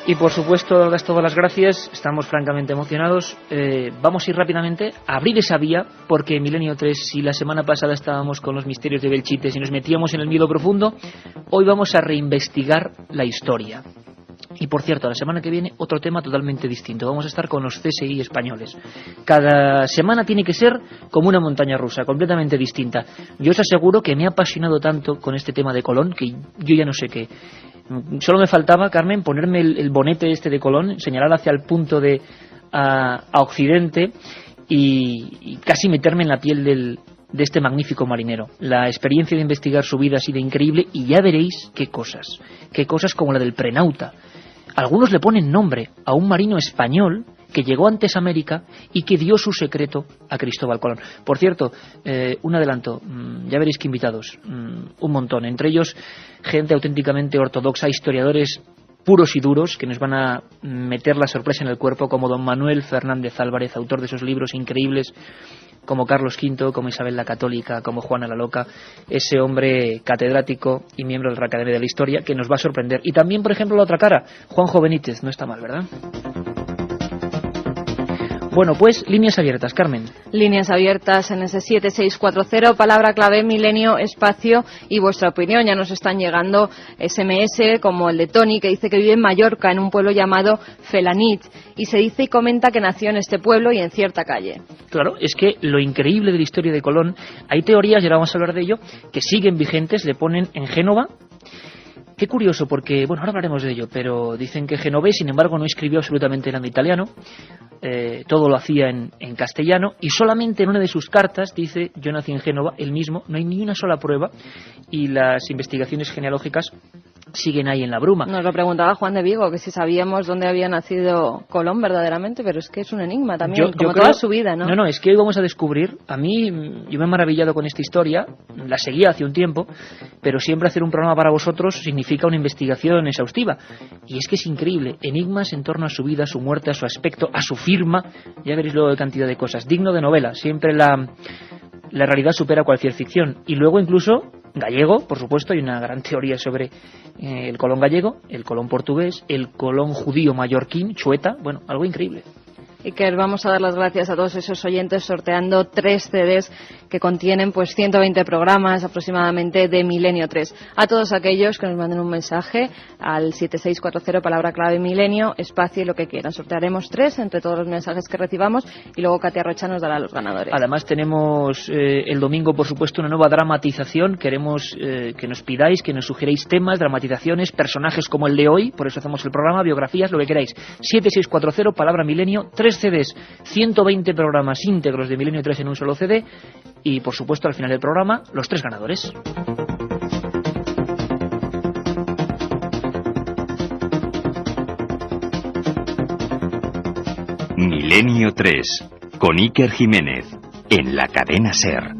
Y por supuesto, dadas todas las gracias, estamos francamente emocionados. Vamos a ir rápidamente a abrir esa vía, porque Milenio 3, si la semana pasada estábamos con los misterios de Belchite y nos metíamos en el miedo profundo, hoy vamos a reinvestigar la historia. Y por cierto, la semana que viene otro tema totalmente distinto. Vamos a estar con los CSI españoles. Cada semana tiene que ser como una montaña rusa, completamente distinta. Yo os aseguro que me ha apasionado tanto con este tema de Colón que yo ya no sé qué. Solo me faltaba, Carmen, ponerme el bonete este de Colón, señalar hacia el punto de a Occidente y casi meterme en la piel de este magnífico marinero. La experiencia de investigar su vida ha sido increíble y ya veréis qué cosas como la del Prenauta. Algunos le ponen nombre a un marino español que llegó antes a América y que dio su secreto a Cristóbal Colón. Por cierto, un adelanto, ya veréis que invitados, un montón, entre ellos gente auténticamente ortodoxa, historiadores puros y duros que nos van a meter la sorpresa en el cuerpo, como don Manuel Fernández Álvarez, autor de esos libros increíbles, como Carlos V, como Isabel la Católica, como Juana la Loca, ese hombre catedrático y miembro de la Academia de la Historia que nos va a sorprender. Y también, por ejemplo, la otra cara, Juanjo Benítez, no está mal, ¿verdad? Bueno, pues líneas abiertas, Carmen. Líneas abiertas en ese 7640, palabra clave, milenio, espacio y vuestra opinión. Ya nos están llegando SMS como el de Tony, que dice que vive en Mallorca, en un pueblo llamado Felanit, y se dice y comenta que nació en este pueblo y en cierta calle. Claro, es que lo increíble de la historia de Colón, hay teorías, y ahora vamos a hablar de ello, que siguen vigentes, le ponen en Génova. Qué curioso, porque, bueno, ahora hablaremos de ello, pero dicen que genovés, sin embargo, no escribió absolutamente nada en italiano, todo lo hacía en castellano, y solamente en una de sus cartas dice, yo nací en Génova, él mismo, no hay ni una sola prueba, y las investigaciones genealógicas siguen ahí en la bruma. Nos lo preguntaba Juan de Vigo, que si sabíamos dónde había nacido Colón verdaderamente, pero es que es un enigma también, como toda su vida, ¿no? No, es que hoy vamos a descubrir, a mí, yo me he maravillado con esta historia, la seguía hace un tiempo, pero siempre hacer un programa para vosotros significa una investigación exhaustiva, y es que es increíble, enigmas en torno a su vida, a su muerte, a su aspecto, a su firma, ya veréis luego de cantidad de cosas, digno de novela, siempre la realidad supera cualquier ficción, y luego incluso gallego, por supuesto, hay una gran teoría sobre el Colón gallego, el Colón portugués, el Colón judío mallorquín, Chueta, bueno, algo increíble. Iker, vamos a dar las gracias a todos esos oyentes sorteando 3 CDs que contienen pues 120 programas aproximadamente de Milenio 3. A todos aquellos que nos manden un mensaje al 7640, palabra clave milenio, espacio y lo que quieran. Sortearemos 3 entre todos los mensajes que recibamos y luego Katia Rocha nos dará los ganadores. Además tenemos el domingo, por supuesto, una nueva dramatización. Queremos que nos pidáis, que nos sugeráis temas, dramatizaciones, personajes como el de hoy, por eso hacemos el programa, biografías, lo que queráis. 7640, palabra milenio, 3 CDs, 120 programas íntegros de Milenio 3 en un solo CD y, por supuesto, al final del programa, los 3 ganadores. Milenio 3, con Iker Jiménez, en la cadena SER.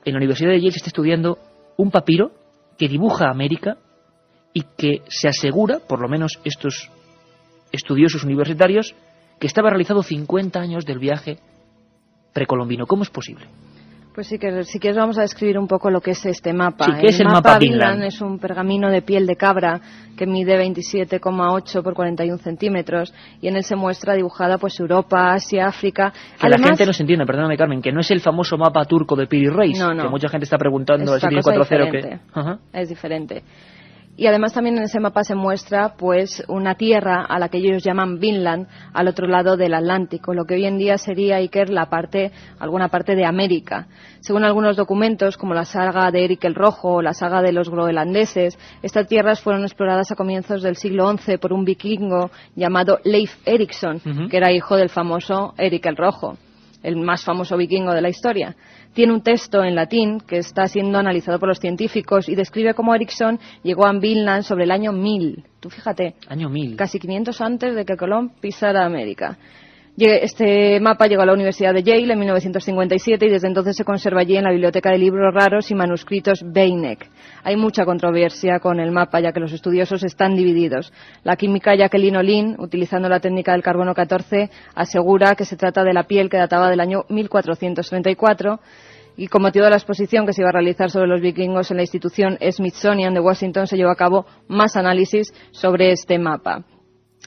En la Universidad de Yale se está estudiando un papiro que dibuja América y que se asegura, por lo menos estos estudiosos universitarios, que estaba realizado 50 años del viaje precolombino. ¿Cómo es posible? Pues sí, que si quieres vamos a describir un poco lo que es este mapa. Sí, ¿qué es el mapa Vinland? Es un pergamino de piel de cabra que mide 27,8 por 41 centímetros y en él se muestra dibujada pues Europa, Asia, África. Que además, la gente no se entiende, perdóname Carmen, que no es el famoso mapa turco de Piri Reis, no. que mucha gente está preguntando al 740 que... Es diferente. Y además también en ese mapa se muestra pues una tierra a la que ellos llaman Vinland, al otro lado del Atlántico, lo que hoy en día sería, Iker, alguna parte de América. Según algunos documentos, como la saga de Erik el Rojo o la saga de los groenlandeses, estas tierras fueron exploradas a comienzos del siglo XI por un vikingo llamado Leif Erikson, que era hijo del famoso Erik el Rojo, el más famoso vikingo de la historia. Tiene un texto en latín que está siendo analizado por los científicos y describe cómo Ericsson llegó a Vinland sobre el año 1000. Tú fíjate, año 1000. Casi 500 antes de que Colón pisara América. Este mapa llegó a la Universidad de Yale en 1957 y desde entonces se conserva allí en la Biblioteca de Libros Raros y Manuscritos Beinecke. Hay mucha controversia con el mapa, ya que los estudiosos están divididos. La química Jacqueline Olin, utilizando la técnica del carbono 14, asegura que se trata de la piel que databa del año 1434, y con motivo de la exposición que se iba a realizar sobre los vikingos en la institución Smithsonian de Washington se llevó a cabo más análisis sobre este mapa.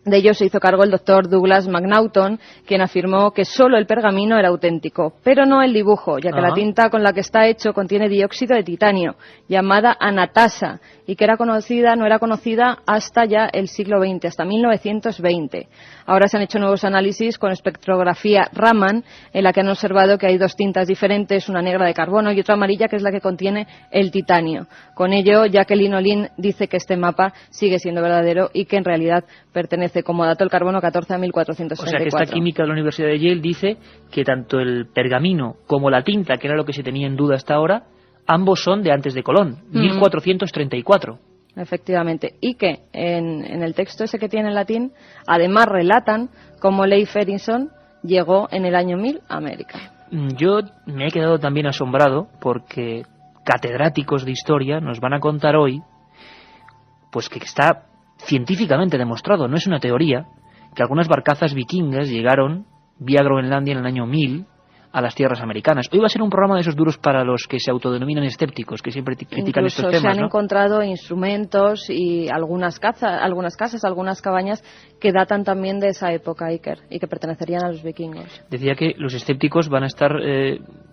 De ello se hizo cargo el doctor Douglas MacNaughton, quien afirmó que solo el pergamino era auténtico, pero no el dibujo, ya que la tinta con la que está hecho contiene dióxido de titanio, llamada anatasa, y que no era conocida hasta ya el siglo XX, hasta 1920. Ahora se han hecho nuevos análisis con espectrografía Raman, en la que han observado que hay dos tintas diferentes, una negra de carbono y otra amarilla, que es la que contiene el titanio. Con ello, Jacqueline Olin dice que este mapa sigue siendo verdadero y que en realidad pertenece, como dato, el carbono 14 a 1434. O sea, que esta química de la Universidad de Yale dice que tanto el pergamino como la tinta, que era lo que se tenía en duda hasta ahora, ambos son de antes de Colón, 1434. Efectivamente. Y que en el texto ese que tiene en latín, además relatan cómo Leif Erikson llegó en el año 1000 a América. Yo me he quedado también asombrado porque catedráticos de historia nos van a contar hoy pues que está científicamente demostrado, no es una teoría, que algunas barcazas vikingas llegaron vía Groenlandia en el año 1000 a las tierras americanas. Hoy va a ser un programa de esos duros para los que se autodenominan escépticos, que siempre critican incluso estos temas, se han ¿no? encontrado instrumentos y algunas casas, algunas cabañas que datan también de esa época, Iker, y que pertenecerían a los vikingos. Decía que los escépticos van a estar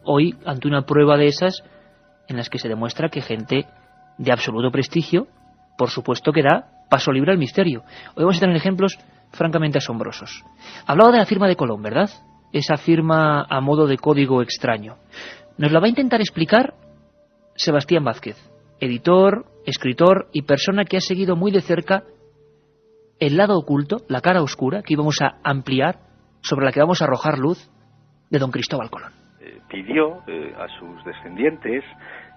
hoy ante una prueba de esas en las que se demuestra que gente de absoluto prestigio, por supuesto, que da paso libre al misterio. Hoy vamos a tener ejemplos francamente asombrosos. Hablaba de la firma de Colón, ¿verdad? Esa firma a modo de código extraño. Nos la va a intentar explicar Sebastián Vázquez, editor, escritor y persona que ha seguido muy de cerca el lado oculto, la cara oscura, que íbamos a ampliar, sobre la que vamos a arrojar luz, de don Cristóbal Colón. Pidió a sus descendientes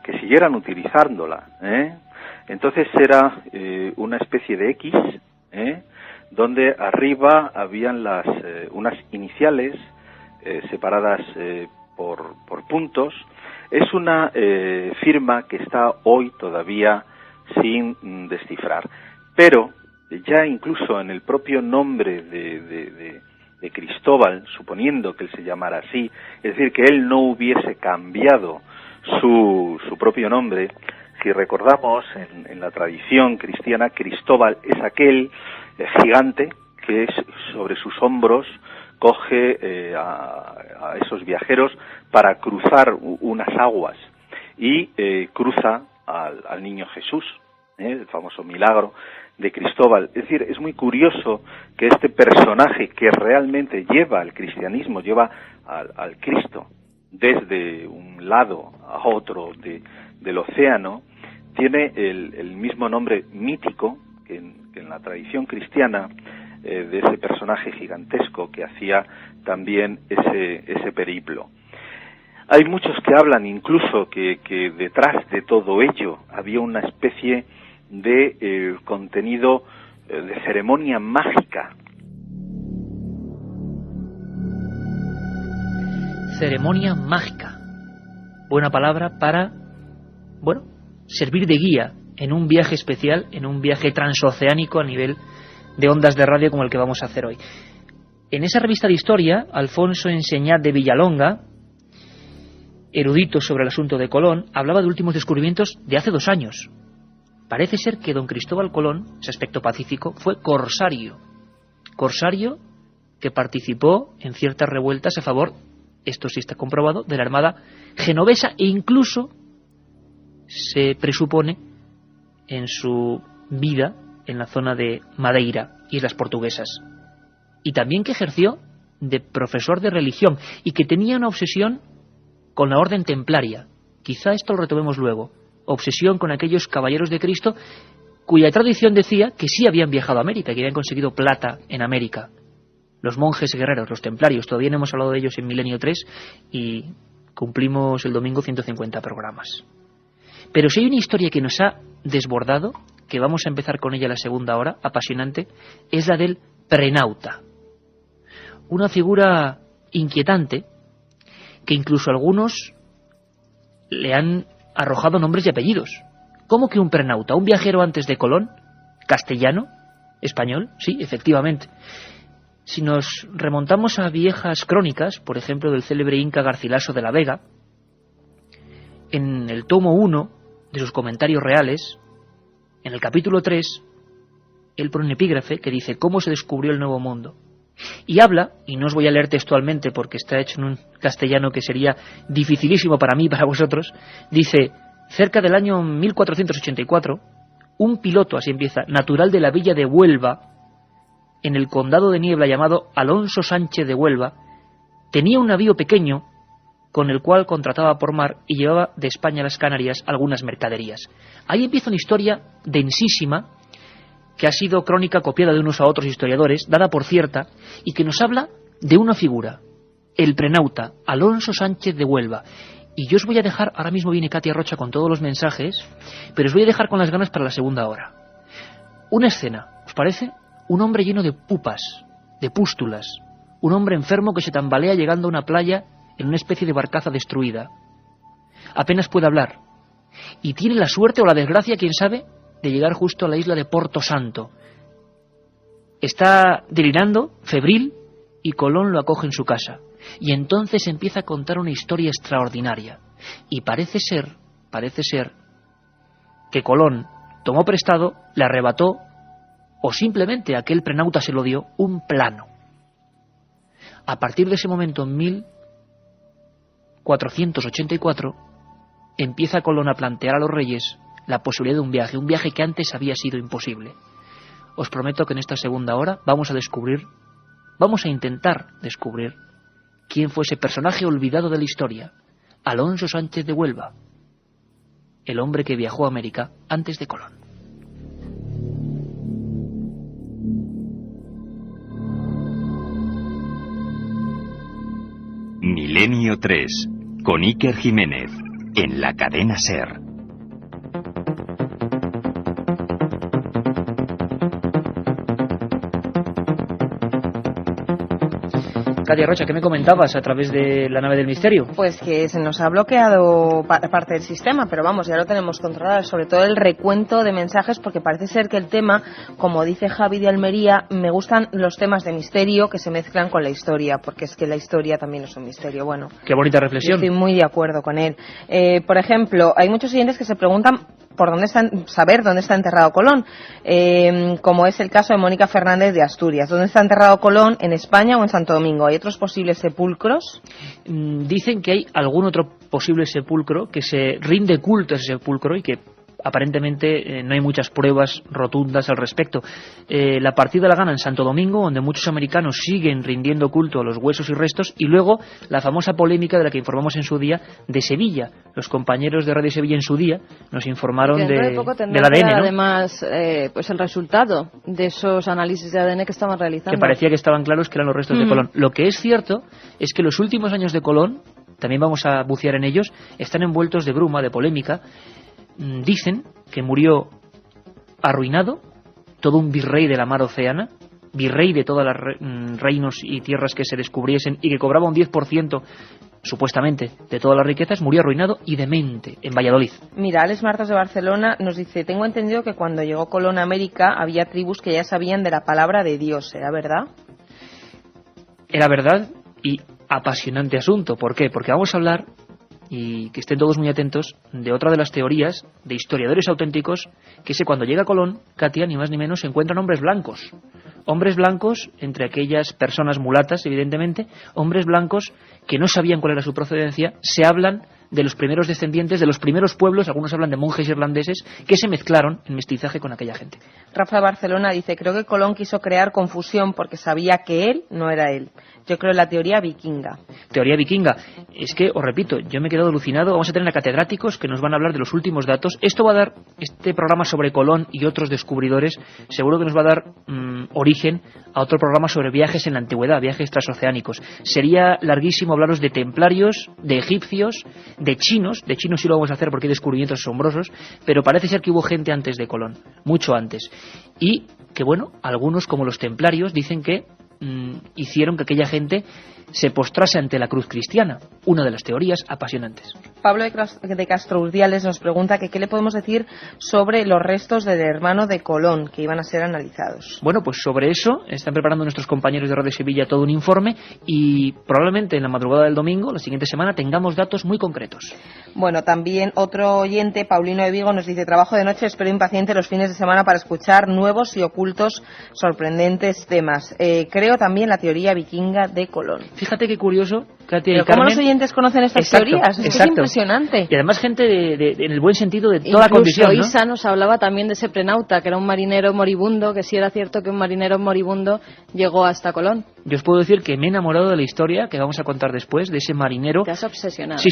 que siguieran utilizándola, Entonces era una especie de X, donde arriba habían unas iniciales separadas por puntos. Es una firma que está hoy todavía sin descifrar, pero ya incluso en el propio nombre de Cristóbal, suponiendo que él se llamara así, es decir, que él no hubiese cambiado su propio nombre, si recordamos en la tradición cristiana, Cristóbal es aquel gigante que sobre sus hombros coge a esos viajeros para cruzar unas aguas y cruza al niño Jesús, el famoso milagro de Cristóbal. Es decir, es muy curioso que este personaje que realmente lleva al cristianismo, lleva al Cristo desde un lado a otro del océano, tiene el mismo nombre mítico que en la tradición cristiana, de ese personaje gigantesco que hacía también ese periplo. Hay muchos que hablan incluso que detrás de todo ello había una especie de contenido de ceremonia mágica. Ceremonia mágica. Buena palabra para, servir de guía en un viaje especial, en un viaje transoceánico a nivel de ondas de radio como el que vamos a hacer hoy. En esa revista de historia, Alfonso Enseñat de Villalonga, erudito sobre el asunto de Colón, hablaba de últimos descubrimientos de hace 2 años. Parece ser que don Cristóbal Colón, ese aspecto pacífico, fue corsario. Corsario que participó en ciertas revueltas a favor, esto sí está comprobado, de la Armada genovesa, e incluso se presupone en su vida en la zona de Madeira, Islas Portuguesas. Y también que ejerció de profesor de religión y que tenía una obsesión con la orden templaria. Quizá esto lo retomemos luego. Obsesión con aquellos caballeros de Cristo cuya tradición decía que sí habían viajado a América, que habían conseguido plata en América. Los monjes guerreros, los templarios, todavía no hemos hablado de ellos en Milenio 3 y cumplimos el domingo 150 programas. Pero si hay una historia que nos ha desbordado, que vamos a empezar con ella la segunda hora, apasionante, es la del prenauta. una figura inquietante que incluso algunos le han arrojado nombres y apellidos. ¿Cómo que un prenauta? ¿Un viajero antes de Colón? ¿Castellano? ¿Español? Sí, efectivamente. Si nos remontamos a viejas crónicas, por ejemplo del célebre inca Garcilaso de la Vega, en el tomo 1 de sus comentarios reales, en el capítulo 3, él pone un epígrafe que dice cómo se descubrió el Nuevo Mundo. Y habla, y no os voy a leer textualmente porque está hecho en un castellano que sería dificilísimo para mí y para vosotros, dice, cerca del año 1484, un piloto, así empieza, natural de la villa de Huelva, en el condado de Niebla, llamado Alonso Sánchez de Huelva, tenía un navío pequeño con el cual contrataba por mar y llevaba de España a las Canarias algunas mercaderías. Ahí empieza una historia densísima que ha sido crónica copiada de unos a otros historiadores, dada por cierta, y que nos habla de una figura, el prenauta, Alonso Sánchez de Huelva. Y yo os voy a dejar, ahora mismo viene Katia Rocha con todos los mensajes, pero os voy a dejar con las ganas para la segunda hora. Una escena, ¿os parece? Un hombre lleno de pupas, de pústulas, un hombre enfermo que se tambalea llegando a una playa en una especie de barcaza destruida. Apenas puede hablar, y tiene la suerte o la desgracia, quién sabe, de llegar justo a la isla de Porto Santo. Está delirando, febril, y Colón lo acoge en su casa. Y entonces empieza a contar una historia extraordinaria. Y parece ser que Colón tomó prestado, le arrebató, o simplemente aquel prenauta se lo dio, un plano. A partir de ese momento, en 1484, empieza Colón a plantear a los reyes la posibilidad de un viaje que antes había sido imposible. Os prometo que en esta segunda hora vamos a intentar descubrir quién fue ese personaje olvidado de la historia, Alonso Sánchez de Huelva, el hombre que viajó a América antes de Colón. Milenio 3, con Iker Jiménez, en la cadena SER. Katia Rocha, ¿qué me comentabas a través de la nave del misterio? Pues que se nos ha bloqueado parte del sistema, pero vamos, ya lo tenemos controlado, sobre todo el recuento de mensajes, porque parece ser que el tema, como dice Javi de Almería, me gustan los temas de misterio que se mezclan con la historia, porque es que la historia también es un misterio. Bueno, qué bonita reflexión. Estoy muy de acuerdo con él. Por ejemplo, hay muchos oyentes que se preguntan saber dónde está enterrado Colón, como es el caso de Mónica Fernández de Asturias. ¿Dónde está enterrado Colón? ¿En España o en Santo Domingo? ¿Hay otros posibles sepulcros? Dicen que hay algún otro posible sepulcro, que se rinde culto a ese sepulcro y que aparentemente no hay muchas pruebas rotundas al respecto. La partida la gana en Santo Domingo, donde muchos americanos siguen rindiendo culto a los huesos y restos, y luego la famosa polémica de la que informamos en su día de Sevilla. Los compañeros de Radio Sevilla en su día nos informaron del ADN, ¿no? Además, pues el resultado de esos análisis de ADN que estaban realizando. Que parecía que estaban claros que eran los restos de Colón. Lo que es cierto es que los últimos años de Colón, también vamos a bucear en ellos, están envueltos de bruma, de polémica. Dicen que murió arruinado, todo un virrey de la mar Océana, virrey de todos los reinos y tierras que se descubriesen, y que cobraba un 10%, supuestamente, de todas las riquezas, murió arruinado y demente en Valladolid. Mira, Alex Martos de Barcelona nos dice: tengo entendido que cuando llegó Colón a América había tribus que ya sabían de la palabra de Dios. ¿Era verdad? Era verdad, y apasionante asunto. ¿Por qué? Porque vamos a hablar, y que estén todos muy atentos, de otra de las teorías de historiadores auténticos, que es que cuando llega Colón, Katia, ni más ni menos, se encuentran hombres blancos. Hombres blancos, entre aquellas personas mulatas, evidentemente, hombres blancos que no sabían cuál era su procedencia. Se hablan de los primeros descendientes, de los primeros pueblos, algunos hablan de monjes irlandeses, que se mezclaron en mestizaje con aquella gente. Rafa de Barcelona dice: creo que Colón quiso crear confusión porque sabía que él no era él. Yo creo en la teoría vikinga. Teoría vikinga. Es que, os repito, yo me he quedado alucinado. Vamos a tener a catedráticos que nos van a hablar de los últimos datos. Esto va a dar, este programa sobre Colón y otros descubridores, seguro que nos va a dar origen a otro programa sobre viajes en la antigüedad, viajes transoceánicos. Sería larguísimo hablaros de templarios, de egipcios, de chinos sí lo vamos a hacer porque hay descubrimientos asombrosos, pero parece ser que hubo gente antes de Colón, mucho antes. Y que, bueno, algunos, como los templarios, dicen que hicieron que aquella gente se postrase ante la cruz cristiana. Una de las teorías apasionantes. Pablo de Castro Urdiales nos pregunta que qué le podemos decir sobre los restos del hermano de Colón que iban a ser analizados. Bueno, pues sobre eso están preparando nuestros compañeros de Radio Sevilla todo un informe y probablemente en la madrugada del domingo, la siguiente semana, tengamos datos muy concretos. Bueno, también otro oyente, Paulino de Vigo, nos dice: trabajo de noche, espero impaciente los fines de semana para escuchar nuevos y ocultos sorprendentes temas. Creo también la teoría vikinga de Colón. Fíjate qué curioso, Katia y Pero Carmen. ¿cómo los oyentes conocen estas teorías? Es impresionante. Y además gente en el buen sentido de toda Incluso condición, ¿no? Isa nos hablaba también de ese prenauta, que era un marinero moribundo, que sí era cierto que un marinero moribundo llegó hasta Colón. Yo os puedo decir que me he enamorado de la historia que vamos a contar después, de ese marinero. Te has obsesionado. Sí.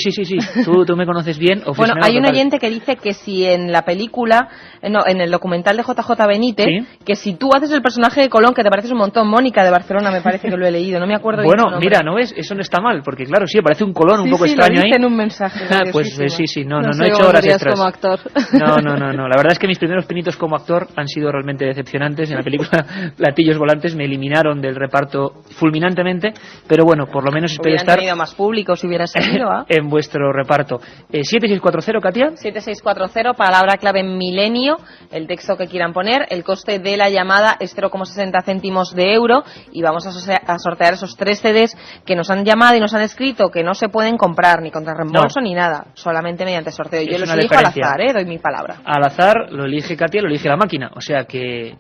Tú me conoces bien. Bueno, hay un oyente que dice que si en la película, en el documental de JJ Benítez, ¿sí? Que si tú haces el personaje de Colón, que te pareces un montón, Mónica de Barcelona, me parece que lo he leído, no me acuerdo bien su nombre. Mira, ¿no ves? Eso no está mal, porque claro, sí, parece un Colón un poco extraño ahí. Sí, en un mensaje. Pues sí, no he hecho horas extras. Como actor. No, la verdad es que mis primeros pinitos como actor han sido realmente decepcionantes. En la película Platillos Volantes me eliminaron del reparto fulminantemente, pero bueno, por lo menos espero estar tenido más público si hubiera seguido, en vuestro reparto. 7640, Katia. 7640, palabra clave milenio, el texto que quieran poner, el coste de la llamada es 0,60 céntimos de euro y vamos a sortear esos 3 CDs que nos han llamado y nos han escrito que no se pueden comprar ni contra reembolso ni nada, solamente mediante sorteo. Yo los elijo al azar, doy mi palabra. Al azar lo elige Katia, lo elige la máquina, o sea que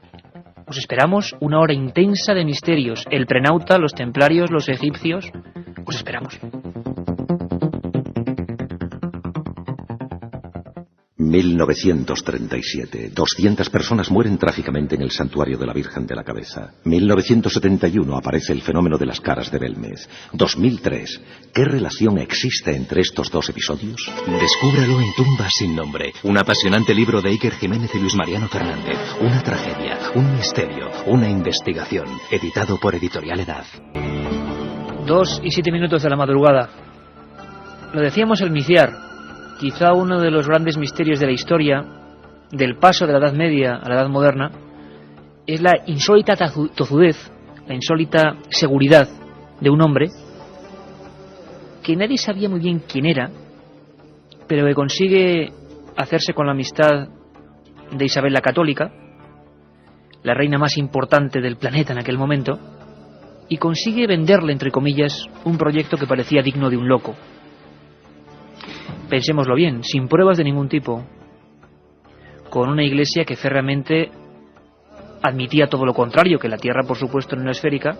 os esperamos una hora intensa de misterios. El prenauta, los templarios, los egipcios, os esperamos. 1937. 200 personas mueren trágicamente en el santuario de la Virgen de la Cabeza. 1971. Aparece el fenómeno de las caras de Belmez. 2003. ¿Qué relación existe entre estos dos episodios? Descúbralo en Tumbas sin nombre. Un apasionante libro de Iker Jiménez y Luis Mariano Fernández. Una tragedia, un misterio, una investigación. Editado por Editorial Edad. 2:07 de la madrugada. Lo decíamos el Miciar. Quizá uno de los grandes misterios de la historia, del paso de la Edad Media a la Edad Moderna, es la insólita tozudez, la insólita seguridad de un hombre que nadie sabía muy bien quién era, pero que consigue hacerse con la amistad de Isabel la Católica, la reina más importante del planeta en aquel momento, y consigue venderle, entre comillas, un proyecto que parecía digno de un loco. Pensémoslo bien, sin pruebas de ningún tipo, con una iglesia que férreamente admitía todo lo contrario, que la Tierra por supuesto no era esférica,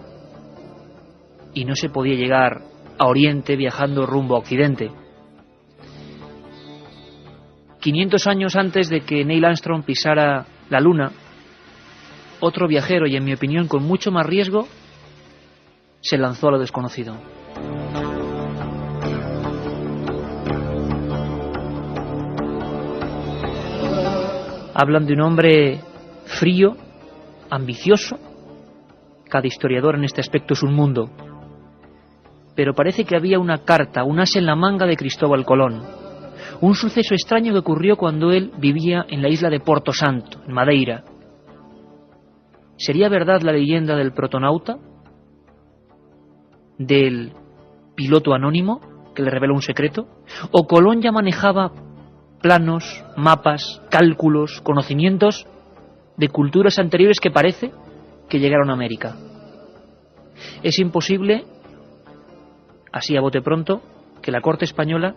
y no se podía llegar a Oriente viajando rumbo a Occidente. 500 años antes de que Neil Armstrong pisara la Luna, otro viajero, y en mi opinión con mucho más riesgo, se lanzó a lo desconocido. Hablan de un hombre frío, ambicioso. Cada historiador en este aspecto es un mundo. Pero parece que había una carta, un as en la manga de Cristóbal Colón. Un suceso extraño que ocurrió cuando él vivía en la isla de Porto Santo, en Madeira. ¿Sería verdad la leyenda del protonauta? ¿Del piloto anónimo que le reveló un secreto? ¿O Colón ya manejaba planos, mapas, cálculos, conocimientos de culturas anteriores que parece que llegaron a América? Es imposible, así a bote pronto, que la corte española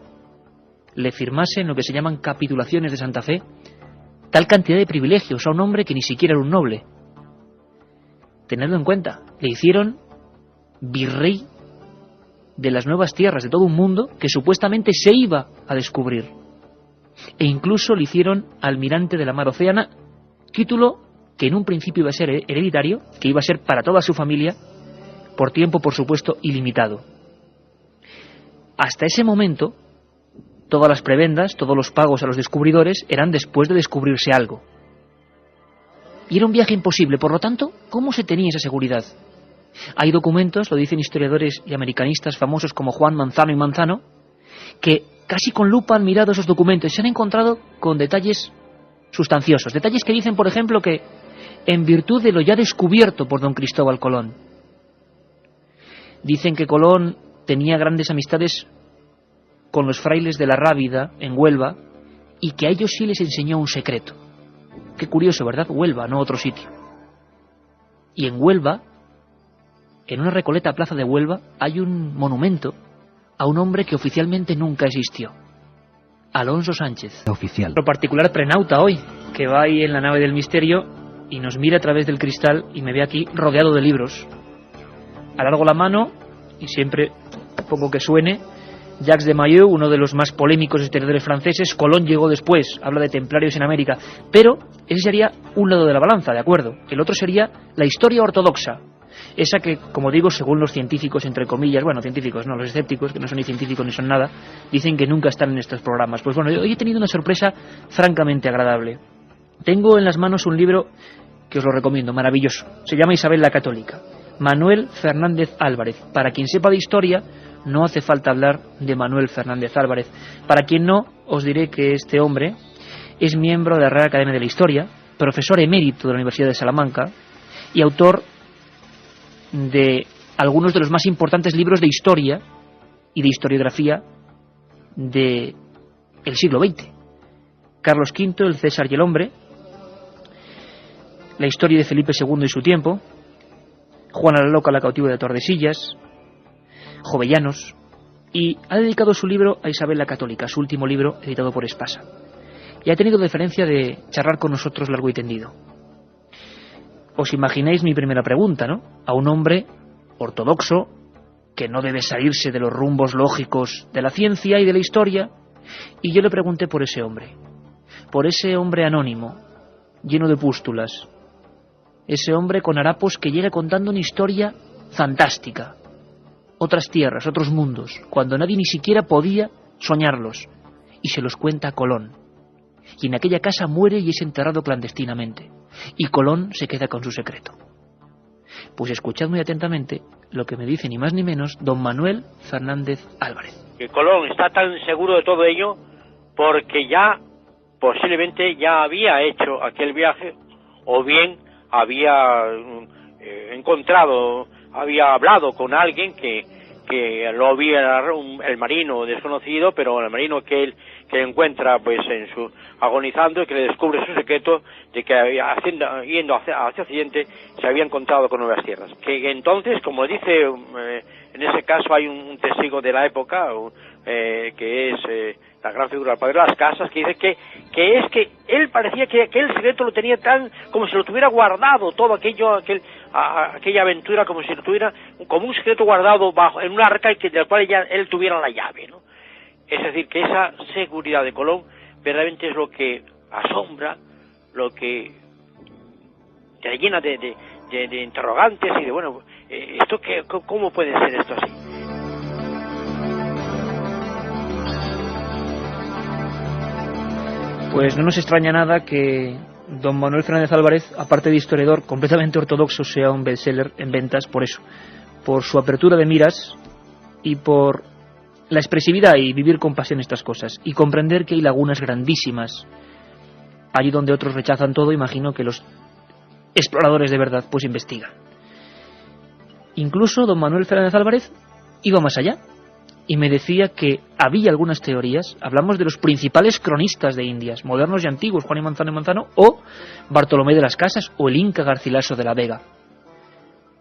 le firmase en lo que se llaman capitulaciones de Santa Fe tal cantidad de privilegios a un hombre que ni siquiera era un noble. Tenedlo en cuenta, le hicieron virrey de las nuevas tierras, de todo un mundo que supuestamente se iba a descubrir. E incluso le hicieron almirante de la mar Océana, título que en un principio iba a ser hereditario, que iba a ser para toda su familia, por tiempo, por supuesto, ilimitado. Hasta ese momento, todas las prebendas, todos los pagos a los descubridores eran después de descubrirse algo. Y era un viaje imposible, por lo tanto, ¿cómo se tenía esa seguridad? Hay documentos, lo dicen historiadores y americanistas famosos como Juan Manzano y Manzano, que casi con lupa han mirado esos documentos y se han encontrado con detalles sustanciosos. Detalles que dicen, por ejemplo, que en virtud de lo ya descubierto por don Cristóbal Colón, Dicen que Colón tenía grandes amistades con los frailes de la Rábida, en Huelva, y que a ellos sí les enseñó un secreto. Qué curioso, ¿verdad? Huelva, no otro sitio. Y en Huelva, en una recoleta plaza de Huelva, hay un monumento a un hombre que oficialmente nunca existió. Alonso Sánchez. Oficial. Lo particular prenauta hoy, que va ahí en la nave del misterio y nos mira a través del cristal y me ve aquí rodeado de libros. Alargo la mano y siempre pongo que suene. Jacques de Maillot, uno de los más polémicos historiadores franceses. Colón llegó después, habla de templarios en América. Pero ese sería un lado de la balanza, ¿de acuerdo? El otro sería la historia ortodoxa. Esa que, como digo, según los científicos, entre comillas, bueno, científicos no, los escépticos, que no son ni científicos ni son nada, dicen que nunca están en estos programas. Pues bueno, hoy he tenido una sorpresa francamente agradable. Tengo en las manos un libro que os lo recomiendo, maravilloso. Se llama Isabel la Católica. Manuel Fernández Álvarez. Para quien sepa de historia, no hace falta hablar de Manuel Fernández Álvarez. Para quien no, os diré que este hombre es miembro de la Real Academia de la Historia, profesor emérito de la Universidad de Salamanca y autor de algunos de los más importantes libros de historia y de historiografía del siglo XX. Carlos V, el César y el hombre, la historia de Felipe II y su tiempo, Juana la Loca, la cautiva de Tordesillas, Jovellanos, y ha dedicado su libro a Isabel la Católica, su último libro editado por Espasa. Y ha tenido deferencia de charlar con nosotros largo y tendido. Os imagináis mi primera pregunta, ¿no? A un hombre ortodoxo que no debe salirse de los rumbos lógicos de la ciencia y de la historia, y yo le pregunté por ese hombre anónimo, lleno de pústulas, ese hombre con harapos que llega contando una historia fantástica, otras tierras, otros mundos, cuando nadie ni siquiera podía soñarlos, y se los cuenta a Colón. Y en aquella casa muere y es enterrado clandestinamente, y Colón se queda con su secreto. Pues escuchad muy atentamente lo que me dice ni más ni menos don Manuel Fernández Álvarez. Que Colón está tan seguro de todo ello porque ya posiblemente ya había hecho aquel viaje, o bien había había hablado con alguien que lo había, el marino desconocido, pero el marino que encuentra pues agonizando, y que le descubre su secreto de que yendo hacia Occidente se había encontrado con nuevas tierras. Que entonces, como dice, en ese caso hay un testigo de la época, que es la gran figura del padre de las Casas, que dice que es que él parecía que aquel secreto lo tenía tan, como si lo tuviera guardado, todo aquella aventura, como si lo tuviera como un secreto guardado en una arca, del cual él tuviera la llave, ¿no? Es decir, que esa seguridad de Colón verdaderamente es lo que asombra, lo que te llena de interrogantes y de, bueno, ¿cómo puede ser esto así? Pues no nos extraña nada que don Manuel Fernández Álvarez, aparte de historiador completamente ortodoxo, sea un bestseller en ventas por eso, por su apertura de miras y por la expresividad y vivir con pasión estas cosas, y comprender que hay lagunas grandísimas. Allí donde otros rechazan todo, imagino que los exploradores de verdad pues investigan. Incluso don Manuel Fernández Álvarez iba más allá y me decía que había algunas teorías, hablamos de los principales cronistas de Indias, modernos y antiguos, Juan y Manzano, o Bartolomé de las Casas, o el Inca Garcilaso de la Vega.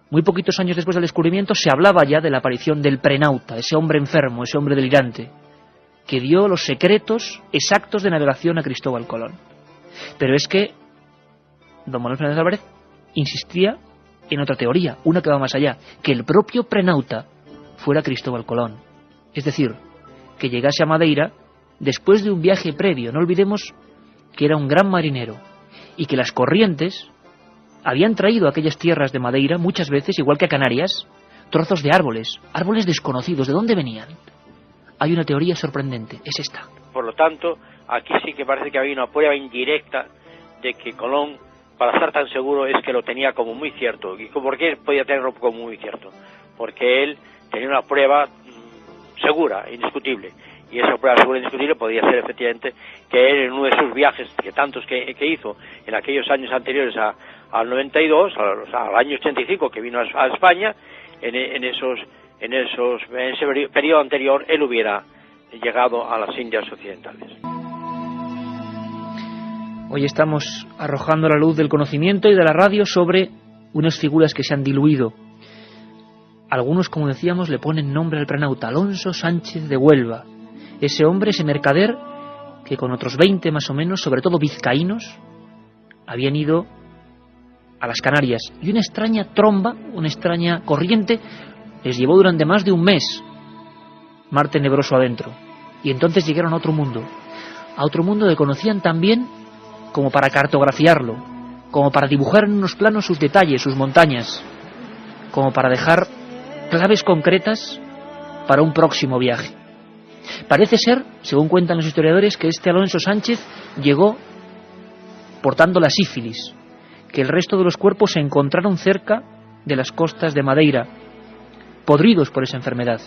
Muy poquitos años después del descubrimiento se hablaba ya de la aparición del prenauta, ese hombre enfermo, ese hombre delirante, que dio los secretos exactos de navegación a Cristóbal Colón. Pero es que don Manuel Fernández Álvarez insistía en otra teoría, una que va más allá, que el propio prenauta fuera Cristóbal Colón. Es decir, que llegase a Madeira después de un viaje previo. No olvidemos que era un gran marinero y que las corrientes habían traído a aquellas tierras de Madeira muchas veces, igual que a Canarias, trozos de árboles desconocidos. ¿De dónde venían? Hay una teoría sorprendente, es esta. Por lo tanto, aquí sí que parece que había una prueba indirecta de que Colón, para estar tan seguro, es que lo tenía como muy cierto. ¿Y por qué podía tenerlo como muy cierto? Porque él tenía una prueba segura, indiscutible, y esa prueba segura e indiscutible podría ser efectivamente que él, en uno de sus viajes, que hizo en aquellos años anteriores al 92, al año 85, que vino a España, en esos en ese periodo anterior él hubiera llegado a las Indias Occidentales. Hoy estamos arrojando la luz del conocimiento y de la radio sobre unas figuras que se han diluido. Algunos, como decíamos, le ponen nombre al prenauta, Alonso Sánchez de Huelva. Ese hombre, ese mercader, que con otros 20 más o menos, sobre todo vizcaínos, habían ido a las Canarias. Y una extraña tromba, una extraña corriente, les llevó durante más de un mes, mar tenebroso adentro. Y entonces llegaron a otro mundo que conocían tan bien como para cartografiarlo, como para dibujar en unos planos sus detalles, sus montañas, como para dejar claves concretas para un próximo viaje. Parece ser, según cuentan los historiadores, que este Alonso Sánchez llegó portando la sífilis, que el resto de los cuerpos se encontraron cerca de las costas de Madeira, podridos por esa enfermedad.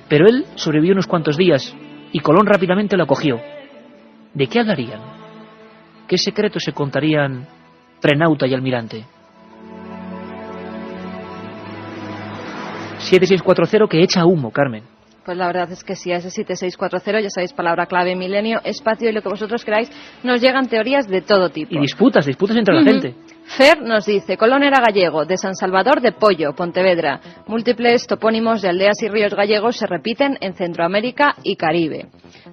Pero él sobrevivió unos cuantos días y Colón rápidamente lo acogió. ¿De qué hablarían? ¿Qué secretos se contarían prenauta y almirante? 7640 que echa humo, Carmen. Pues la verdad es que sí, a ese 7640, ya sabéis, palabra clave, milenio, espacio y lo que vosotros queráis, nos llegan teorías de todo tipo. Y disputas entre la gente. Fer nos dice, Colón era gallego, de San Salvador de Pollo, Pontevedra. Múltiples topónimos de aldeas y ríos gallegos se repiten en Centroamérica y Caribe.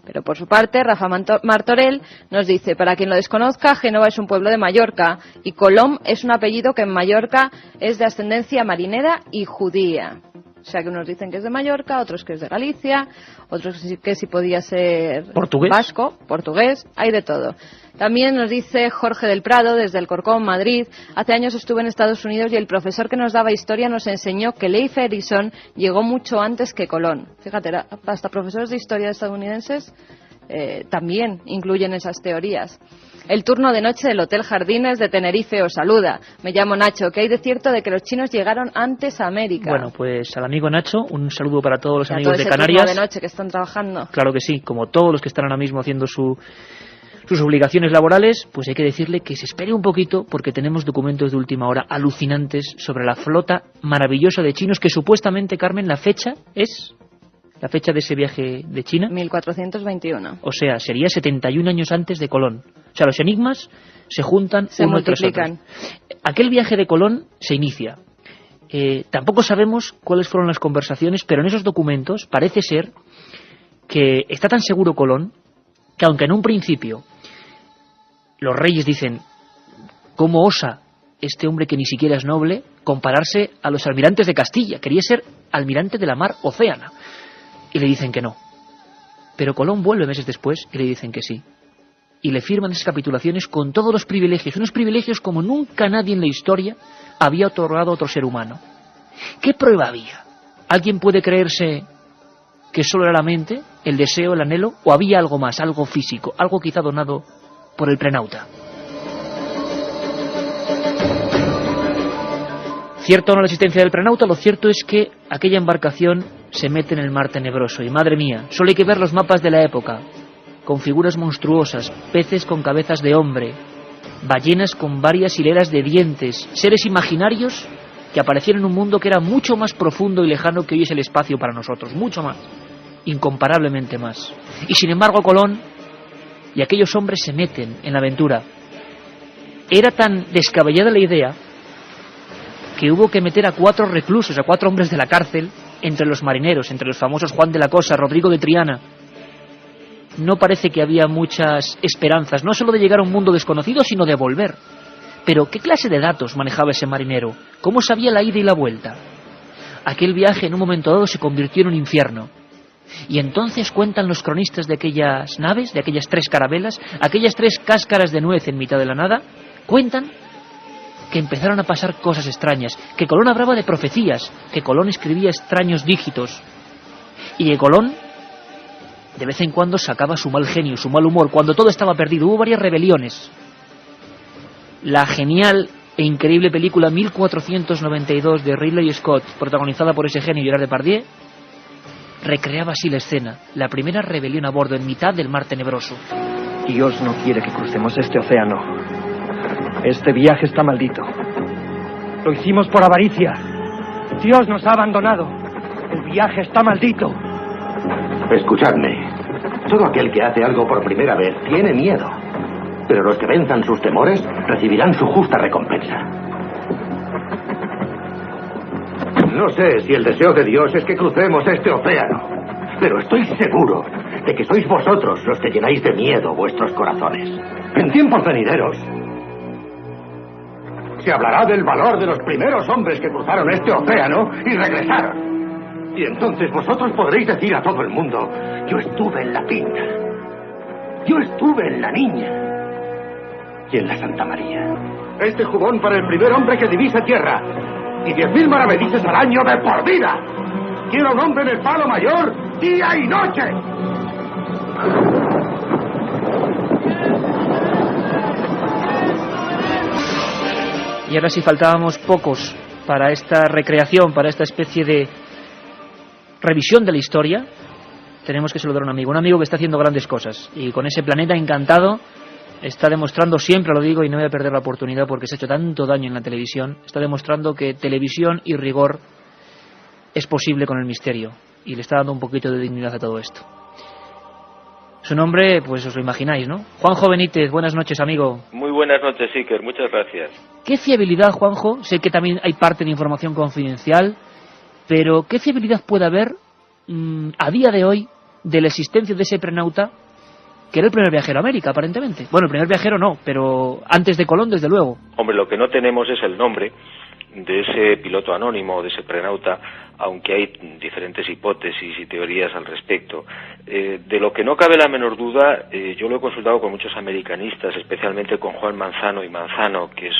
Pero por su parte, Rafa Martorell nos dice, para quien lo desconozca, Génova es un pueblo de Mallorca y Colom es un apellido que en Mallorca es de ascendencia marinera y judía. O sea que unos dicen que es de Mallorca, otros que es de Galicia, otros que sí podía ser vasco, portugués, hay de todo. También nos dice Jorge del Prado, desde Alcorcón, Madrid. Hace años estuve en Estados Unidos y el profesor que nos daba historia nos enseñó que Leif Erikson llegó mucho antes que Colón. Fíjate, hasta profesores de historia estadounidenses también incluyen esas teorías. El turno de noche del Hotel Jardines de Tenerife os saluda. Me llamo Nacho. ¿Qué hay de cierto de que los chinos llegaron antes a América? Bueno, pues al amigo Nacho, un saludo para todos los amigos de ese Canarias. Turno de noche que están trabajando. Claro que sí, como todos los que están ahora mismo haciendo sus obligaciones laborales, pues hay que decirle que se espere un poquito porque tenemos documentos de última hora alucinantes sobre la flota maravillosa de chinos que supuestamente, Carmen, la fecha de ese viaje de China. 1421. O sea, sería 71 años antes de Colón. O sea, los enigmas se juntan, se uno tras otro. Aquel viaje de Colón se inicia. Tampoco sabemos cuáles fueron las conversaciones, pero en esos documentos parece ser que está tan seguro Colón que aunque en un principio los reyes dicen, ¿cómo osa este hombre que ni siquiera es noble compararse a los almirantes de Castilla? Quería ser almirante de la mar Océana. Y le dicen que no. Pero Colón vuelve meses después y le dicen que sí. Y le firman esas capitulaciones con todos los privilegios, unos privilegios como nunca nadie en la historia había otorgado a otro ser humano. ¿Qué prueba había? ¿Alguien puede creerse que solo era la mente, el deseo, el anhelo, o había algo más, algo físico, algo quizá donado por el prenauta? Cierto o no la existencia del prenauta, lo cierto es que aquella embarcación se mete en el mar tenebroso y madre mía, solo hay que ver los mapas de la época, con figuras monstruosas, peces con cabezas de hombre, ballenas con varias hileras de dientes, seres imaginarios que aparecieron en un mundo que era mucho más profundo y lejano que hoy es el espacio para nosotros, mucho más, incomparablemente más. Y sin embargo Colón y aquellos hombres se meten en la aventura. Era tan descabellada la idea que hubo que meter a 4 reclusos, a 4 hombres de la cárcel, entre los marineros, entre los famosos Juan de la Cosa, Rodrigo de Triana. No parece que había muchas esperanzas, no solo de llegar a un mundo desconocido, sino de volver. Pero, ¿qué clase de datos manejaba ese marinero? ¿Cómo sabía la ida y la vuelta? Aquel viaje en un momento dado se convirtió en un infierno. Y entonces cuentan los cronistas de aquellas naves, de aquellas 3 carabelas, aquellas 3 cáscaras de nuez en mitad de la nada, cuentan que empezaron a pasar cosas extrañas, que Colón hablaba de profecías, que Colón escribía extraños dígitos, y que Colón de vez en cuando sacaba su mal genio, su mal humor, cuando todo estaba perdido. Hubo varias rebeliones. La genial e increíble película 1492 de Ridley Scott, protagonizada por ese genio Gerard Depardieu, recreaba así la escena, la primera rebelión a bordo en mitad del mar tenebroso. Dios no quiere que crucemos este océano. Este viaje está maldito. Lo hicimos por avaricia. Dios nos ha abandonado. El viaje está maldito. Escuchadme. Todo aquel que hace algo por primera vez tiene miedo. Pero los que venzan sus temores recibirán su justa recompensa. No sé si el deseo de Dios es que crucemos este océano, pero estoy seguro de que sois vosotros los que llenáis de miedo vuestros corazones. En tiempos venideros se hablará del valor de los primeros hombres que cruzaron este océano y regresaron. Y entonces vosotros podréis decir a todo el mundo: yo estuve en la Pinta, yo estuve en la Niña y en la Santa María. Este jubón para el primer hombre que divise tierra y 10.000 maravedices al año de por vida. Quiero un hombre en el palo mayor día y noche. Y ahora, si faltábamos pocos para esta recreación, para esta especie de revisión de la historia, tenemos que saludar a un amigo que está haciendo grandes cosas, y con ese Planeta Encantado está demostrando, siempre lo digo y no voy a perder la oportunidad porque se ha hecho tanto daño en la televisión, está demostrando que televisión y rigor es posible con el misterio, y le está dando un poquito de dignidad a todo esto. Su nombre, pues os lo imagináis, ¿no? Juanjo Benítez, buenas noches, amigo. Muy buenas noches, Iker, muchas gracias. ¿Qué fiabilidad, Juanjo? Sé que también hay parte de información confidencial, pero ¿qué fiabilidad puede haber a día de hoy de la existencia de ese prenauta que era el primer viajero a América, aparentemente? Bueno, el primer viajero no, pero antes de Colón, desde luego. Hombre, lo que no tenemos es el nombre de ese piloto anónimo, de ese prenauta, aunque hay diferentes hipótesis y teorías al respecto. De lo que no cabe la menor duda, yo lo he consultado con muchos americanistas, especialmente con Juan Manzano y Manzano, que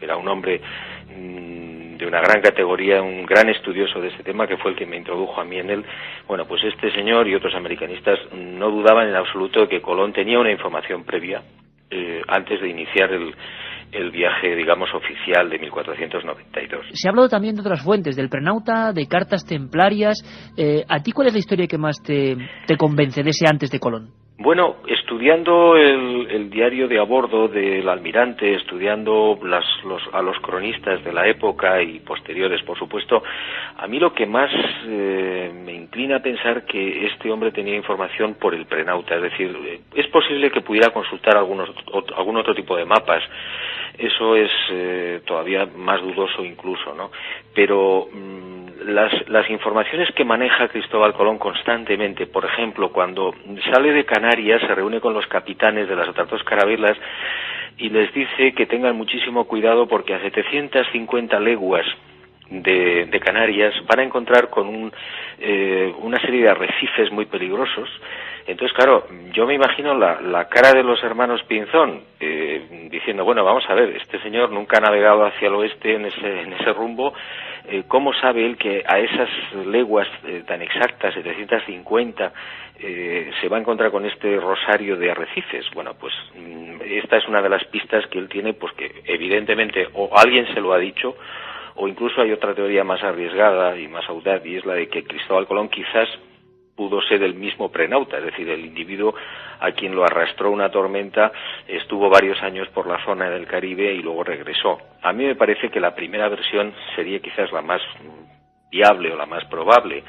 era un hombre de una gran categoría, un gran estudioso de este tema, que fue el que me introdujo a mí en él. Bueno, pues este señor y otros americanistas no dudaban en absoluto de que Colón tenía una información previa antes de iniciar el viaje, digamos, oficial de 1492. Se ha hablado también de otras fuentes, del prenauta, de cartas templarias. ¿A ti cuál es la historia que más te convence de ese antes de Colón? Bueno, estudiando el diario de a bordo del almirante, estudiando a los cronistas de la época y posteriores, por supuesto, a mí lo que más me inclina a pensar que este hombre tenía información por el prenauta, es decir, es posible que pudiera consultar algún otro tipo de mapas. Eso es todavía más dudoso incluso, ¿no? Pero las informaciones que maneja Cristóbal Colón constantemente, por ejemplo, cuando sale de Canarias, se reúne con los capitanes de las otras dos carabelas y les dice que tengan muchísimo cuidado porque a 750 leguas de Canarias van a encontrar con una serie de arrecifes muy peligrosos. Entonces, claro, yo me imagino la cara de los hermanos Pinzón diciendo, bueno, vamos a ver, este señor nunca ha navegado hacia el oeste en ese rumbo, ¿cómo sabe él que a esas leguas tan exactas, 750, se va a encontrar con este rosario de arrecifes? Bueno, pues esta es una de las pistas que él tiene, pues que evidentemente o alguien se lo ha dicho, o incluso hay otra teoría más arriesgada y más audaz, y es la de que Cristóbal Colón quizás pudo ser el mismo prenauta, es decir, el individuo a quien lo arrastró una tormenta, estuvo varios años por la zona del Caribe y luego regresó. A mí me parece que la primera versión sería quizás la más viable o la más probable.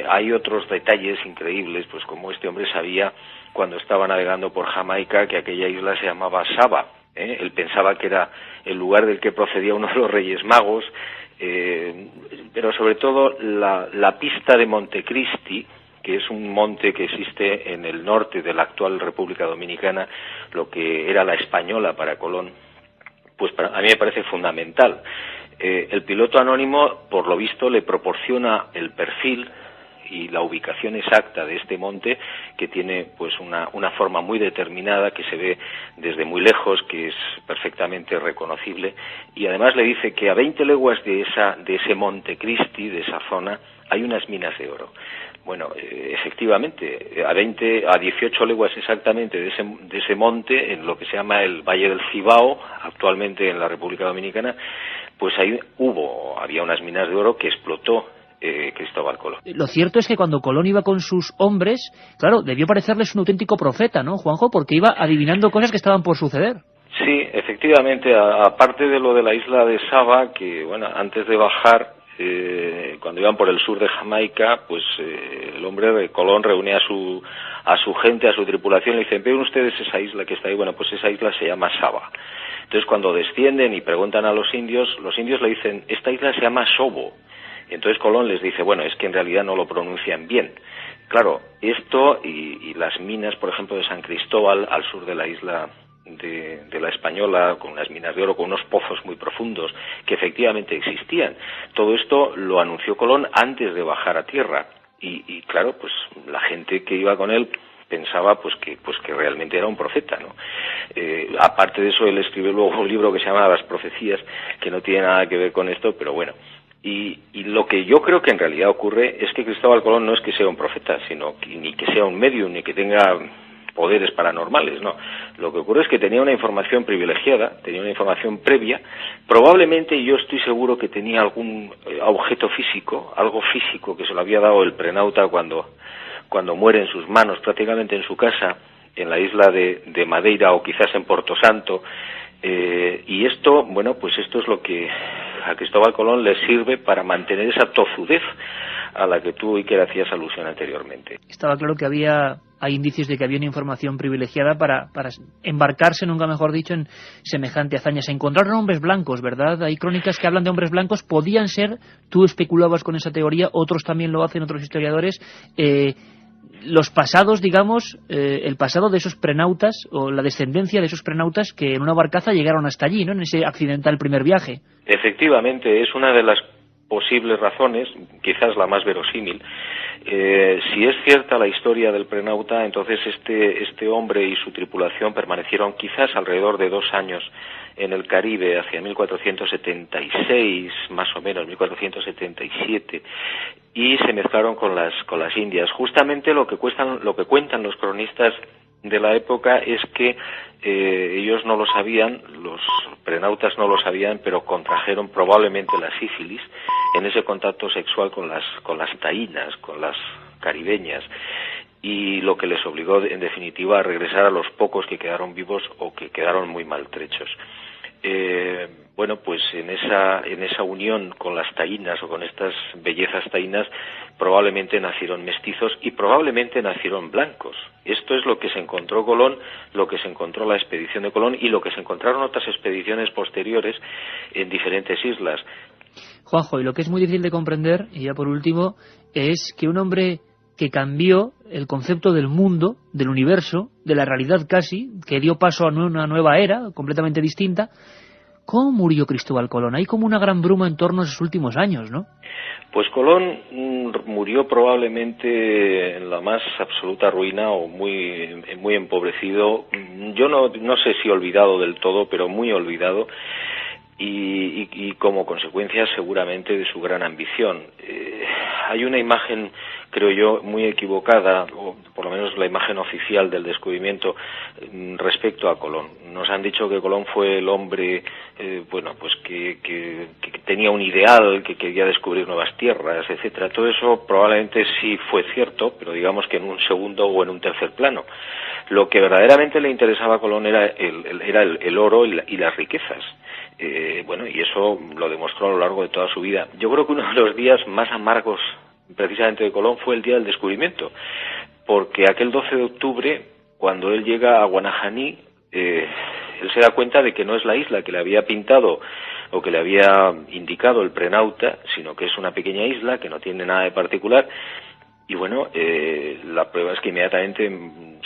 Hay otros detalles increíbles, pues como este hombre sabía cuando estaba navegando por Jamaica que aquella isla se llamaba Saba. Él pensaba que era el lugar del que procedía uno de los Reyes Magos, pero sobre todo la pista de Montecristi, que es un monte que existe en el norte de la actual República Dominicana, lo que era la Española para Colón, pues a mí me parece fundamental. El piloto anónimo, por lo visto, le proporciona el perfil y la ubicación exacta de este monte, que tiene pues una forma muy determinada, que se ve desde muy lejos, que es perfectamente reconocible, y además le dice que a 20 leguas de ese Monte Cristi, de esa zona, hay unas minas de oro. Bueno, efectivamente, a 18 leguas exactamente de ese monte, en lo que se llama el Valle del Cibao, actualmente en la República Dominicana, pues había unas minas de oro que explotó Cristóbal Colón. Lo cierto es que cuando Colón iba con sus hombres, claro, debió parecerles un auténtico profeta, ¿no, Juanjo? Porque iba adivinando cosas que estaban por suceder. Sí, efectivamente, aparte de lo de la isla de Saba, que bueno, antes de bajar cuando iban por el sur de Jamaica, pues el hombre de Colón reúne a su gente, a su tripulación, y le dicen: ¿ven ustedes esa isla que está ahí? Bueno, pues esa isla se llama Saba. Entonces, cuando descienden y preguntan a los indios le dicen: esta isla se llama Sobo. Y entonces Colón les dice: bueno, es que en realidad no lo pronuncian bien. Claro, esto y las minas, por ejemplo, de San Cristóbal, al sur de la isla de la Española, con unas minas de oro, con unos pozos muy profundos, que efectivamente existían. Todo esto lo anunció Colón antes de bajar a tierra. Y claro, pues la gente que iba con él pensaba pues que realmente era un profeta, ¿no? Aparte de eso, él escribió luego un libro que se llama Las Profecías, que no tiene nada que ver con esto, pero bueno. Y lo que yo creo que en realidad ocurre es que Cristóbal Colón no es que sea un profeta, sino ni que sea un medium, ni que tenga poderes paranormales, no. Lo que ocurre es que tenía una información privilegiada, tenía una información previa, probablemente, yo estoy seguro que tenía algún objeto físico, algo físico que se lo había dado el prenauta cuando muere en sus manos, prácticamente en su casa, en la isla de Madeira o quizás en Porto Santo, y esto, bueno, pues esto es lo que a Cristóbal Colón le sirve para mantener esa tozudez a la que tú, Iker, hacías alusión anteriormente. Estaba claro que hay indicios de que había una información privilegiada para embarcarse, nunca mejor dicho, en semejante hazaña. Se encontraron hombres blancos, ¿verdad? Hay crónicas que hablan de hombres blancos. Podían ser, tú especulabas con esa teoría, otros también lo hacen, otros historiadores, los pasados, digamos, el pasado de esos prenautas, o la descendencia de esos prenautas que en una barcaza llegaron hasta allí, ¿no?, en ese accidental primer viaje. Efectivamente, es una de las posibles razones, quizás la más verosímil. Si es cierta la historia del prenauta, entonces este hombre y su tripulación permanecieron quizás alrededor de 2 años en el Caribe, hacia 1476, más o menos, 1477, y se mezclaron con las Indias. Justamente lo que cuentan los cronistas de la época es que ellos no lo sabían, los prenautas no lo sabían, pero contrajeron probablemente la sífilis en ese contacto sexual con las taínas, con las caribeñas, y lo que les obligó en definitiva a regresar a los pocos que quedaron vivos o que quedaron muy maltrechos. Bueno, pues en esa unión con las taínas o con estas bellezas taínas probablemente nacieron mestizos y probablemente nacieron blancos. Esto es lo que se encontró Colón, lo que se encontró la expedición de Colón y lo que se encontraron otras expediciones posteriores en diferentes islas. Juanjo, y lo que es muy difícil de comprender, y ya por último, es que un hombre que cambió el concepto del mundo, del universo, de la realidad casi, que dio paso a una nueva era completamente distinta. ¿Cómo murió Cristóbal Colón? Hay como una gran bruma en torno a sus últimos años, ¿no? Pues Colón murió probablemente en la más absoluta ruina o muy empobrecido. Yo no sé si olvidado del todo, pero muy olvidado. Y como consecuencia seguramente de su gran ambición. Hay una imagen, creo yo, muy equivocada, o por lo menos la imagen oficial del descubrimiento respecto a Colón. Nos han dicho que Colón fue el hombre, pues que tenía un ideal, que quería descubrir nuevas tierras, etcétera. Todo eso probablemente sí fue cierto, pero digamos que en un segundo o en un tercer plano. Lo que verdaderamente le interesaba a Colón era el oro y las riquezas. Y eso lo demostró a lo largo de toda su vida. Yo creo que uno de los días más amargos precisamente de Colón fue el día del descubrimiento, porque aquel 12 de octubre, cuando él llega a Guanajaní, él se da cuenta de que no es la isla que le había pintado o que le había indicado el prenauta, sino que es una pequeña isla que no tiene nada de particular. Y bueno, la prueba es que inmediatamente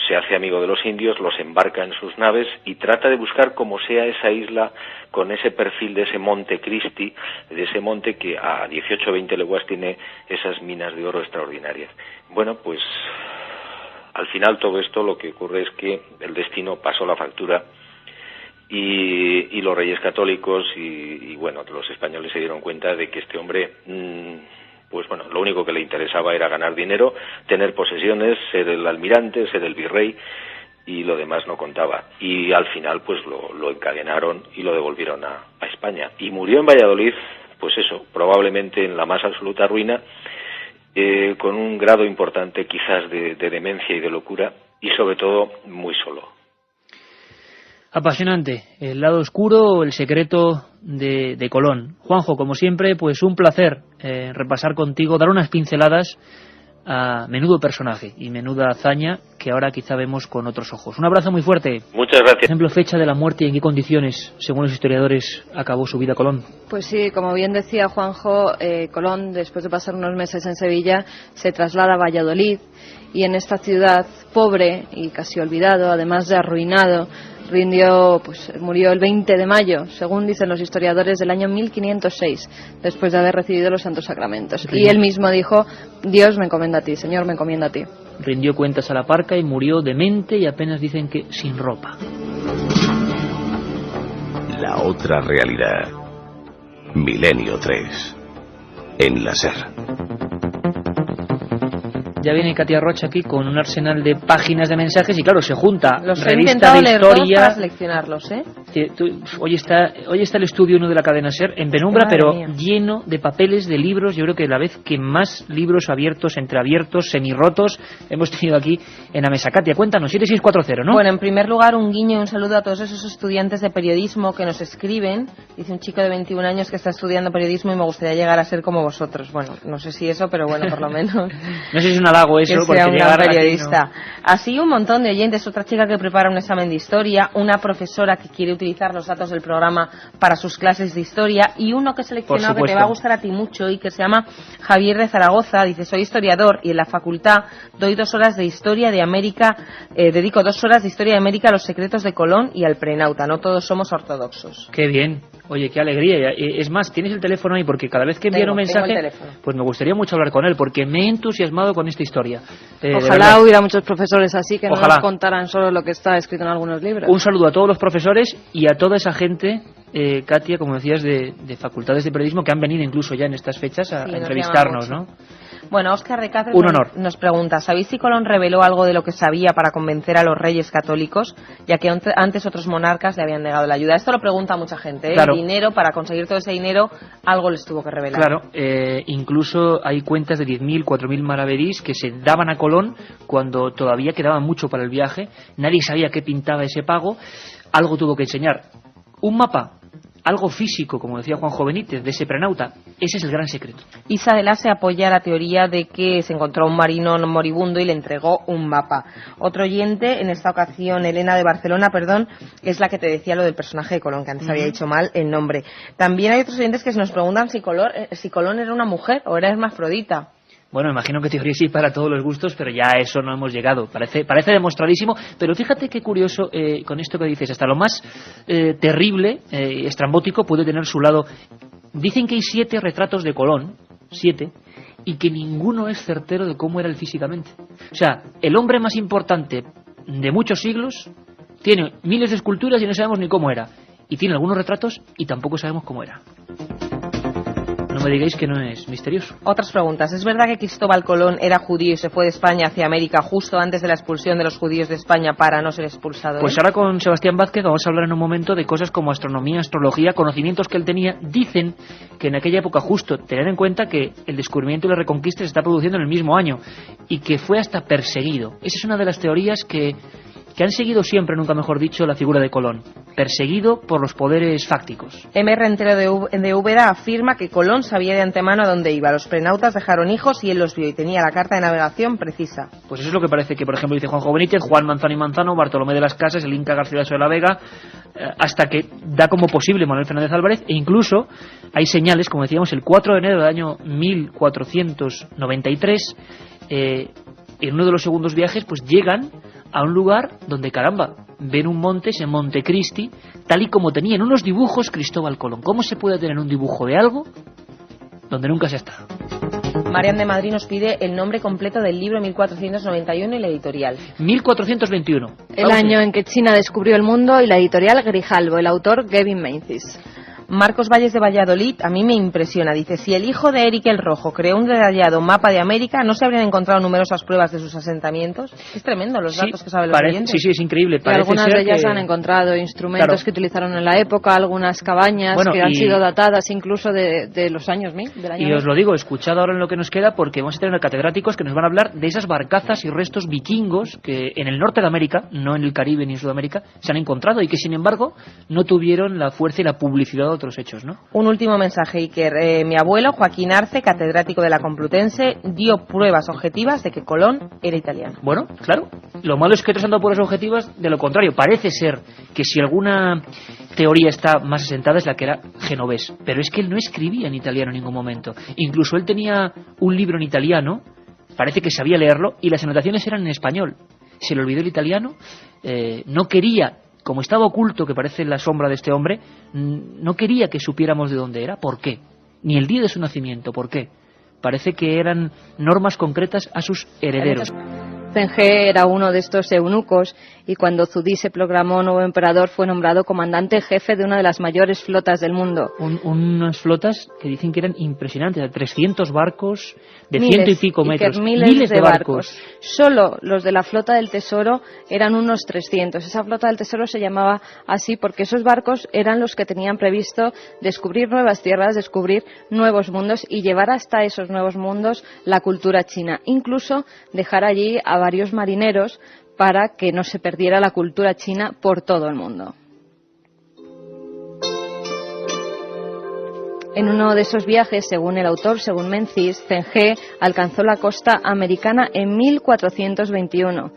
se hace amigo de los indios, los embarca en sus naves y trata de buscar como sea esa isla con ese perfil de ese monte Christi, de ese monte que a 18 o 20 leguas tiene esas minas de oro extraordinarias. Bueno, pues al final todo esto lo que ocurre es que el destino pasó la factura y los reyes católicos y los españoles se dieron cuenta de que este hombre... lo único que le interesaba era ganar dinero, tener posesiones, ser el almirante, ser el virrey, y lo demás no contaba. Y al final, pues lo encadenaron y lo devolvieron a España. Y murió en Valladolid, pues eso, probablemente en la más absoluta ruina, con un grado importante quizás de demencia y de locura, y sobre todo muy solo. Apasionante, el lado oscuro, el secreto de Colón. Juanjo, como siempre, pues un placer repasar contigo, dar unas pinceladas a menudo personaje y menuda hazaña que ahora quizá vemos con otros ojos. Un abrazo muy fuerte. Muchas gracias. Por ejemplo, fecha de la muerte y en qué condiciones, según los historiadores, acabó su vida Colón. Pues sí, como bien decía Juanjo, Colón, después de pasar unos meses en Sevilla, se traslada a Valladolid, y en esta ciudad pobre y casi olvidado, además de arruinado, murió el 20 de mayo, según dicen los historiadores, del año 1506, después de haber recibido los santos sacramentos. Y él mismo dijo: Dios me encomienda a ti, Señor me encomienda a ti. Rindió cuentas a la parca y murió demente, y apenas dicen que sin ropa. La otra realidad. Milenio 3. En la SER. Ya viene Katia Rocha aquí con un arsenal de páginas de mensajes y claro, se junta los revista de historia para seleccionarlos, ¿eh? Hoy está el estudio 1 de la cadena SER en penumbra, pero lleno de papeles, de libros. Yo creo que la vez que más libros abiertos, entreabiertos, semirrotos hemos tenido aquí en la mesa. Katia, cuéntanos, 7640, ¿no? Bueno, en primer lugar, un guiño y un saludo a todos esos estudiantes de periodismo que nos escriben. Dice un chico de 21 años que está estudiando periodismo y me gustaría llegar a ser como vosotros. Bueno, no sé si eso, pero bueno, por lo menos. No sé si es un halago eso, que sea un gran periodista. Aquí, ¿no? Así un montón de oyentes, otra chica que prepara un examen de historia, una profesora que quiere utilizar los datos del programa para sus clases de historia, y uno que he seleccionado que te va a gustar a ti mucho y que se llama Javier de Zaragoza. Dice: soy historiador y en la facultad doy 2 horas de historia de América, dedico 2 horas de historia de América a los secretos de Colón y al prenauta. No todos somos ortodoxos. Qué bien. Oye, qué alegría. Es más, tienes el teléfono ahí, porque cada vez que envían un mensaje, pues me gustaría mucho hablar con él, porque me he entusiasmado con esta historia. Ojalá hubiera muchos profesores así que no nos contaran solo lo que está escrito en algunos libros. Un saludo a todos los profesores y a toda esa gente, Katia, como decías, de facultades de periodismo que han venido incluso ya en estas fechas a entrevistarnos, ¿no? Bueno, Óscar de Cáceres nos pregunta: ¿sabéis si Colón reveló algo de lo que sabía para convencer a los reyes católicos, ya que antes otros monarcas le habían negado la ayuda? Esto lo pregunta mucha gente, ¿eh? Claro. El dinero, para conseguir todo ese dinero, algo les tuvo que revelar. Claro, incluso hay cuentas de 10.000, 4.000 maravedís que se daban a Colón cuando todavía quedaba mucho para el viaje. Nadie sabía qué pintaba ese pago. Algo tuvo que enseñar. Un mapa, algo físico, como decía Juanjo Benítez, de ese prenauta. Ese es el gran secreto. Isa de la se apoya la teoría de que se encontró un marino moribundo y le entregó un mapa. Otro oyente, en esta ocasión Elena de Barcelona, es la que te decía lo del personaje de Colón, que antes había dicho mal el nombre. También hay otros oyentes que se nos preguntan si Colón era una mujer o era hermafrodita. Bueno, imagino que teoría sí para todos los gustos, pero ya a eso no hemos llegado. Parece demostradísimo, pero fíjate qué curioso con esto que dices. Hasta lo más terrible, estrambótico, puede tener su lado. Dicen que hay 7 retratos de Colón, 7, y que ninguno es certero de cómo era él físicamente. O sea, el hombre más importante de muchos siglos tiene miles de esculturas y no sabemos ni cómo era. Y tiene algunos retratos y tampoco sabemos cómo era. No me digáis que no es misterioso. Otras preguntas. ¿Es verdad que Cristóbal Colón era judío y se fue de España hacia América justo antes de la expulsión de los judíos de España para no ser expulsado? Pues ahora con Sebastián Vázquez vamos a hablar en un momento de cosas como astronomía, astrología, conocimientos que él tenía. Dicen que en aquella época, justo, tener en cuenta que el descubrimiento y la reconquista se está produciendo en el mismo año y que fue hasta perseguido. Esa es una de las teorías que han seguido siempre, nunca mejor dicho, la figura de Colón, perseguido por los poderes fácticos. M. Rentero de Úbeda afirma que Colón sabía de antemano a dónde iba. Los prenautas dejaron hijos y él los vio y tenía la carta de navegación precisa. Pues eso es lo que parece que, por ejemplo, dice Juanjo Benítez, Juan Manzano y Manzano, Bartolomé de las Casas, el Inca Garcilaso de la Vega, hasta que da como posible Manuel Fernández Álvarez, e incluso hay señales, como decíamos, el 4 de enero del año 1493, en uno de los segundos viajes, pues llegan a un lugar donde, caramba, ven un monte, ese Monte Cristi, tal y como tenía en unos dibujos Cristóbal Colón. ¿Cómo se puede tener un dibujo de algo donde nunca se ha estado? Marian de Madrid nos pide el nombre completo del libro 1491 y la editorial. 1421. El año en que China descubrió el mundo y la editorial Grijalbo, el autor Gavin Macy's. Marcos Valles de Valladolid a mí me impresiona. Dice, si el hijo de Eric el Rojo creó un detallado mapa de América, ¿no se habrían encontrado numerosas pruebas de sus asentamientos? Es tremendo los datos que saben los oyentes. Sí, es increíble. Y algunas de ellas han encontrado instrumentos que utilizaron en la época, algunas cabañas que han sido datadas incluso de los años 1000. Y os lo digo, escuchad ahora en lo que nos queda, porque vamos a tener catedráticos que nos van a hablar de esas barcazas y restos vikingos que en el norte de América, no en el Caribe ni en Sudamérica, se han encontrado y que sin embargo no tuvieron la fuerza y la publicidad de otros hechos, ¿no? Un último mensaje, Iker. Mi abuelo, Joaquín Arce, catedrático de la Complutense, dio pruebas objetivas de que Colón era italiano. Bueno, claro. Lo malo es que otros han dado pruebas objetivas de lo contrario. Parece ser que si alguna teoría está más asentada es la que era genovés. Pero es que él no escribía en italiano en ningún momento. Incluso él tenía un libro en italiano, parece que sabía leerlo, y las anotaciones eran en español. Se le olvidó el italiano, no quería, como estaba oculto, que parece la sombra de este hombre, no quería que supiéramos de dónde era. ¿Por qué? Ni el día de su nacimiento. ¿Por qué? Parece que eran normas concretas a sus herederos. Zengé era uno de estos eunucos y cuando Zudí se proclamó nuevo emperador fue nombrado comandante jefe de una de las mayores flotas del mundo. Unas flotas que dicen que eran impresionantes, de 300 barcos de ciento y pico metros. Miles de barcos. Solo los de la flota del Tesoro eran unos 300. Esa flota del Tesoro se llamaba así porque esos barcos eran los que tenían previsto descubrir nuevas tierras, descubrir nuevos mundos y llevar hasta esos nuevos mundos la cultura china. Incluso dejar allí a varios marineros para que no se perdiera la cultura china por todo el mundo. En uno de esos viajes, según el autor, según Menzies, Zengé alcanzó la costa americana en 1421.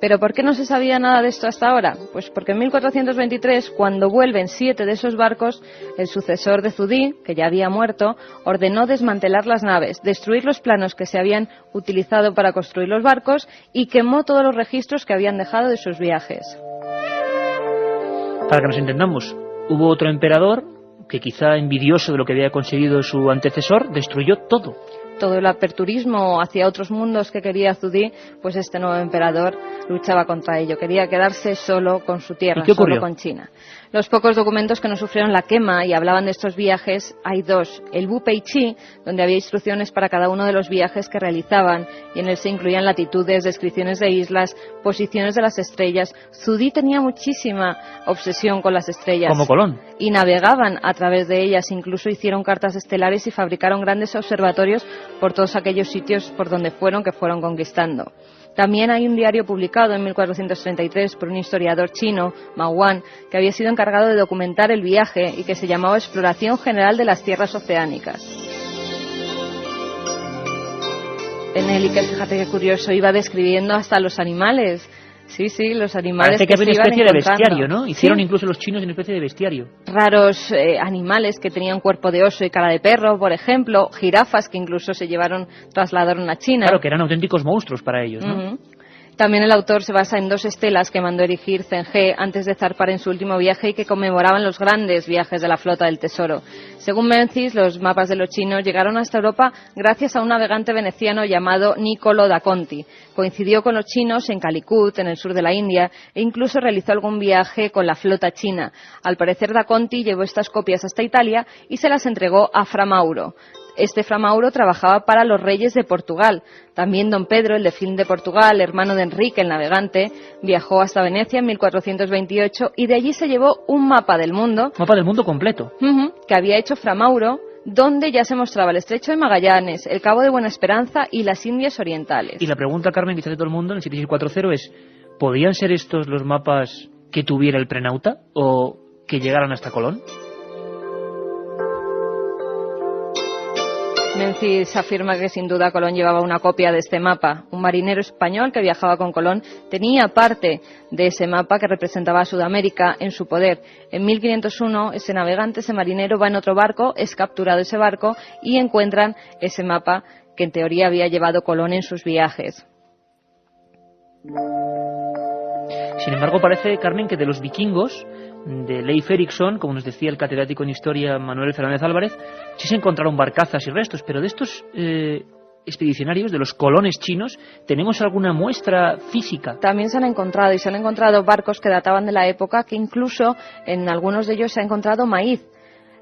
¿Pero por qué no se sabía nada de esto hasta ahora? Pues porque en 1423, cuando vuelven 7 de esos barcos, el sucesor de Zudí, que ya había muerto, ordenó desmantelar las naves, destruir los planos que se habían utilizado para construir los barcos y quemó todos los registros que habían dejado de sus viajes. Para que nos entendamos, hubo otro emperador que, quizá envidioso de lo que había conseguido su antecesor, destruyó todo. Todo el aperturismo hacia otros mundos que quería Zudí, pues este nuevo emperador luchaba contra ello. Quería quedarse solo con su tierra, solo con China. Los pocos documentos que no sufrieron la quema y hablaban de estos viajes, hay dos. El Wu Pei Chi, donde había instrucciones para cada uno de los viajes que realizaban, y en él se incluían latitudes, descripciones de islas, posiciones de las estrellas. Zudí tenía muchísima obsesión con las estrellas. Como Colón. Y navegaban a través de ellas, incluso hicieron cartas estelares y fabricaron grandes observatorios por todos aquellos sitios por donde fueron, que fueron conquistando. También hay un diario publicado en 1433 por un historiador chino, Mao Wan, que había sido encargado de documentar el viaje y que se llamaba Exploración General de las Tierras Oceánicas. En él, y que fíjate qué curioso, iba describiendo hasta los animales. Sí, los animales. Parece que había una especie de bestiario, ¿no? Hicieron ¿sí? Incluso los chinos una especie de bestiario. Raros animales que tenían cuerpo de oso y cara de perro, por ejemplo, jirafas que incluso trasladaron a China. Claro, que eran auténticos monstruos para ellos, ¿no? También el autor se basa en 2 estelas que mandó erigir Zengé antes de zarpar en su último viaje y que conmemoraban los grandes viajes de la flota del Tesoro. Según Menzies, los mapas de los chinos llegaron hasta Europa gracias a un navegante veneciano llamado Niccolo da Conti. Coincidió con los chinos en Calicut, en el sur de la India, e incluso realizó algún viaje con la flota china. Al parecer, da Conti llevó estas copias hasta Italia y se las entregó a Fra Mauro. Este Fra Mauro trabajaba para los reyes de Portugal. También don Pedro, el delfín de Portugal, hermano de Enrique el navegante, viajó hasta Venecia en 1428 y de allí se llevó un mapa del mundo. Mapa del mundo completo. Que había hecho Fra Mauro, donde ya se mostraba el Estrecho de Magallanes, el Cabo de Buena Esperanza y las Indias Orientales. Y la pregunta, Carmen, que se hace todo el mundo en el 7640 es, ¿podían ser estos los mapas que tuviera el Prenauta o que llegaran hasta Colón? Menzies afirma que sin duda Colón llevaba una copia de este mapa. Un marinero español que viajaba con Colón tenía parte de ese mapa que representaba a Sudamérica en su poder. En 1501 ese navegante, ese marinero, va en otro barco, es capturado ese barco y encuentran ese mapa que en teoría había llevado Colón en sus viajes. Sin embargo, parece, Carmen, que de los vikingos, de Leif Erikson, como nos decía el catedrático en Historia Manuel Fernández Álvarez, sí se encontraron barcazas y restos, pero de estos expedicionarios, de los colones chinos, ¿tenemos alguna muestra física? También se han encontrado barcos que databan de la época, que incluso en algunos de ellos se ha encontrado maíz.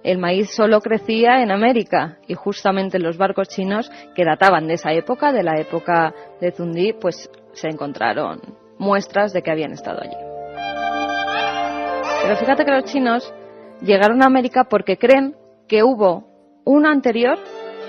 el maíz solo crecía en América y justamente en los barcos chinos que databan de esa época, de la época de Zundí, pues se encontraron muestras de que habían estado allí. Pero fíjate que los chinos llegaron a América porque creen que hubo uno anterior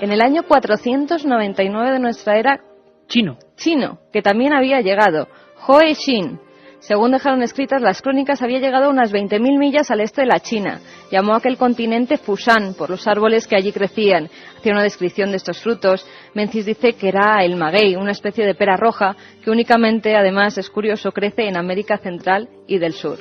en el año 499 de nuestra era chino, que también había llegado, Hoei Xin. Según dejaron escritas las crónicas, había llegado a unas 20.000 millas al este de la China. Llamó a aquel continente Fushan por los árboles que allí crecían. Hacía una descripción de estos frutos. Menzies dice que era el maguey, una especie de pera roja que únicamente, además, es curioso, crece en América Central y del Sur.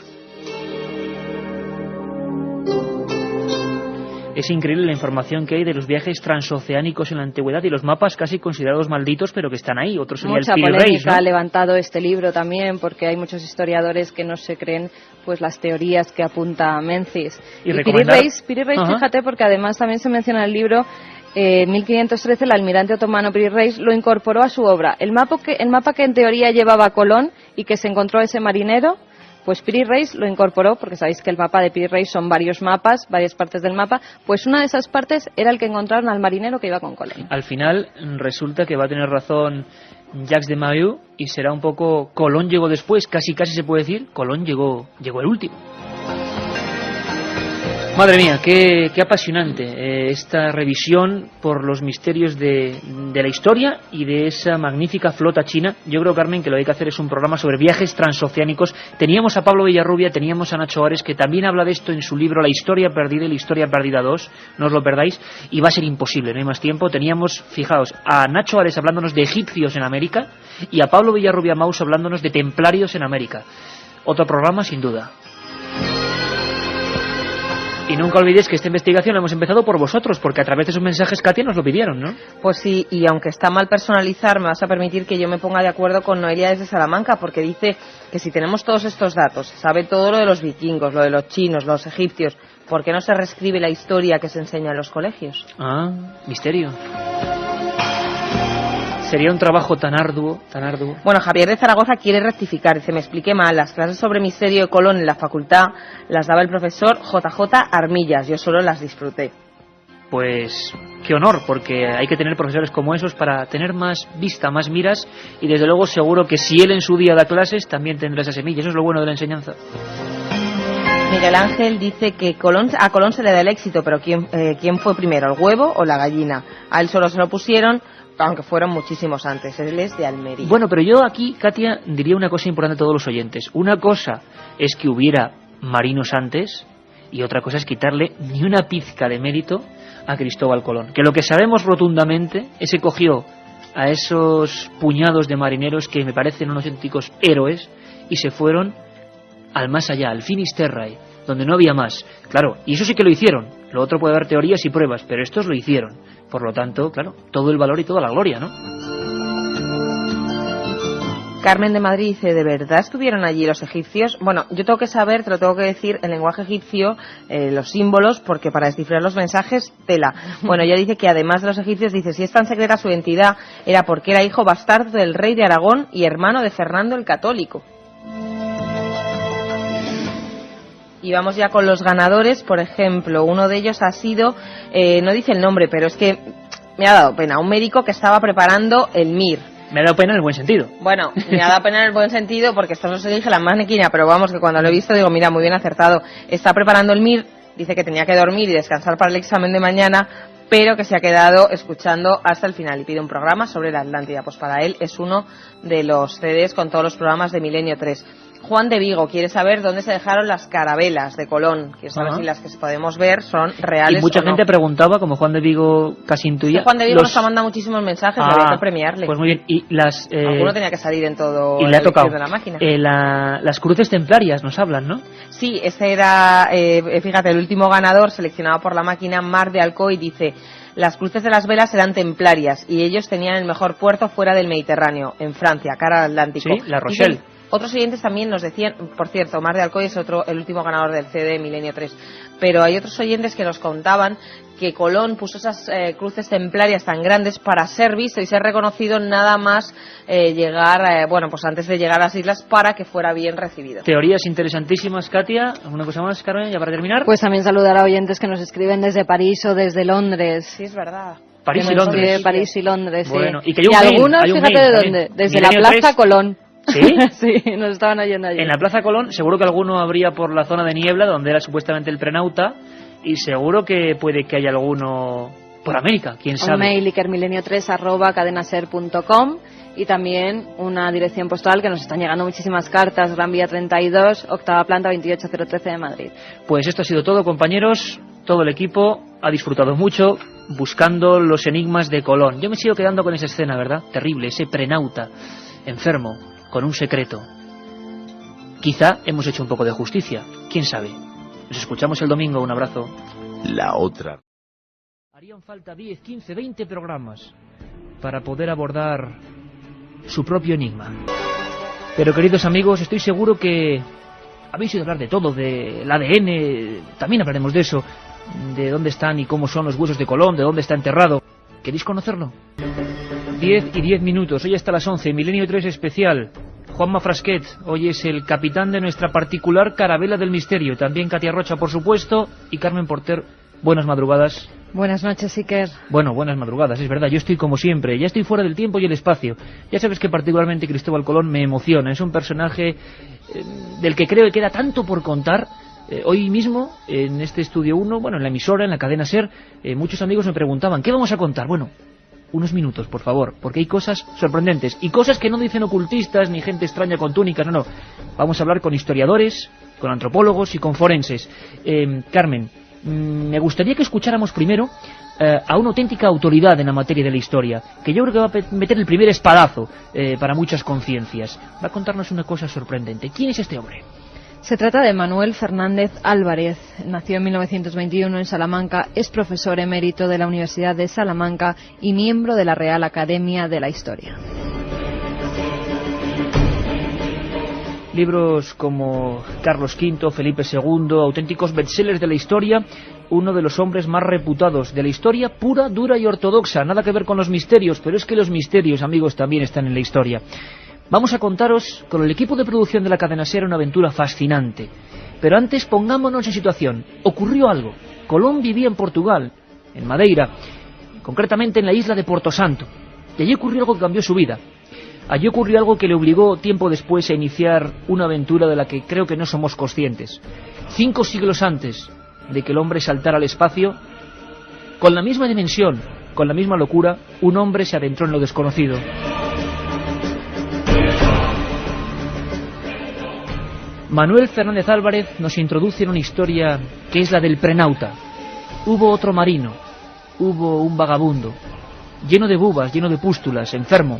Es increíble la información que hay de los viajes transoceánicos en la antigüedad y los mapas casi considerados malditos, pero que están ahí. Otro sería Mucha el Piri polémica Reis, ¿no? ha levantado este libro también, porque hay muchos historiadores que no se creen pues las teorías que apunta Menzies. Y Piri Reis, fíjate, porque además también se menciona en el libro, en 1513 el almirante otomano Piri Reis lo incorporó a su obra. El mapa que en teoría llevaba Colón y que se encontró ese marinero, pues Piri Reis lo incorporó, porque sabéis que el mapa de Piri Reis son varios mapas, varias partes del mapa, pues una de esas partes era el que encontraron al marinero que iba con Colón. Al final resulta que va a tener razón Jacques de Mailloux y será un poco Colón llegó después, casi se puede decir, Colón llegó el último. Madre mía, qué apasionante esta revisión por los misterios de la historia y de esa magnífica flota china. Yo creo, Carmen, que lo que hay que hacer es un programa sobre viajes transoceánicos. Teníamos a Pablo Villarrubia, teníamos a Nacho Ares, que también habla de esto en su libro La Historia Perdida y La Historia Perdida 2, no os lo perdáis, y va a ser imposible, no hay más tiempo. Teníamos, fijaos, a Nacho Ares hablándonos de egipcios en América y a Pablo Villarrubia Maus hablándonos de templarios en América. Otro programa, sin duda. Y nunca olvidéis que esta investigación la hemos empezado por vosotros, porque a través de esos mensajes, Katia, nos lo pidieron, ¿no? Pues sí, y aunque está mal personalizar, me vas a permitir que yo me ponga de acuerdo con Noelia desde Salamanca, porque dice que si tenemos todos estos datos, sabe todo lo de los vikingos, lo de los chinos, los egipcios, ¿por qué no se reescribe la historia que se enseña en los colegios? Ah, misterio. Sería un trabajo tan arduo. Bueno, Javier de Zaragoza quiere rectificar, dice, me expliqué mal, las clases sobre misterio de Colón en la facultad las daba el profesor JJ Armillas, yo solo las disfruté. Pues qué honor, porque hay que tener profesores como esos para tener más vista, más miras, y desde luego seguro que si él en su día da clases, también tendrá esa semilla, eso es lo bueno de la enseñanza. Miguel Ángel dice que a Colón se le da el éxito, pero ¿quién fue primero, el huevo o la gallina? A él solo se lo pusieron, aunque fueron muchísimos antes. Él es de Almería. Bueno, pero yo aquí, Katia, diría una cosa importante a todos los oyentes. Una cosa es que hubiera marinos antes y otra cosa es quitarle ni una pizca de mérito a Cristóbal Colón. Que lo que sabemos rotundamente es que cogió a esos puñados de marineros que me parecen unos auténticos héroes y se fueron al más allá, al Finisterrae, donde no había más. Claro, y eso sí que lo hicieron. Lo otro puede haber teorías y pruebas, pero estos lo hicieron. Por lo tanto, claro, todo el valor y toda la gloria, ¿no? Carmen de Madrid dice, ¿de verdad estuvieron allí los egipcios? Bueno, yo tengo que saber, te lo tengo que decir, el lenguaje egipcio, los símbolos, porque para descifrar los mensajes, tela. Bueno, ella dice que además de los egipcios, dice, si es tan secreta su identidad, era porque era hijo bastardo del rey de Aragón y hermano de Fernando el Católico. Y vamos ya con los ganadores, por ejemplo, uno de ellos ha sido, no dice el nombre, pero es que me ha dado pena, un médico que estaba preparando el MIR. Me ha dado pena en el buen sentido. Bueno, me ha dado pena en el buen sentido porque esto no se elige la manequina, pero vamos, que cuando lo he visto digo, mira, muy bien acertado. Está preparando el MIR, dice que tenía que dormir y descansar para el examen de mañana, pero que se ha quedado escuchando hasta el final y pide un programa sobre la Atlántida. Pues para él es uno de los CDs con todos los programas de Milenio 3. Juan de Vigo quiere saber dónde se dejaron las carabelas de Colón. Quiere saber si las que podemos ver son reales. Y mucha o no. gente preguntaba, como Juan de Vigo casi intuía. Sí, Juan de Vigo nos ha mandado muchísimos mensajes, había que premiarle. Pues muy bien. Y las, alguno tenía que salir en todo y le ha tocado de la máquina. Las cruces templarias nos hablan, ¿no? Sí, ese era, fíjate, el último ganador seleccionado por la máquina, Mar de Alcoy, dice... Las cruces de las velas eran templarias y ellos tenían el mejor puerto fuera del Mediterráneo, en Francia, cara al Atlántico. Sí, La Rochelle. Y otros oyentes también nos decían, por cierto, Mar de Alcoy es el último ganador del CD Milenio 3, pero hay otros oyentes que nos contaban que Colón puso esas cruces templarias tan grandes para ser visto y ser reconocido nada más llegar, pues antes de llegar a las islas, para que fuera bien recibido. Teorías interesantísimas, Katia. ¿Alguna cosa más, Carmen, ya para terminar? Pues también saludar a oyentes que nos escriben desde París o desde Londres. Sí, es verdad. París y Londres. París y Londres, bueno, sí. Y, que hay algunos, fíjate de dónde, desde la Plaza 3. Colón. ¿Sí? Sí, nos estaban oyendo allí. En la Plaza Colón seguro que alguno habría por la zona de Niebla, donde era supuestamente el prenauta, y seguro que puede que haya alguno por América, quién sabe. Un mail ikermilenio3@cadenaser.com y también una dirección postal que nos están llegando muchísimas cartas. Gran Vía 32, octava planta, 28013 de Madrid. Pues esto ha sido todo, compañeros. Todo el equipo ha disfrutado mucho buscando los enigmas de Colón. Yo me sigo quedando con esa escena, ¿verdad? Terrible, ese prenauta enfermo con un secreto. Quizá hemos hecho un poco de justicia, quién sabe. Nos escuchamos el domingo, un abrazo. La otra. Harían falta 10, 15, 20 programas para poder abordar su propio enigma. Pero, queridos amigos, estoy seguro que habéis oído hablar de todo, del ADN, también hablaremos de eso, de dónde están y cómo son los huesos de Colón, de dónde está enterrado. ¿Queréis conocerlo? 10 y 10 minutos, hoy hasta las 11, Milenio 3 especial. Juanma Frasquet, hoy es el capitán de nuestra particular carabela del misterio. También Katia Rocha, por supuesto, y Carmen Porter. Buenas madrugadas. Buenas noches, Iker. Bueno, buenas madrugadas, es verdad, yo estoy como siempre, ya estoy fuera del tiempo y el espacio. Ya sabes que particularmente Cristóbal Colón me emociona, es un personaje del que creo que queda tanto por contar. Hoy mismo, en este Estudio 1, en la emisora, en la cadena SER, muchos amigos me preguntaban, ¿qué vamos a contar? Bueno, unos minutos, por favor, porque hay cosas sorprendentes y cosas que no dicen ocultistas ni gente extraña con túnicas, no. Vamos a hablar con historiadores, con antropólogos y con forenses. Carmen, me gustaría que escucháramos primero a una auténtica autoridad en la materia de la historia, que yo creo que va a meter el primer espadazo para muchas conciencias. Va a contarnos una cosa sorprendente. ¿Quién es este hombre? Se trata de Manuel Fernández Álvarez. Nació en 1921 en Salamanca, es profesor emérito de la Universidad de Salamanca y miembro de la Real Academia de la Historia. Libros como Carlos V, Felipe II, auténticos bestsellers de la historia, uno de los hombres más reputados de la historia, pura, dura y ortodoxa, nada que ver con los misterios, pero es que los misterios, amigos, también están en la historia. Vamos a contaros con el equipo de producción de la cadena SER una aventura fascinante. Pero antes pongámonos en situación. Ocurrió algo. Colón vivía en Portugal, en Madeira, concretamente en la isla de Porto Santo. Y allí ocurrió algo que cambió su vida. Allí ocurrió algo que le obligó tiempo después a iniciar una aventura de la que creo que no somos conscientes. 5 siglos antes de que el hombre saltara al espacio, con la misma dimensión, con la misma locura, un hombre se adentró en lo desconocido. Manuel Fernández Álvarez nos introduce en una historia que es la del prenauta. Hubo otro marino, hubo un vagabundo, lleno de bubas, lleno de pústulas, enfermo,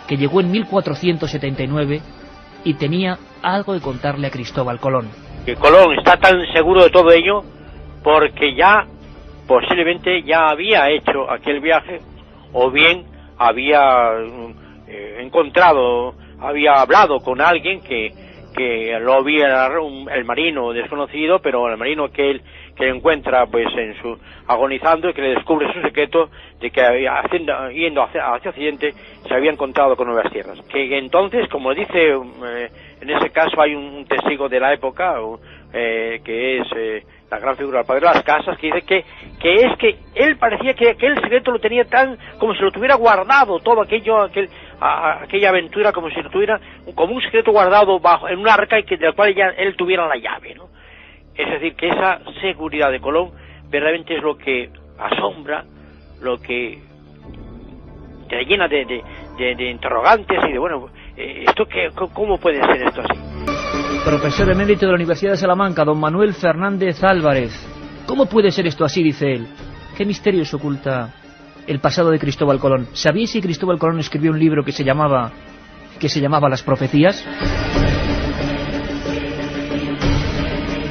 que llegó en 1479 y tenía algo que contarle a Cristóbal Colón. Que Colón está tan seguro de todo ello porque ya posiblemente ya había hecho aquel viaje, o bien había encontrado, había hablado con alguien que lo había, el marino desconocido, pero el marino que él encuentra agonizando, y que le descubre su secreto de que yendo hacia Occidente se había encontrado con nuevas tierras. Que entonces, como dice, en ese caso hay un testigo de la época, que es la gran figura del padre de las casas, que dice que él parecía que aquel secreto lo tenía tan, como si lo tuviera guardado, todo aquella aventura, como si lo tuviera como un secreto guardado en un arca, y del cual ya él tuviera la llave, ¿no? Es decir, que esa seguridad de Colón verdaderamente es lo que asombra, lo que te llena de interrogantes y de, ¿cómo puede ser esto así? Profesor emérito de la Universidad de Salamanca, don Manuel Fernández Álvarez. ¿Cómo puede ser esto así?, dice él. ¿Qué misterios oculta el pasado de Cristóbal Colón? ¿Sabíais que Cristóbal Colón escribió un libro que se llamaba Las Profecías?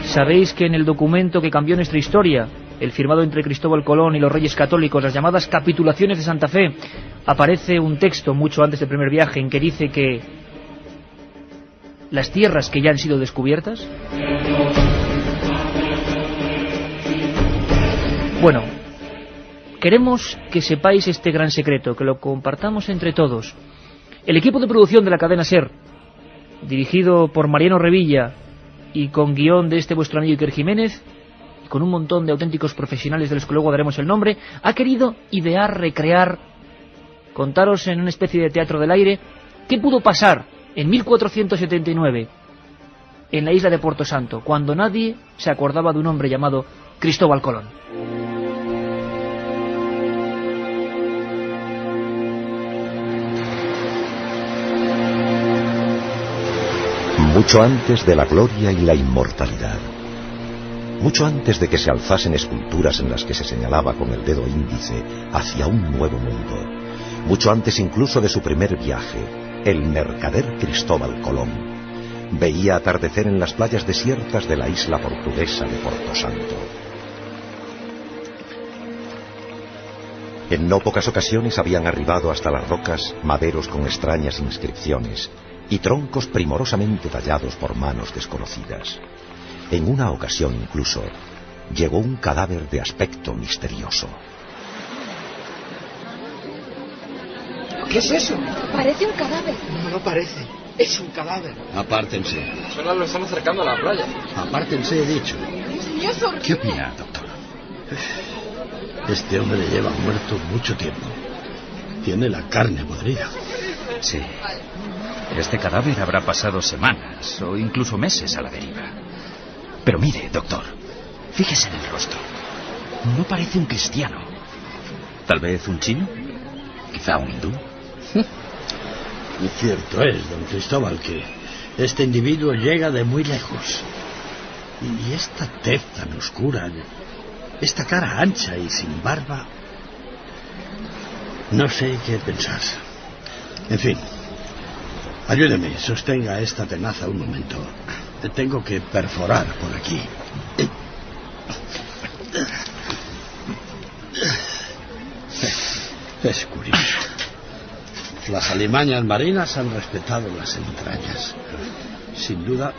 ¿Sabéis que en el documento que cambió nuestra historia, el firmado entre Cristóbal Colón y los Reyes Católicos, las llamadas Capitulaciones de Santa Fe, aparece un texto mucho antes del primer viaje en que dice que las tierras que ya han sido descubiertas? Bueno, queremos que sepáis este gran secreto, que lo compartamos entre todos. El equipo de producción de la cadena SER, dirigido por Mariano Revilla y con guión de vuestro amigo Iker Jiménez, y con un montón de auténticos profesionales de los que luego daremos el nombre, ha querido idear, recrear, contaros en una especie de teatro del aire qué pudo pasar en 1479 en la isla de Puerto Santo, cuando nadie se acordaba de un hombre llamado Cristóbal Colón. Mucho antes de la gloria y la inmortalidad, mucho antes de que se alzasen esculturas en las que se señalaba con el dedo índice hacia un nuevo mundo, mucho antes incluso de su primer viaje, el mercader Cristóbal Colón veía atardecer en las playas desiertas de la isla portuguesa de Porto Santo. En no pocas ocasiones habían arribado hasta las rocas maderos con extrañas inscripciones y troncos primorosamente tallados por manos desconocidas. En una ocasión incluso llegó un cadáver de aspecto misterioso. ¿Qué es eso? Parece un cadáver. No parece. Es un cadáver. Apártense. Solo lo están acercando a la playa. Apártense, he dicho. ¿Qué opina, doctor? Este hombre lleva muerto mucho tiempo. Tiene la carne podrida. Sí. Este cadáver habrá pasado semanas o incluso meses a la deriva. Pero mire, doctor, fíjese en el rostro. No parece un cristiano. ¿Tal vez un chino? ¿Quizá un hindú? Y cierto es, don Cristóbal, que este individuo llega de muy lejos. Y esta tez tan oscura, esta cara ancha y sin barba... No sé qué pensar. En fin, ayúdeme, sostenga esta tenaza un momento. Tengo que perforar por aquí. Es curioso. Las alimañas marinas han respetado las entrañas. Sin duda,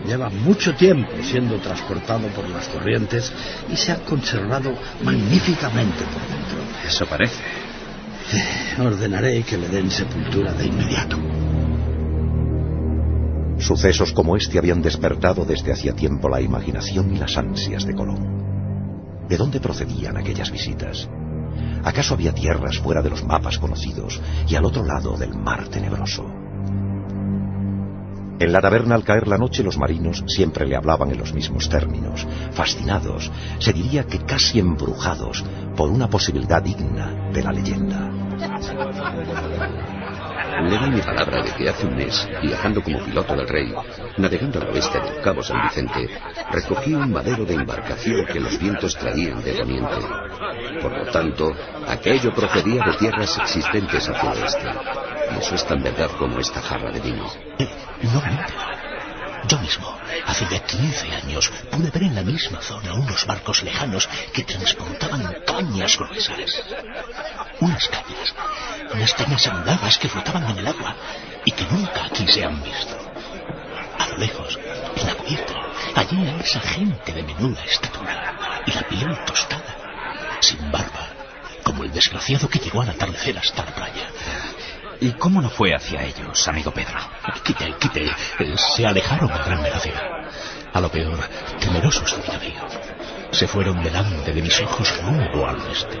lleva mucho tiempo siendo transportado por las corrientes y se ha conservado magníficamente por dentro. Eso parece. Ordenaré que le den sepultura de inmediato. Sucesos como este habían despertado desde hacía tiempo la imaginación y las ansias de Colón. ¿De dónde procedían aquellas visitas? ¿Acaso había tierras fuera de los mapas conocidos y al otro lado del mar tenebroso? En la taberna, al caer la noche, los marinos siempre le hablaban en los mismos términos, fascinados, se diría que casi embrujados por una posibilidad digna de la leyenda. Le doy mi palabra de que hace un mes, viajando como piloto del rey, navegando al oeste del Cabo San Vicente, recogí un madero de embarcación que los vientos traían de Poniente. Por lo tanto, aquello procedía de tierras existentes hacia el oeste. Y eso es tan verdad como esta jarra de vino. No miente. Yo mismo, hace ya 15 años, pude ver en la misma zona unos barcos lejanos que transportaban cañas gruesas. Unas cañas andadas que flotaban en el agua y que nunca aquí se han visto. A lo lejos, en la cubierta, allí a esa gente de menuda estatura y la piel tostada, sin barba, como el desgraciado que llegó al atardecer hasta la playa. ¿Y cómo no fue hacia ellos, amigo Pedro? Quite. Se alejaron a gran velocidad. A lo peor, temerosos de mi navío. Se fueron delante de mis ojos rumbo al oeste.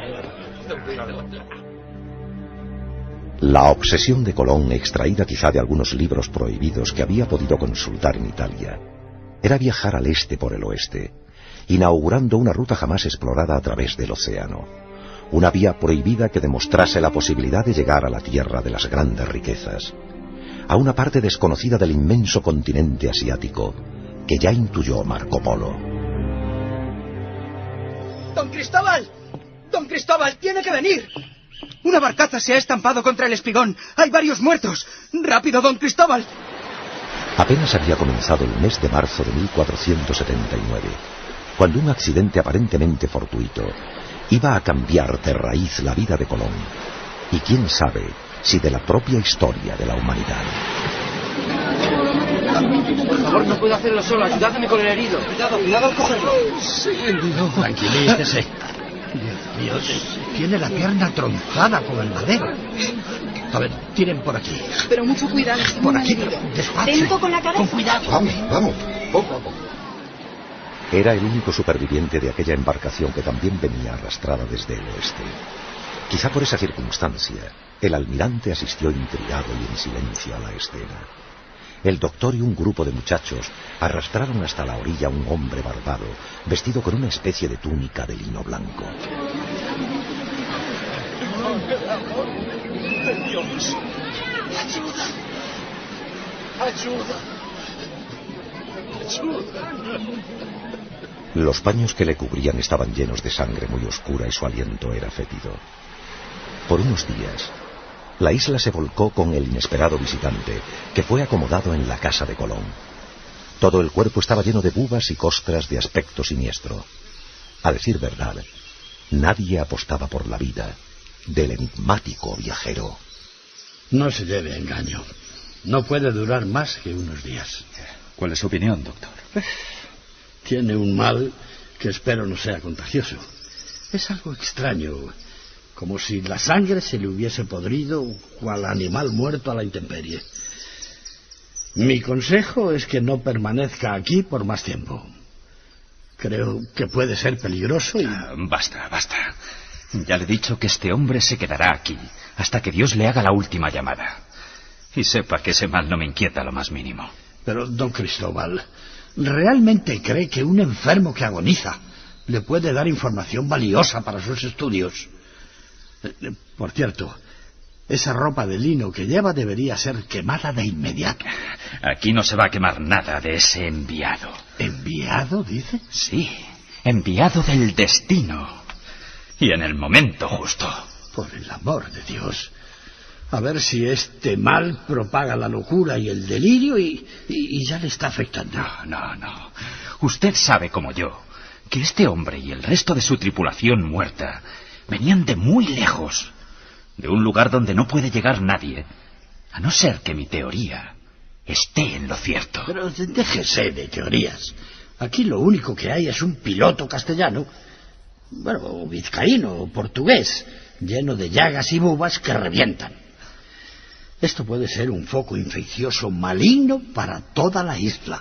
La obsesión de Colón, extraída quizá de algunos libros prohibidos que había podido consultar en Italia, era viajar al este por el oeste, inaugurando una ruta jamás explorada a través del océano. Una vía prohibida que demostrase la posibilidad de llegar a la tierra de las grandes riquezas, a una parte desconocida del inmenso continente asiático que ya intuyó Marco Polo. ¡Don Cristóbal! ¡Don Cristóbal, tiene que venir! Una barcaza se ha estampado contra el espigón. Hay varios muertos. ¡Rápido, don Cristóbal! Apenas había comenzado el mes de marzo de 1479, cuando un accidente aparentemente fortuito iba a cambiar de raíz la vida de Colón, y quién sabe si de la propia historia de la humanidad. Por favor, no puedo hacerlo solo. Ayúdame con el herido. Cuidado al cogerlo. Sí, no. Tranquilícese. Dios mío, tiene la pierna tronzada con el madero. A ver, tiren por aquí. Pero mucho cuidado, está Por muy aquí, malherido. despacio. Atento con la cabeza. Con cuidado. Vamos, poco a poco. Era el único superviviente de aquella embarcación que también venía arrastrada desde el oeste. Quizá por esa circunstancia, el almirante asistió intrigado y en silencio a la escena. El doctor y un grupo de muchachos arrastraron hasta la orilla a un hombre barbado, vestido con una especie de túnica de lino blanco. Dios, ayuda, ayuda, ayuda. Los paños que le cubrían estaban llenos de sangre muy oscura y su aliento era fétido. Por unos días, la isla se volcó con el inesperado visitante, que fue acomodado en la casa de Colón. Todo el cuerpo estaba lleno de bubas y costras de aspecto siniestro. A decir verdad, nadie apostaba por la vida del enigmático viajero. No se lleve a engaño. No puede durar más que unos días. ¿Cuál es su opinión, doctor? Tiene un mal que espero no sea contagioso. Es algo extraño, como si la sangre se le hubiese podrido cual animal muerto a la intemperie. Mi consejo es que no permanezca aquí por más tiempo. Creo que puede ser peligroso y... Basta. Ya le he dicho que este hombre se quedará aquí hasta que Dios le haga la última llamada. Y sepa que ese mal no me inquieta lo más mínimo. Pero, don Cristóbal, ¿realmente cree que un enfermo que agoniza le puede dar información valiosa para sus estudios? Por cierto, esa ropa de lino que lleva debería ser quemada de inmediato. Aquí no se va a quemar nada de ese enviado. ¿Enviado, dice? Sí, enviado del destino. Y en el momento justo. Por el amor de Dios. A ver si este mal propaga la locura y el delirio y ya le está afectando. No. Usted sabe como yo que este hombre y el resto de su tripulación muerta venían de muy lejos, de un lugar donde no puede llegar nadie, a no ser que mi teoría esté en lo cierto. Pero déjese de teorías. Aquí lo único que hay es un piloto castellano, bueno, vizcaíno o portugués, lleno de llagas y bubas que revientan. Esto puede ser un foco infeccioso maligno para toda la isla.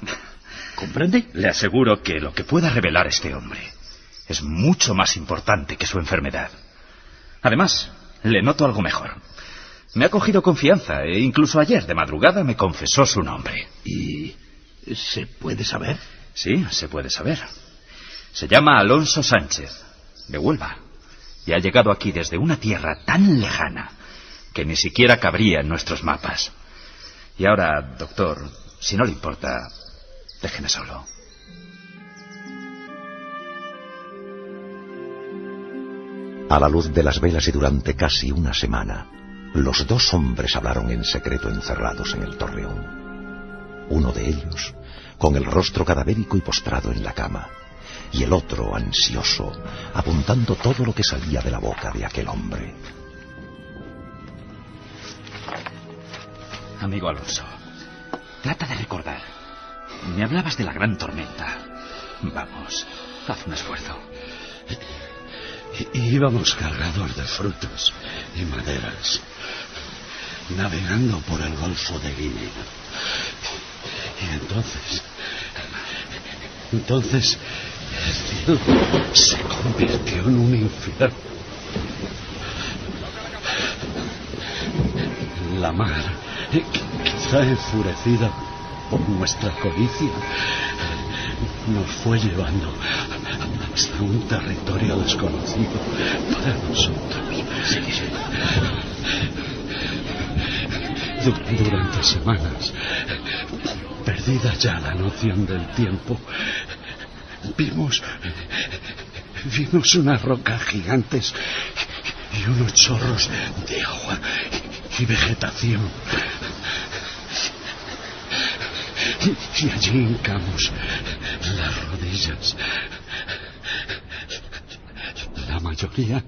¿Comprende? Le aseguro que lo que pueda revelar este hombre es mucho más importante que su enfermedad. Además, le noto algo mejor. Me ha cogido confianza e incluso ayer de madrugada me confesó su nombre. ¿Y se puede saber? Sí, se puede saber. Se llama Alonso Sánchez, de Huelva, y ha llegado aquí desde una tierra tan lejana que ni siquiera cabría en nuestros mapas. Y ahora, doctor, si no le importa, déjeme solo. A la luz de las velas y durante casi una semana, los dos hombres hablaron en secreto encerrados en el torreón. Uno de ellos, con el rostro cadavérico y postrado en la cama, y el otro, ansioso, apuntando todo lo que salía de la boca de aquel hombre. Amigo Alonso, trata de recordar. Me hablabas de la gran tormenta. Vamos, haz un esfuerzo. Íbamos cargados de frutos y maderas, navegando por el Golfo de Guinea. Y entonces el cielo se convirtió en un infierno. La mar, quizá enfurecida por nuestra codicia, nos fue llevando hasta un territorio desconocido para nosotros. Durante semanas, perdida ya la noción del tiempo, vimos unas rocas gigantes y unos chorros de agua y vegetación. Y allí hincamos las rodillas. La mayoría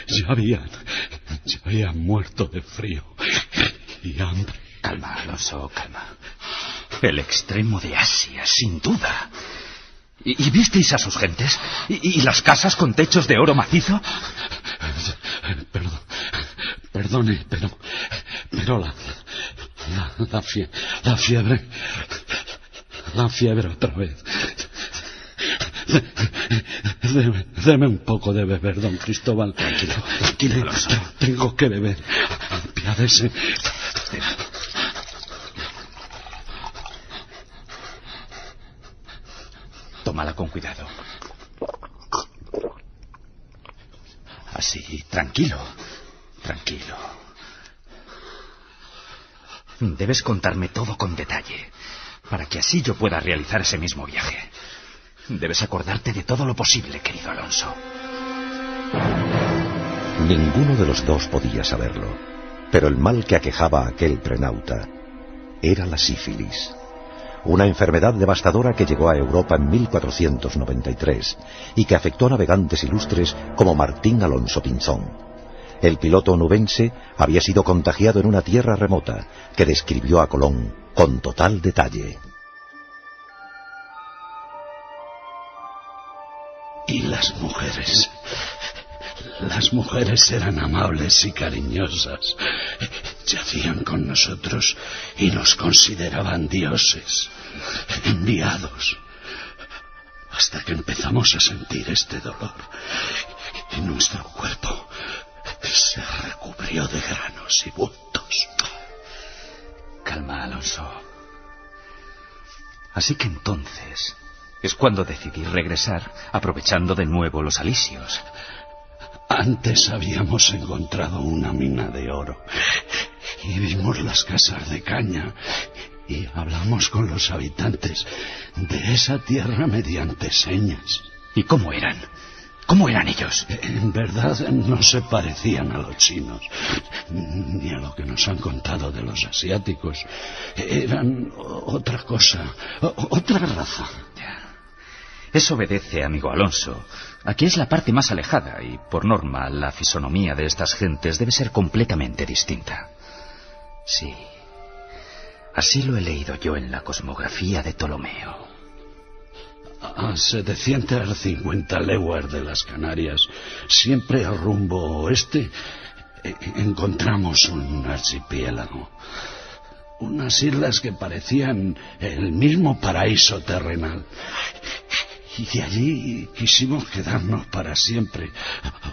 ya habían muerto de frío y hambre. Calma, Alonso, calma. El extremo de Asia, sin duda. ¿Y visteis a sus gentes? ¿Y las casas con techos de oro macizo? Perdone, pero la fiebre otra vez. Deme un poco de beber, don Cristóbal. Tranquilo. Tengo que beber. Apiádese. Tómala con cuidado. Así, tranquilo. Debes contarme todo con detalle, para que así yo pueda realizar ese mismo viaje. Debes acordarte de todo lo posible, querido Alonso. Ninguno de los dos podía saberlo, pero el mal que aquejaba a aquel prenauta era la sífilis, una enfermedad devastadora que llegó a Europa en 1493 y que afectó a navegantes ilustres como Martín Alonso Pinzón. El piloto onubense había sido contagiado en una tierra remota que describió a Colón con total detalle. Y las mujeres eran amables y cariñosas. Yacían con nosotros y nos consideraban dioses, enviados. Hasta que empezamos a sentir este dolor y nuestro cuerpo se recubrió de granos y bultos. Calma, Alonso. Así que entonces es cuando decidí regresar, aprovechando de nuevo los alisios. Antes habíamos encontrado una mina de oro y vimos las casas de caña y hablamos con los habitantes de esa tierra mediante señas. ¿Y cómo eran? ¿Cómo eran ellos? En verdad no se parecían a los chinos, ni a lo que nos han contado de los asiáticos. Eran otra cosa, otra raza. Eso obedece, amigo Alonso, a que es la parte más alejada y, por norma, la fisonomía de estas gentes debe ser completamente distinta. Sí, así lo he leído yo en la cosmografía de Ptolomeo. A 750 leguas de las Canarias, siempre al rumbo oeste, encontramos un archipiélago. Unas islas que parecían el mismo paraíso terrenal. Y de allí quisimos quedarnos para siempre,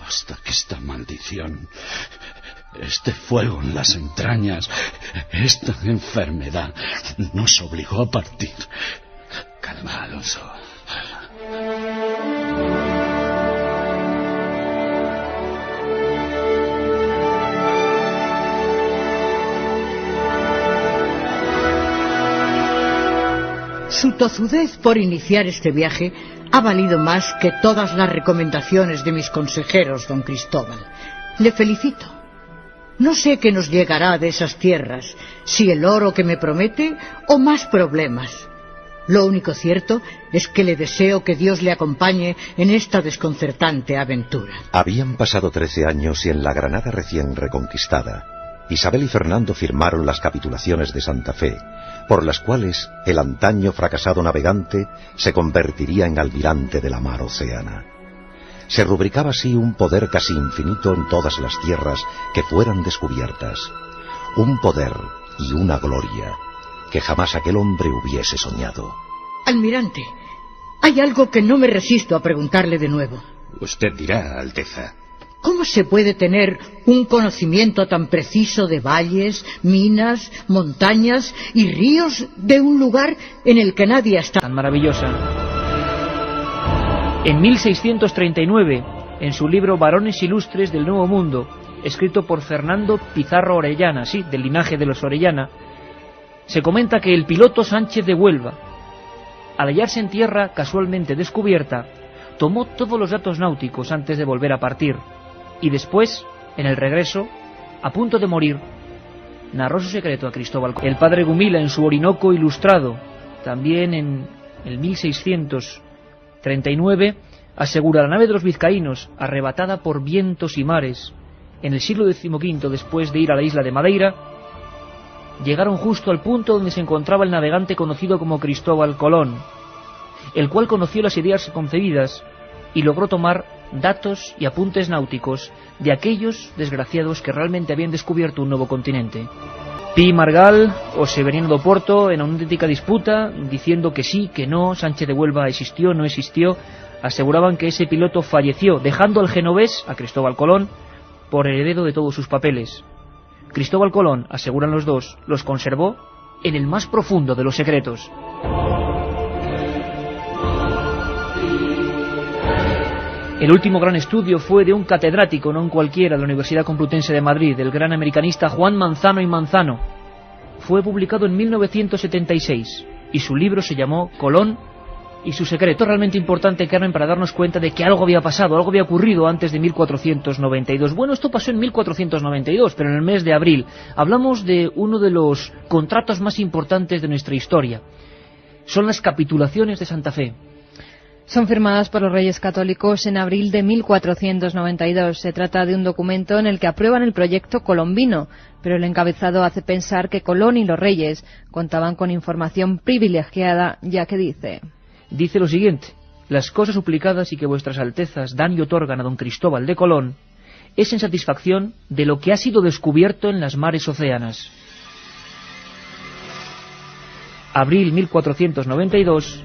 hasta que esta maldición, este fuego en las entrañas, esta enfermedad, nos obligó a partir. Calma, Alonso. Su tozudez por iniciar este viaje ha valido más que todas las recomendaciones de mis consejeros, don Cristóbal. Le felicito. No sé qué nos llegará de esas tierras, si el oro que me promete o más problemas. Lo único cierto es que le deseo que Dios le acompañe en esta desconcertante aventura. Habían pasado 13 años y en la Granada recién reconquistada, Isabel y Fernando firmaron las capitulaciones de Santa Fe, por las cuales el antaño fracasado navegante se convertiría en almirante de la mar océana. Se rubricaba así un poder casi infinito en todas las tierras que fueran descubiertas, un poder y una gloria que jamás aquel hombre hubiese soñado. Almirante, hay algo que no me resisto a preguntarle de nuevo. Usted dirá, Alteza. ¿Cómo se puede tener un conocimiento tan preciso de valles, minas, montañas y ríos de un lugar en el que nadie está? Tan maravillosa. En 1639, en su libro Varones Ilustres del Nuevo Mundo, escrito por Fernando Pizarro Orellana, sí, del linaje de los Orellana, se comenta que el piloto Sánchez de Huelva, al hallarse en tierra casualmente descubierta, tomó todos los datos náuticos antes de volver a partir, y después, en el regreso, a punto de morir, narró su secreto a Cristóbal. El padre Gumila, en su Orinoco Ilustrado, también en el 1639, asegura: la nave de los vizcaínos, arrebatada por vientos y mares, en el siglo XV, después de ir a la isla de Madeira, llegaron justo al punto donde se encontraba el navegante conocido como Cristóbal Colón, el cual conoció las ideas concebidas y logró tomar datos y apuntes náuticos de aquellos desgraciados que realmente habían descubierto un nuevo continente. Pi Margall o Severiano do Porto, en una auténtica disputa, diciendo que sí, que no, Sánchez de Huelva existió, no existió, aseguraban que ese piloto falleció, dejando al genovés, a Cristóbal Colón, por heredero de todos sus papeles. Cristóbal Colón, aseguran los dos, los conservó en el más profundo de los secretos. El último gran estudio fue de un catedrático, no un cualquiera, de la Universidad Complutense de Madrid, el gran americanista Juan Manzano y Manzano. Fue publicado en 1976 y su libro se llamó Colón y su secreto. Realmente importante, Carmen, para darnos cuenta de que algo había pasado, algo había ocurrido antes de 1492. Bueno, esto pasó en 1492, pero en el mes de abril. Hablamos de uno de los contratos más importantes de nuestra historia. Son las capitulaciones de Santa Fe. Son firmadas por los Reyes Católicos en abril de 1492. Se trata de un documento en el que aprueban el proyecto colombino, pero el encabezado hace pensar que Colón y los Reyes contaban con información privilegiada, ya que dice lo siguiente: las cosas suplicadas y que vuestras altezas dan y otorgan a don Cristóbal de Colón es en satisfacción de lo que ha sido descubierto en las mares océanas. Abril 1492,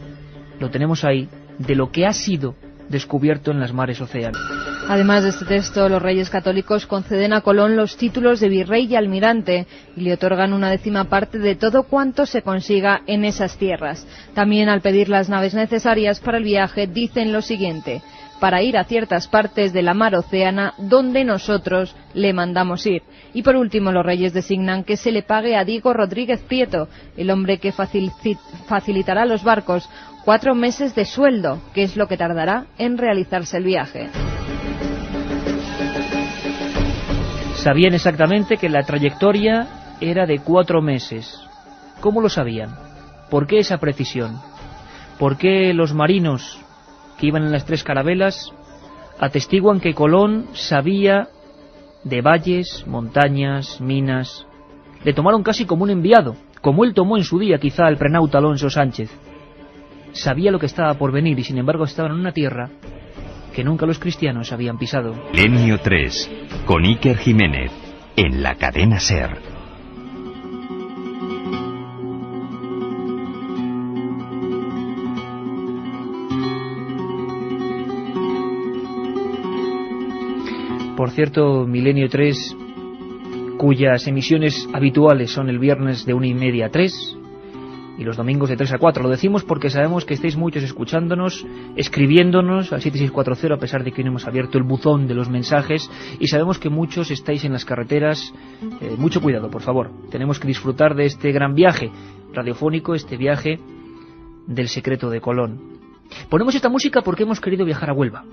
lo tenemos ahí, de lo que ha sido descubierto en las mares océanas. Además de este texto, los Reyes Católicos conceden a Colón los títulos de virrey y almirante y le otorgan una 10ª parte de todo cuanto se consiga en esas tierras. También, al pedir las naves necesarias para el viaje, dicen lo siguiente: para ir a ciertas partes de la mar océana donde nosotros le mandamos ir. Y por último, los Reyes designan que se le pague a Diego Rodríguez Prieto, el hombre que facilitará los barcos, 4 meses de sueldo, que es lo que tardará en realizarse el viaje. Sabían exactamente que la trayectoria era de 4 meses. ¿Cómo lo sabían? ¿Por qué esa precisión? ¿Por qué los marinos que iban en las 3 carabelas atestiguan que Colón sabía de valles, montañas, minas? Le tomaron casi como un enviado, como él tomó en su día quizá el prenauta Alonso Sánchez. Sabía lo que estaba por venir y sin embargo estaban en una tierra que nunca los cristianos habían pisado. Milenio 3, con Iker Jiménez, en la cadena SER. Por cierto, Milenio 3, cuyas emisiones habituales son el viernes de 1:30 a 3 y los domingos de 3 a 4. Lo decimos porque sabemos que estáis muchos escuchándonos, escribiéndonos al 7640, a pesar de que no hemos abierto el buzón de los mensajes, y sabemos que muchos estáis en las carreteras. Mucho cuidado, por favor. Tenemos que disfrutar de este gran viaje radiofónico, este viaje del secreto de Colón. Ponemos esta música porque hemos querido viajar a Huelva.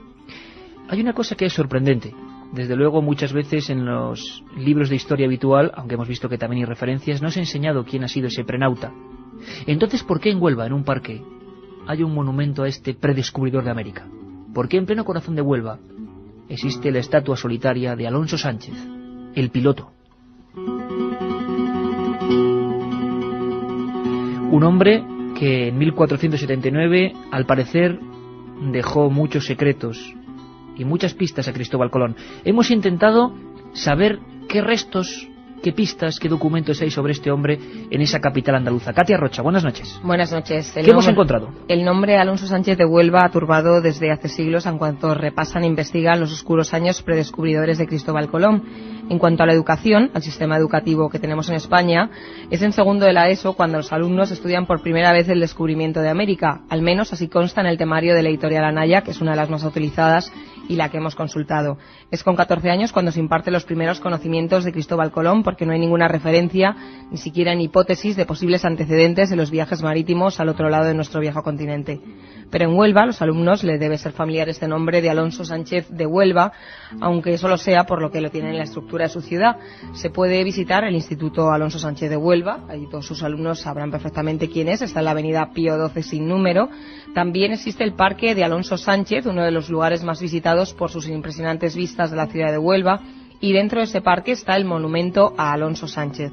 Hay una cosa que es sorprendente. Desde luego, muchas veces en los libros de historia habitual, aunque hemos visto que también hay referencias, no se ha enseñado quién ha sido ese prenauta. Entonces, ¿por qué en Huelva, en un parque, hay un monumento a este predescubridor de América? ¿Por qué en pleno corazón de Huelva existe la estatua solitaria de Alonso Sánchez, el piloto? Un hombre que en 1479, al parecer, dejó muchos secretos y muchas pistas a Cristóbal Colón. Hemos intentado saber qué restos, qué pistas, qué documentos hay sobre este hombre en esa capital andaluza. Katia Rocha, buenas noches. Buenas noches. ¿Qué hemos encontrado? El nombre Alonso Sánchez de Huelva ha turbado desde hace siglos en cuanto repasan e investigan los oscuros años predescubridores de Cristóbal Colón. En cuanto a la educación, al sistema educativo que tenemos en España, es en segundo de la ESO cuando los alumnos estudian por primera vez el descubrimiento de América. Al menos así consta en el temario de la editorial Anaya, que es una de las más utilizadas y la que hemos consultado. Es con 14 años cuando se imparten los primeros conocimientos de Cristóbal Colón, porque no hay ninguna referencia, ni siquiera en hipótesis, de posibles antecedentes de los viajes marítimos al otro lado de nuestro viejo continente. Pero en Huelva, los alumnos les debe ser familiar este nombre de Alonso Sánchez de Huelva, aunque solo sea por lo que lo tiene en la estructura de su ciudad. Se puede visitar el Instituto Alonso Sánchez de Huelva, allí todos sus alumnos sabrán perfectamente quién es, está en la avenida Pío XII sin número. También existe el Parque de Alonso Sánchez, uno de los lugares más visitados por sus impresionantes vistas de la ciudad de Huelva, y dentro de ese parque está el monumento a Alonso Sánchez.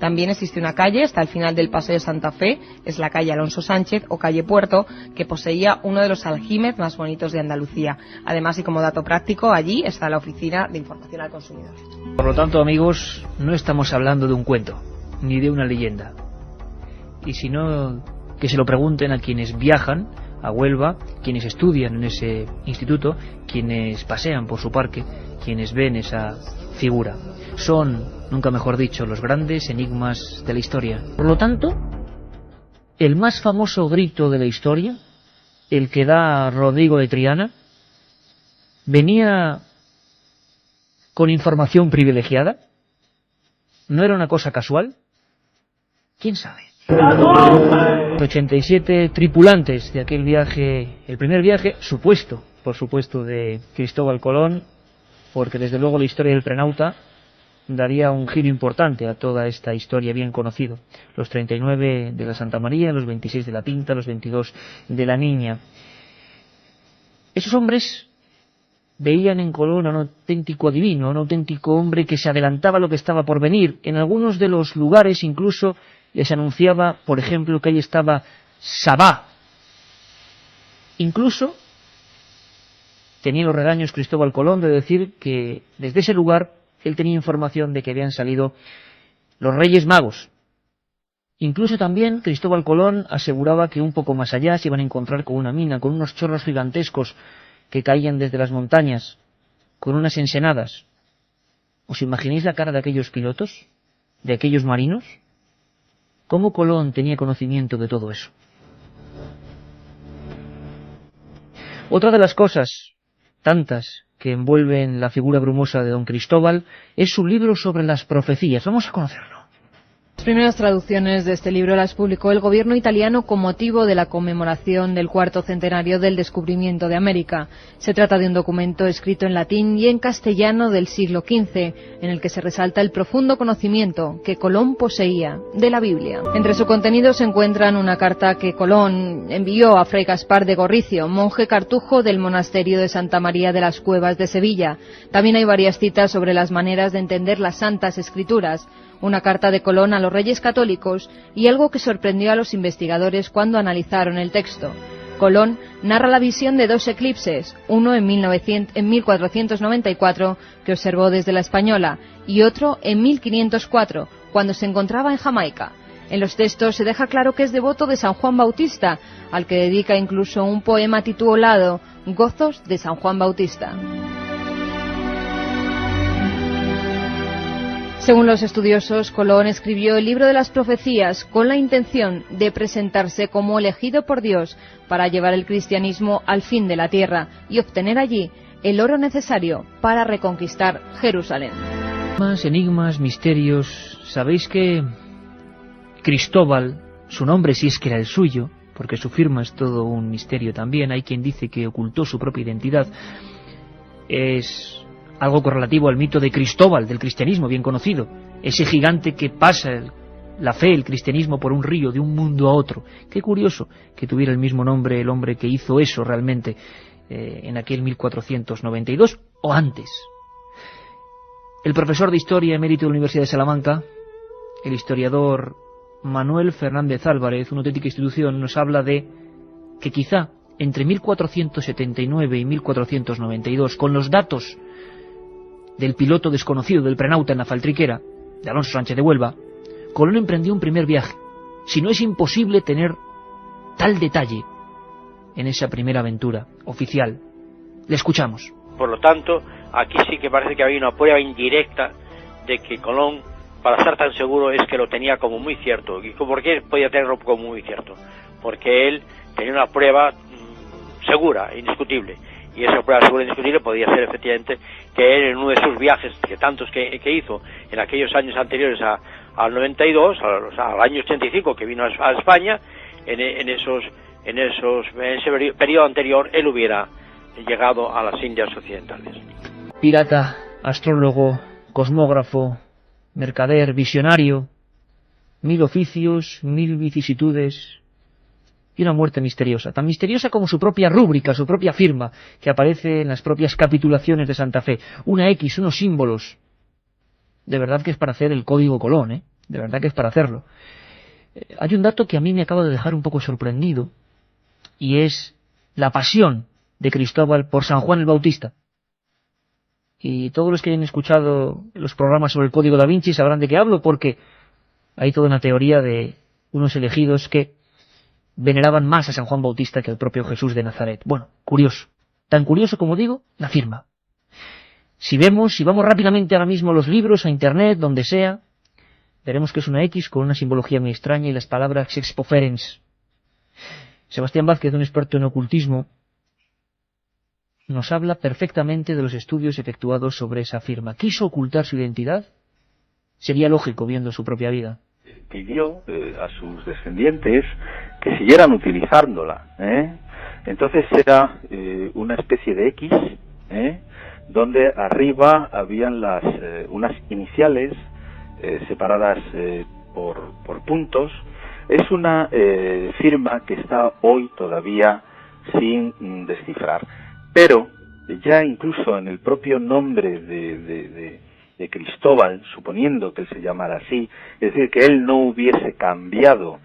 También existe una calle, está al final del Paseo de Santa Fe, es la calle Alonso Sánchez o calle Puerto, que poseía uno de los aljibes más bonitos de Andalucía. Además, y como dato práctico, allí está la Oficina de Información al Consumidor. Por lo tanto, amigos, no estamos hablando de un cuento, ni de una leyenda. Y si no, que se lo pregunten a quienes viajan a Huelva, quienes estudian en ese instituto, quienes pasean por su parque, quienes ven esa figura. Son, nunca mejor dicho, los grandes enigmas de la historia. Por lo tanto, el más famoso grito de la historia, el que da Rodrigo de Triana, venía con información privilegiada. ¿No era una cosa casual? ¿Quién sabe? 87 tripulantes de aquel viaje, el primer viaje supuesto, por supuesto, de Cristóbal Colón, porque desde luego la historia del prenauta daría un giro importante a toda esta historia bien conocida. Los 39 de la Santa María, los 26 de la Pinta, los 22 de la Niña. Esos hombres veían en Colón a un auténtico adivino, a un auténtico hombre que se adelantaba a lo que estaba por venir. En algunos de los lugares incluso les anunciaba, por ejemplo, que ahí estaba Sabá. Incluso tenía los regaños Cristóbal Colón de decir que desde ese lugar él tenía información de que habían salido los Reyes Magos. Incluso también Cristóbal Colón aseguraba que un poco más allá se iban a encontrar con una mina, con unos chorros gigantescos que caían desde las montañas, con unas ensenadas. ¿Os imagináis la cara de aquellos pilotos? ¿De aquellos marinos? ¿Cómo Colón tenía conocimiento de todo eso? Otra de las cosas, tantas, que envuelven la figura brumosa de don Cristóbal, es su libro sobre las profecías. Vamos a conocerlo. Las primeras traducciones de este libro las publicó el gobierno italiano con motivo de la conmemoración del 4º centenario del descubrimiento de América. Se trata de un documento escrito en latín y en castellano del siglo XV, en el que se resalta el profundo conocimiento que Colón poseía de la Biblia. Entre su contenido se encuentran una carta que Colón envió a Fray Gaspar de Gorricio, monje cartujo del monasterio de Santa María de las Cuevas de Sevilla. También hay varias citas sobre las maneras de entender las Santas Escrituras, una carta de Colón a los Reyes Católicos y algo que sorprendió a los investigadores cuando analizaron el texto. Colón narra la visión de 2 eclipses, uno en 1494, que observó desde la Española, y otro en 1504, cuando se encontraba en Jamaica. En los textos se deja claro que es devoto de San Juan Bautista, al que dedica incluso un poema titulado Gozos de San Juan Bautista. Según los estudiosos, Colón escribió el libro de las profecías con la intención de presentarse como elegido por Dios para llevar el cristianismo al fin de la tierra y obtener allí el oro necesario para reconquistar Jerusalén. Más enigmas, misterios. Sabéis que Cristóbal, su nombre sí es que era el suyo, porque su firma es todo un misterio también. Hay quien dice que ocultó su propia identidad. Es algo correlativo al mito de Cristóbal, del cristianismo bien conocido, ese gigante que pasa la fe, el cristianismo, por un río, de un mundo a otro. Qué curioso que tuviera el mismo nombre el hombre que hizo eso realmente en aquel 1492 o antes. El profesor de Historia emérito de la Universidad de Salamanca, el historiador Manuel Fernández Álvarez, una auténtica institución, nos habla de que quizá entre 1479 y 1492, con los datos del piloto desconocido del prenauta en la faltriquera de Alonso Sánchez de Huelva, Colón emprendió un primer viaje. Si no, es imposible tener tal detalle en esa primera aventura oficial. Le escuchamos. Por lo tanto, aquí sí que parece que había una prueba indirecta de que Colón, para estar tan seguro, es que lo tenía como muy cierto. ¿Y por qué podía tenerlo como muy cierto? Porque él tenía una prueba segura, indiscutible. Y esa prueba segura e indiscutible podía ser efectivamente que él, en uno de sus viajes, que tantos que hizo en aquellos años anteriores al 92, al año 85 que vino a España, en ese periodo anterior él hubiera llegado a las Indias Occidentales. Pirata, astrólogo, cosmógrafo, mercader, visionario, 1000 oficios, 1000 vicisitudes y una muerte misteriosa, tan misteriosa como su propia rúbrica, su propia firma, que aparece en las propias capitulaciones de Santa Fe. Una X, unos símbolos. De verdad que es para hacer el código Colón, de verdad que es para hacerlo. Hay un dato que a mí me acaba de dejar un poco sorprendido, y es la pasión de Cristóbal por San Juan el Bautista. Y todos los que hayan escuchado los programas sobre el Código Da Vinci sabrán de qué hablo, porque hay toda una teoría de unos elegidos que veneraban más a San Juan Bautista que al propio Jesús de Nazaret. Bueno, curioso. Tan curioso como digo, la firma. Si vamos rápidamente ahora mismo a los libros, a internet, donde sea, veremos que es una X con una simbología muy extraña y las palabras expoferens. Sebastián Vázquez, un experto en ocultismo, nos habla perfectamente de los estudios efectuados sobre esa firma. ¿Quiso ocultar su identidad? Sería lógico, viendo su propia vida. Pidió a sus descendientes que siguieran utilizándola. Entonces era una especie de X, donde arriba habían unas iniciales separadas por puntos. Es una firma que está hoy todavía sin descifrar. Pero ya incluso en el propio nombre de Cristóbal, suponiendo que él se llamara así, es decir, que él no hubiese cambiado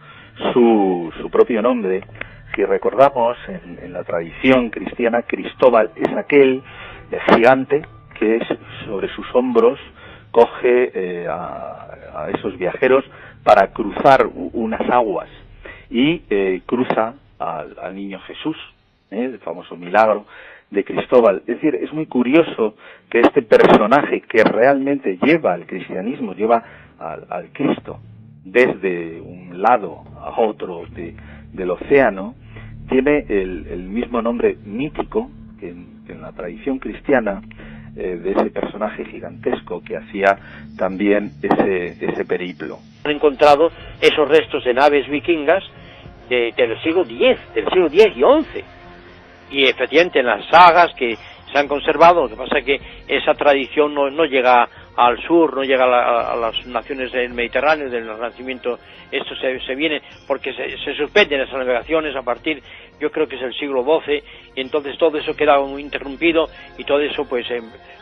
su propio nombre, si recordamos en la tradición cristiana, Cristóbal es aquel gigante que sobre sus hombros coge a esos viajeros para cruzar unas aguas y cruza al niño Jesús, el famoso milagro de Cristóbal. Es decir, es muy curioso que este personaje que realmente lleva al cristianismo, lleva al Cristo desde un lado a otro del océano, tiene el mismo nombre mítico que en la tradición cristiana, de ese personaje gigantesco que hacía también ese periplo. Han encontrado esos restos de naves vikingas del siglo X y XI. Y efectivamente en las sagas que se han conservado, lo que pasa es que esa tradición no llega al sur, no llega a las naciones del Mediterráneo, del Renacimiento. Esto se viene porque se suspenden esas navegaciones a partir, yo creo que es el siglo XII, y entonces todo eso queda muy interrumpido y todo eso pues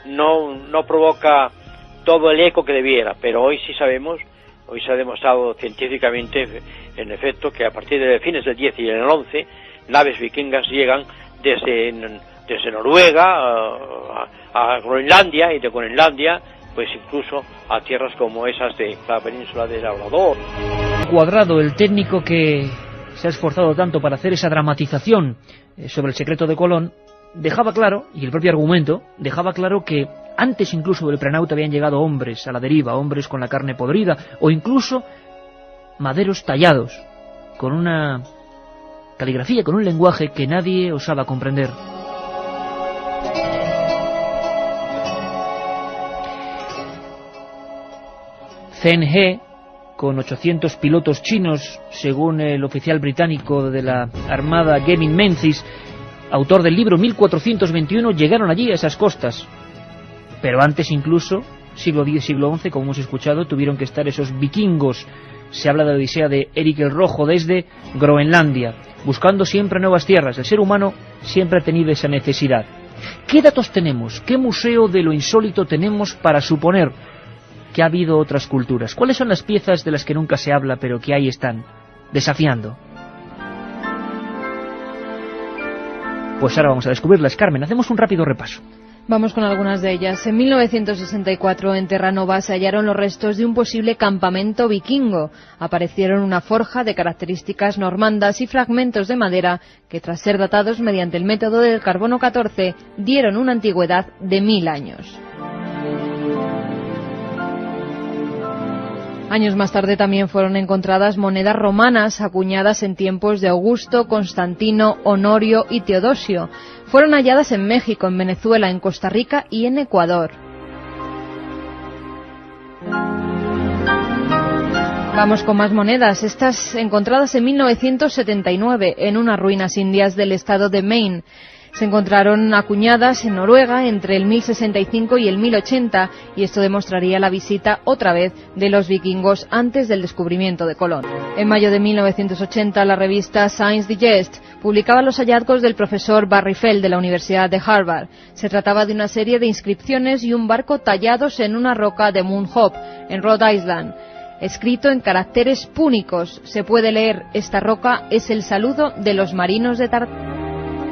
no provoca todo el eco que debiera. Pero hoy sí sabemos, hoy se ha demostrado científicamente, en efecto, que a partir de fines del X y el XI, naves vikingas llegan desde Noruega a Groenlandia, y de Groenlandia pues incluso a tierras como esas de la península del Labrador. Cuadrado, el técnico que se ha esforzado tanto para hacer esa dramatización sobre el secreto de Colón, dejaba claro, y el propio argumento dejaba claro, que antes incluso del prenauta habían llegado hombres a la deriva, hombres con la carne podrida, o incluso maderos tallados, con una caligrafía, con un lenguaje que nadie osaba comprender. Zheng He, con 800 pilotos chinos, según el oficial británico de la Armada Gavin Menzies, autor del libro 1421, llegaron allí a esas costas. Pero antes incluso, siglo X, siglo XI, como hemos escuchado, tuvieron que estar esos vikingos. Se habla de la odisea de Eric el Rojo desde Groenlandia, buscando siempre nuevas tierras. El ser humano siempre ha tenido esa necesidad. ¿Qué datos tenemos? ¿Qué museo de lo insólito tenemos para suponer que ha habido otras culturas? ¿Cuáles son las piezas de las que nunca se habla, pero que ahí están, desafiando? Pues ahora vamos a descubrirlas. Carmen, hacemos un rápido repaso. Vamos con algunas de ellas. En 1964, en Terranova, se hallaron los restos de un posible campamento vikingo. Aparecieron una forja de características normandas y fragmentos de madera que, tras ser datados mediante el método del carbono 14, dieron una antigüedad de 1000 años. Años más tarde también fueron encontradas monedas romanas acuñadas en tiempos de Augusto, Constantino, Honorio y Teodosio. Fueron halladas en México, en Venezuela, en Costa Rica y en Ecuador. Vamos con más monedas, estas encontradas en 1979 en unas ruinas indias del estado de Maine. Se encontraron acuñadas en Noruega entre el 1065 y el 1080, y esto demostraría la visita otra vez de los vikingos antes del descubrimiento de Colón. En mayo de 1980, la revista Science Digest publicaba los hallazgos del profesor Barry Feld de la Universidad de Harvard. Se trataba de una serie de inscripciones y un barco tallados en una roca de Moon Hope, en Rhode Island. escrito en caracteres púnicos. Se puede leer: esta roca es el saludo de los marinos de Tartaglia.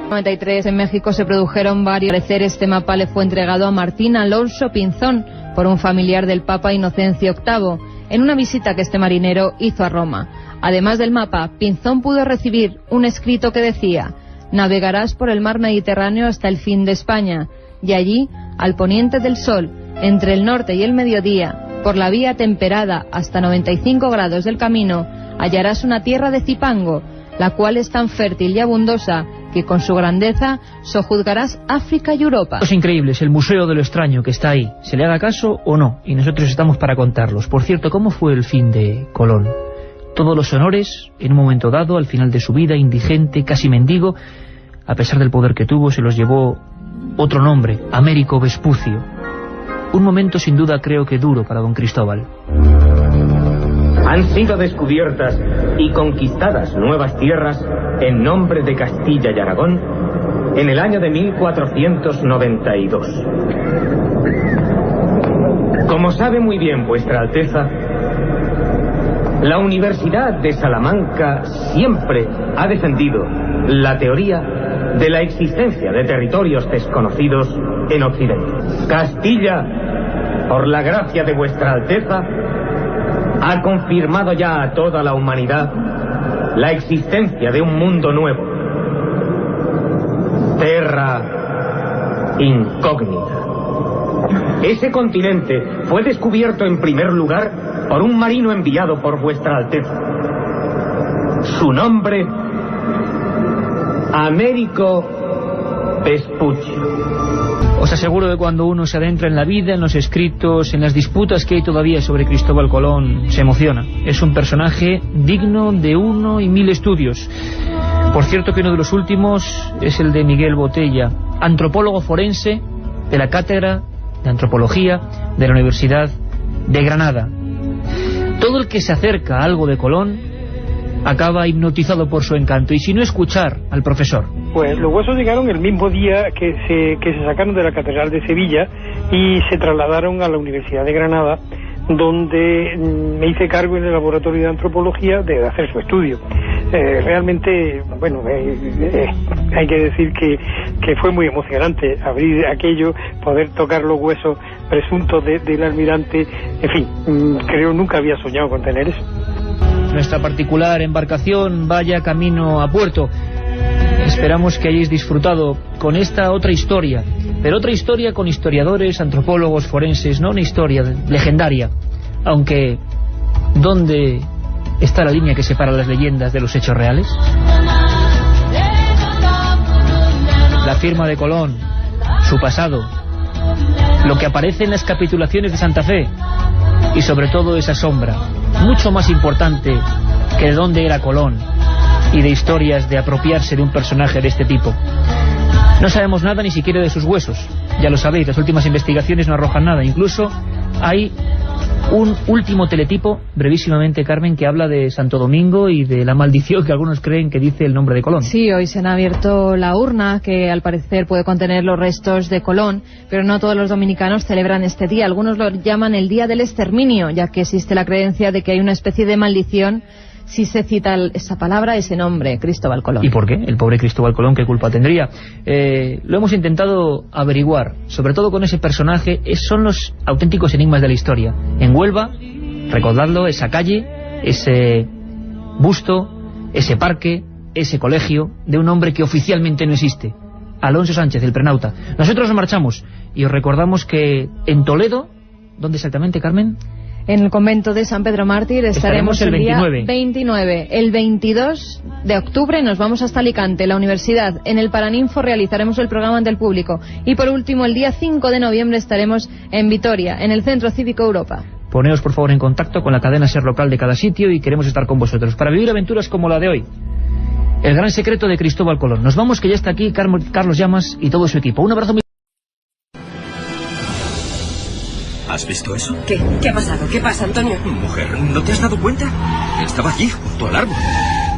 En 93 en México se produjeron varios. Al parecer este mapa le fue entregado a Martín Alonso Pinzón por un familiar del Papa Inocencio VIII en una visita que este marinero hizo a Roma. Además del mapa, Pinzón pudo recibir un escrito que decía: navegarás por el mar Mediterráneo hasta el fin de España, y allí, al poniente del sol, entre el norte y el mediodía, por la vía temperada hasta 95 grados del camino, hallarás una tierra de Cipango, la cual es tan fértil y abundosa que con su grandeza sojuzgarás África y Europa. Es increíble, es el Museo de lo Extraño que está ahí, se le haga caso o no, y nosotros estamos para contarlos. Por cierto, ¿cómo fue el fin de Colón? Todos los honores, en un momento dado, al final de su vida, indigente, casi mendigo, a pesar del poder que tuvo, se los llevó otro nombre, Américo Vespucio. Un momento sin duda creo que duro para don Cristóbal. Han sido descubiertas y conquistadas nuevas tierras en nombre de Castilla y Aragón en el año de 1492. Como sabe muy bien vuestra Alteza, la Universidad de Salamanca siempre ha defendido la teoría de la existencia de territorios desconocidos en Occidente. Castilla, por la gracia de vuestra Alteza, ha confirmado ya a toda la humanidad la existencia de un mundo nuevo. Terra incógnita. Ese continente fue descubierto en primer lugar por un marino enviado por vuestra Alteza. Su nombre, Américo Vespucio. Os aseguro que cuando uno se adentra en la vida, en los escritos, en las disputas que hay todavía sobre Cristóbal Colón, se emociona. Es un personaje digno de 1 y 1000 estudios. Por cierto que uno de los últimos es el de Miguel Botella, antropólogo forense de la Cátedra de Antropología de la Universidad de Granada. Todo el que se acerca a algo de Colón acaba hipnotizado por su encanto, y si no, escuchar al profesor. Pues los huesos llegaron el mismo día que se sacaron de la Catedral de Sevilla y se trasladaron a la Universidad de Granada, donde me hice cargo en el laboratorio de antropología de hacer su estudio. Realmente, bueno, hay que decir que fue muy emocionante abrir aquello, poder tocar los huesos presuntos del almirante. En fin, creo nunca había soñado con tener eso. Nuestra particular embarcación vaya camino a puerto. Esperamos que hayáis disfrutado con esta otra historia, pero otra historia con historiadores, antropólogos, forenses, no una historia legendaria, aunque ¿dónde está la línea que separa las leyendas de los hechos reales? La firma de Colón, su pasado, lo que aparece en las capitulaciones de Santa Fe y sobre todo esa sombra, mucho más importante que de dónde era Colón y de historias de apropiarse de un personaje de este tipo. No sabemos nada ni siquiera de sus huesos, ya lo sabéis, las últimas investigaciones no arrojan nada. Incluso hay un último teletipo, brevísimamente, Carmen, que habla de Santo Domingo y de la maldición que algunos creen que dice el nombre de Colón. Sí, hoy se han abierto la urna que al parecer puede contener los restos de Colón, pero no todos los dominicanos celebran este día. Algunos lo llaman el Día del Exterminio, ya que existe la creencia de que hay una especie de maldición si se cita esa palabra, ese nombre, Cristóbal Colón. ¿Y por qué? El pobre Cristóbal Colón, ¿qué culpa tendría? Lo hemos intentado averiguar, sobre todo con ese personaje. Son los auténticos enigmas de la historia. En Huelva, recordadlo, esa calle, ese busto, ese parque, ese colegio de un hombre que oficialmente no existe, Alonso Sánchez, el prenauta. Nosotros nos marchamos y os recordamos que en Toledo, ¿dónde exactamente, Carmen? En el convento de San Pedro Mártir estaremos el 29. Día 29. El 22 de octubre nos vamos hasta Alicante, la universidad. En el Paraninfo realizaremos el programa ante el público. Y por último, el día 5 de noviembre estaremos en Vitoria, en el Centro Cívico Europa. Poneos por favor en contacto con la cadena SER local de cada sitio y queremos estar con vosotros para vivir aventuras como la de hoy. El gran secreto de Cristóbal Colón. Nos vamos, que ya está aquí Carlos Llamas y todo su equipo. Un abrazo muy... ¿Has visto eso? ¿Qué? ¿Qué ha pasado? ¿Qué pasa, Antonio? Mujer, ¿no te has dado cuenta? Estaba allí, junto al árbol.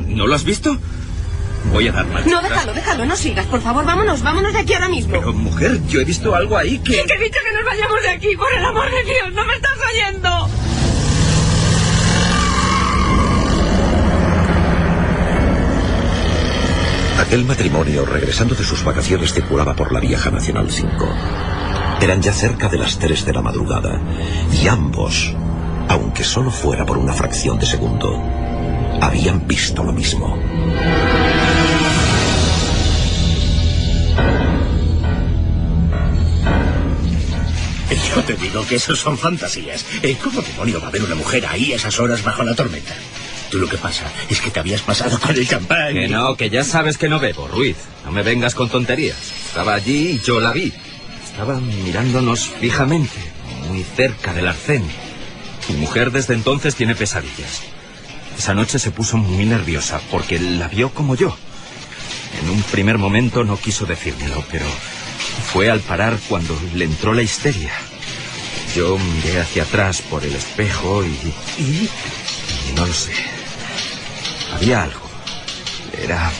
¿No lo has visto? Voy a dar marcha. No, déjalo, no sigas. Por favor, vámonos de aquí ahora mismo. Pero, mujer, yo he visto algo ahí que... ¿Qué he dicho que nos vayamos de aquí? Por el amor de Dios, ¿no me estás oyendo? El matrimonio, regresando de sus vacaciones, circulaba por la vieja Nacional 5. Eran ya cerca de las 3 de la madrugada, y ambos, aunque solo fuera por una fracción de segundo, habían visto lo mismo. Yo te digo que eso son fantasías. ¿Cómo demonio va a haber una mujer ahí a esas horas bajo la tormenta? Tú lo que pasa es que te habías pasado con el champán. Que no, que ya sabes que no bebo, Ruiz. No me vengas con tonterías. Estaba allí y yo la vi. Estaba mirándonos fijamente, muy cerca del arcén. Mi mujer desde entonces tiene pesadillas. Esa noche se puso muy nerviosa porque la vio como yo. En un primer momento no quiso decírmelo, pero fue al parar cuando le entró la histeria. Yo miré hacia atrás por el espejo y no lo sé. Había algo. Era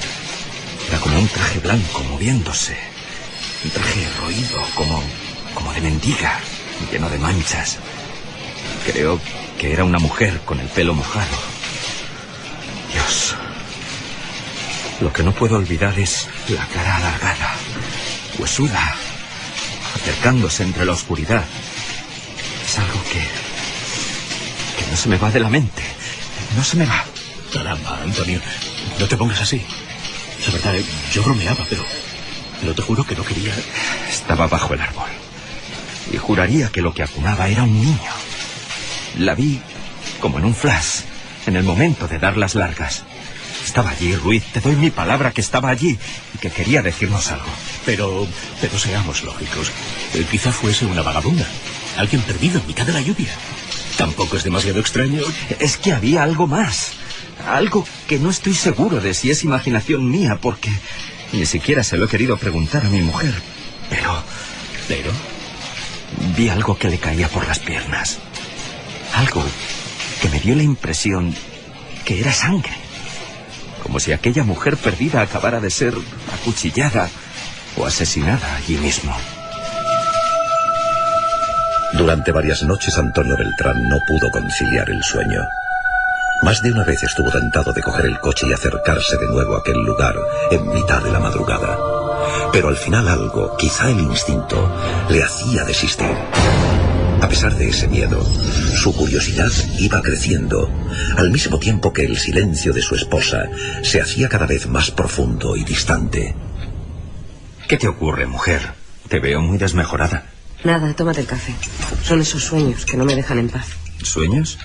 como un traje blanco moviéndose. Un traje roído, como de mendiga, lleno de manchas. Creo que era una mujer con el pelo mojado. Dios. Lo que no puedo olvidar es la cara alargada, huesuda, acercándose entre la oscuridad. Es algo que no se me va de la mente. No se me va. Caramba, Antonio, no te pongas así. La verdad, yo bromeaba, pero te juro que no quería. Estaba bajo el árbol y juraría que lo que acunaba era un niño. La vi como en un flash, en el momento de dar las largas. Estaba allí, Ruiz, te doy mi palabra que estaba allí y que quería decirnos algo. Pero seamos lógicos. Quizá fuese una vagabunda, alguien perdido en mitad de la lluvia. Tampoco es demasiado extraño. Es que había algo más. Algo que no estoy seguro de si es imaginación mía, porque ni siquiera se lo he querido preguntar a mi mujer. Pero vi algo que le caía por las piernas. Algo que me dio la impresión que era sangre. Como si aquella mujer perdida acabara de ser acuchillada o asesinada allí mismo. Durante varias noches Antonio Beltrán no pudo conciliar el sueño. Más de una vez estuvo tentado de coger el coche y acercarse de nuevo a aquel lugar en mitad de la madrugada. Pero al final algo, quizá el instinto, le hacía desistir. A pesar de ese miedo, su curiosidad iba creciendo, al mismo tiempo que el silencio de su esposa se hacía cada vez más profundo y distante. ¿Qué te ocurre, mujer? Te veo muy desmejorada. Nada, tómate el café. Son esos sueños que no me dejan en paz. ¿Sueños?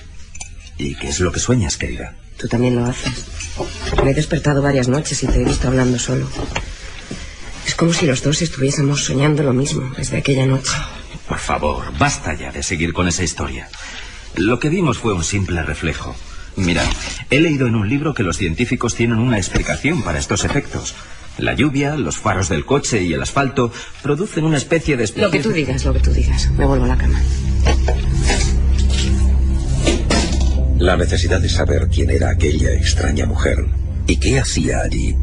¿Y qué es lo que sueñas, querida? Tú también lo haces. Me he despertado varias noches y te he visto hablando solo. Es como si los dos estuviésemos soñando lo mismo desde aquella noche. Por favor, basta ya de seguir con esa historia. Lo que vimos fue un simple reflejo. Mira, he leído en un libro que los científicos tienen una explicación para estos efectos. La lluvia, los faros del coche y el asfalto producen una especie de... Lo que tú digas. Me vuelvo a la cama. La necesidad de saber quién era aquella extraña mujer y qué hacía allí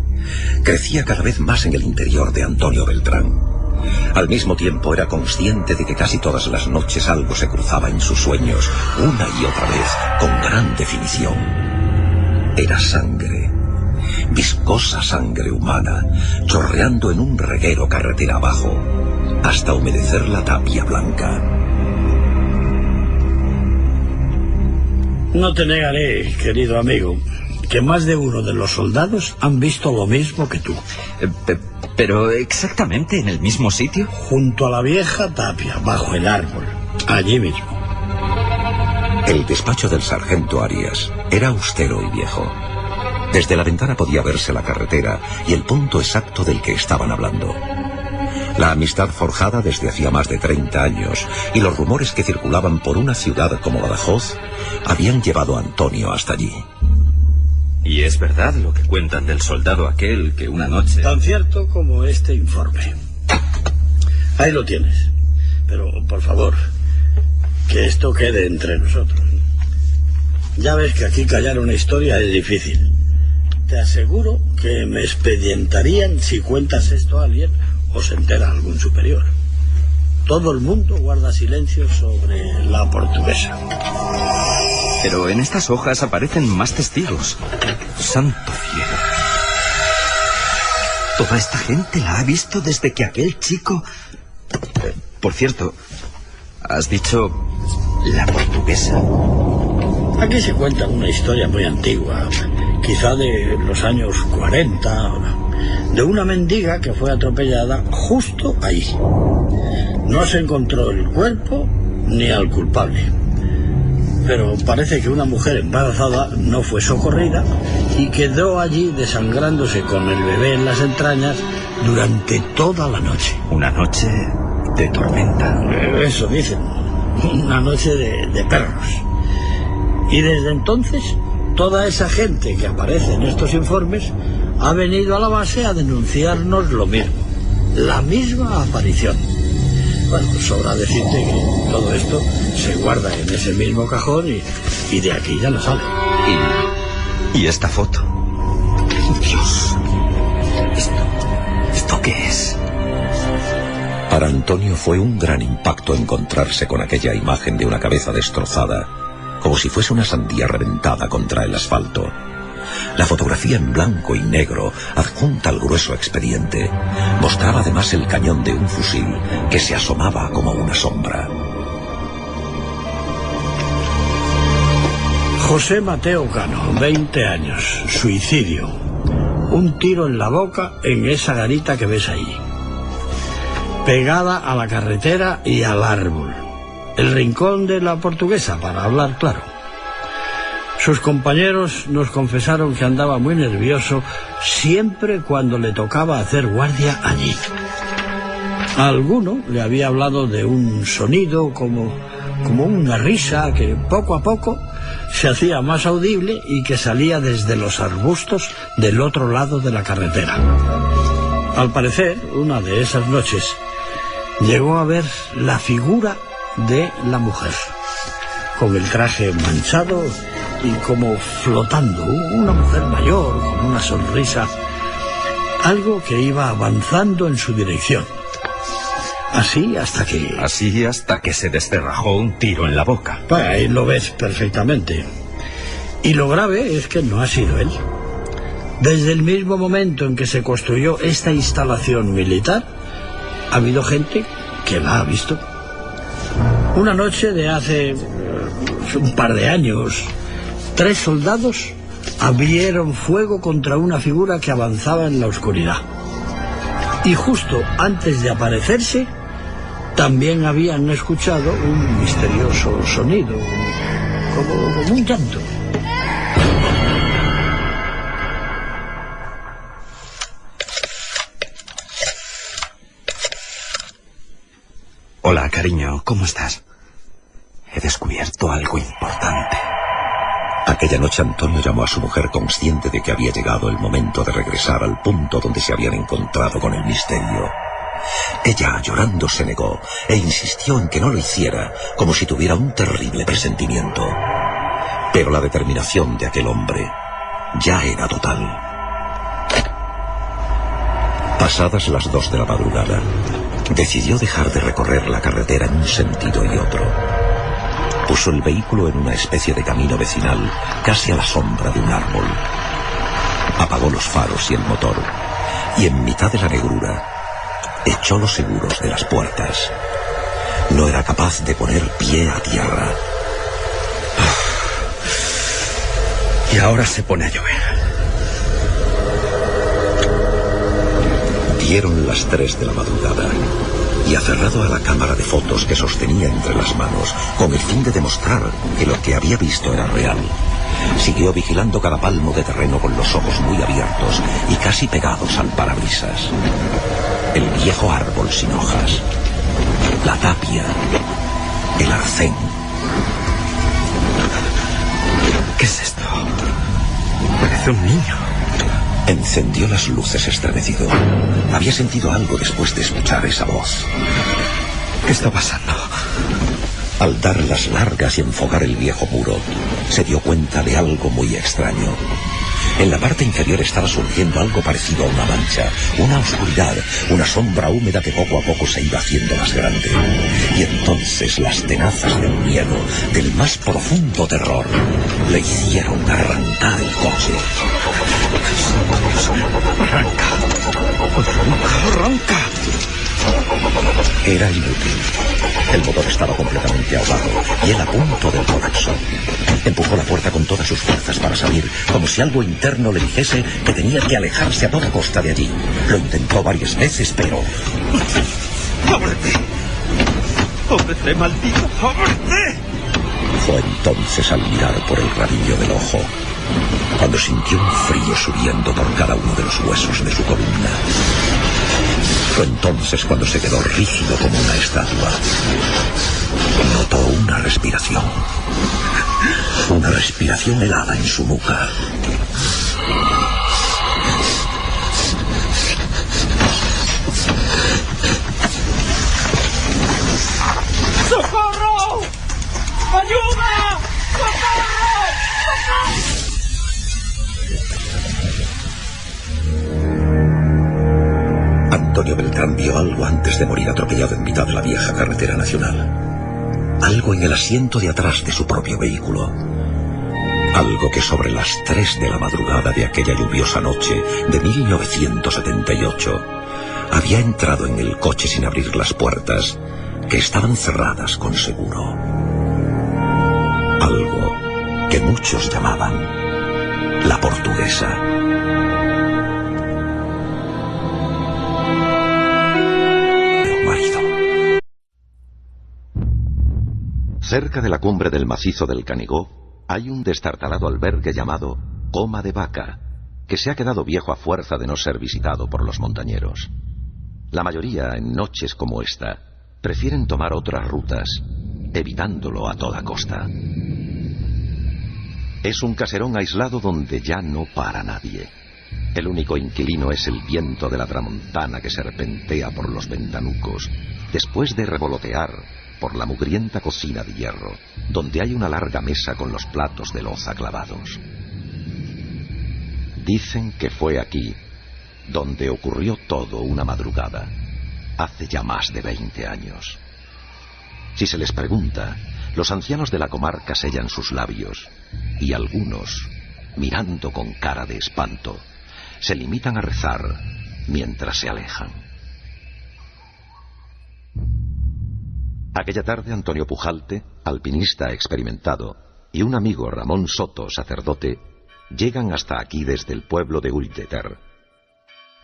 crecía cada vez más en el interior de Antonio Beltrán. Al mismo tiempo era consciente de que casi todas las noches algo se cruzaba en sus sueños, una y otra vez, con gran definición. Era sangre, viscosa sangre humana, chorreando en un reguero carretera abajo, hasta humedecer la tapia blanca. No te negaré, querido amigo, que más de uno de los soldados han visto lo mismo que tú. ¿Pero exactamente en el mismo sitio? Junto a la vieja tapia, bajo el árbol, allí mismo. El despacho del sargento Arias era austero y viejo. Desde la ventana podía verse la carretera y el punto exacto del que estaban hablando. La amistad forjada desde hacía más de 30 años y los rumores que circulaban por una ciudad como Badajoz habían llevado a Antonio hasta allí. ¿Y es verdad lo que cuentan del soldado aquel que una noche... Tan cierto como este informe. Ahí lo tienes. Pero, por favor, que esto quede entre nosotros. Ya ves que aquí callar una historia es difícil. Te aseguro que me expedientarían si cuentas esto a alguien o se entera algún superior. Todo el mundo guarda silencio sobre la portuguesa. Pero en estas hojas aparecen más testigos. ¡Santo cielo! Toda esta gente la ha visto desde que aquel chico... por cierto, has dicho la portuguesa. Aquí se cuenta una historia muy antigua, quizá de los años 40, de una mendiga que fue atropellada justo ahí. No se encontró el cuerpo ni al culpable, pero parece que una mujer embarazada no fue socorrida y quedó allí desangrándose con el bebé en las entrañas durante toda la noche. Una noche de tormenta. Eso dicen, una noche de perros. Y desde entonces, toda esa gente que aparece en estos informes ha venido a la base a denunciarnos lo mismo, la misma aparición. Bueno, sobra decirte que todo esto se guarda en ese mismo cajón y de aquí ya no sale. ¿Y esta foto? Dios, ¿esto qué es? Para Antonio fue un gran impacto encontrarse con aquella imagen de una cabeza destrozada, como si fuese una sandía reventada contra el asfalto. La fotografía en blanco y negro, adjunta al grueso expediente, mostraba además el cañón de un fusil que se asomaba como una sombra. José Mateo Cano, 20 años, suicidio. Un tiro en la boca en esa garita que ves ahí. Pegada a la carretera y al árbol. El rincón de la Portuguesa, para hablar claro. Sus compañeros nos confesaron que andaba muy nervioso siempre cuando le tocaba hacer guardia allí. A alguno le había hablado de un sonido como una risa que poco a poco se hacía más audible y que salía desde los arbustos del otro lado de la carretera. Al parecer, una de esas noches, llegó a ver la figura de la mujer, con el traje manchado y como flotando, una mujer mayor con una sonrisa, algo que iba avanzando en su dirección. Así hasta que se descerrajó un tiro en la boca. Ahí lo ves perfectamente. Y lo grave es que no ha sido él. Desde el mismo momento en que se construyó esta instalación militar, ha habido gente que la ha visto. Una noche de hace un par de años, 3 soldados abrieron fuego contra una figura que avanzaba en la oscuridad. Y justo antes de aparecerse, también habían escuchado un misterioso sonido, como un llanto. Hola, cariño, ¿cómo estás? He descubierto algo importante. Aquella noche Antonio llamó a su mujer consciente de que había llegado el momento de regresar al punto donde se habían encontrado con el misterio. Ella, llorando, se negó e insistió en que no lo hiciera, como si tuviera un terrible presentimiento. Pero la determinación de aquel hombre ya era total. Pasadas las 2 de la madrugada, decidió dejar de recorrer la carretera en un sentido y otro. Puso el vehículo en una especie de camino vecinal, casi a la sombra de un árbol. Apagó los faros y el motor, y en mitad de la negrura, echó los seguros de las puertas. No era capaz de poner pie a tierra. Y ahora se pone a llover. Dieron las 3 de la madrugada, y aferrado a la cámara de fotos que sostenía entre las manos, con el fin de demostrar que lo que había visto era real, siguió vigilando cada palmo de terreno con los ojos muy abiertos y casi pegados al parabrisas. El viejo árbol sin hojas, la tapia, el arcén. ¿Qué es esto? Parece un niño. Encendió las luces estremecido. Había sentido algo después de escuchar esa voz. ¿Qué está pasando? Al dar las largas y enfocar el viejo muro, se dio cuenta de algo muy extraño. En la parte inferior estaba surgiendo algo parecido a una mancha, una oscuridad, una sombra húmeda que poco a poco se iba haciendo más grande. Y entonces las tenazas del miedo, del más profundo terror, le hicieron arrancar el coche. Dios! ¡Arranca! ¡Arranca! Era inútil. El motor estaba completamente ahogado y él a punto del colapso. Empujó la puerta con todas sus fuerzas para salir, como si algo interno le dijese que tenía que alejarse a toda costa de allí. Lo intentó varias veces, pero... ¡Ábrete! ¡Ábrete, maldito! ¡Ábrete! Fue entonces al mirar por el rabillo del ojo, cuando sintió un frío subiendo por cada uno de los huesos de su columna. Fue entonces cuando se quedó rígido como una estatua. Notó una respiración helada en su nuca. ¡Socorro! ¡Ayuda! ¡Socorro! ¡Socorro! Antonio Beltrán vio algo antes de morir atropellado en mitad de la vieja carretera nacional. Algo en el asiento de atrás de su propio vehículo. Algo que sobre las 3 de la madrugada de aquella lluviosa noche de 1978 había entrado en el coche sin abrir las puertas, que estaban cerradas con seguro. Algo que muchos llamaban la Portuguesa. Cerca de la cumbre del macizo del Canigó hay un destartalado albergue llamado Coma de Vaca, que se ha quedado viejo a fuerza de no ser visitado por los montañeros. La mayoría, en noches como esta, prefieren tomar otras rutas, evitándolo a toda costa. Es un caserón aislado donde ya no para nadie. El único inquilino es el viento de la tramontana que serpentea por los ventanucos, después de revolotear por la mugrienta cocina de hierro, donde hay una larga mesa con los platos de loza clavados. Dicen que fue aquí donde ocurrió todo una madrugada, hace ya más de 20 años. Si se les pregunta, los ancianos de la comarca sellan sus labios, y algunos, mirando con cara de espanto, se limitan a rezar mientras se alejan. Aquella tarde Antonio Pujalte, alpinista experimentado, y un amigo Ramón Soto, sacerdote, llegan hasta aquí desde el pueblo de Ulteter.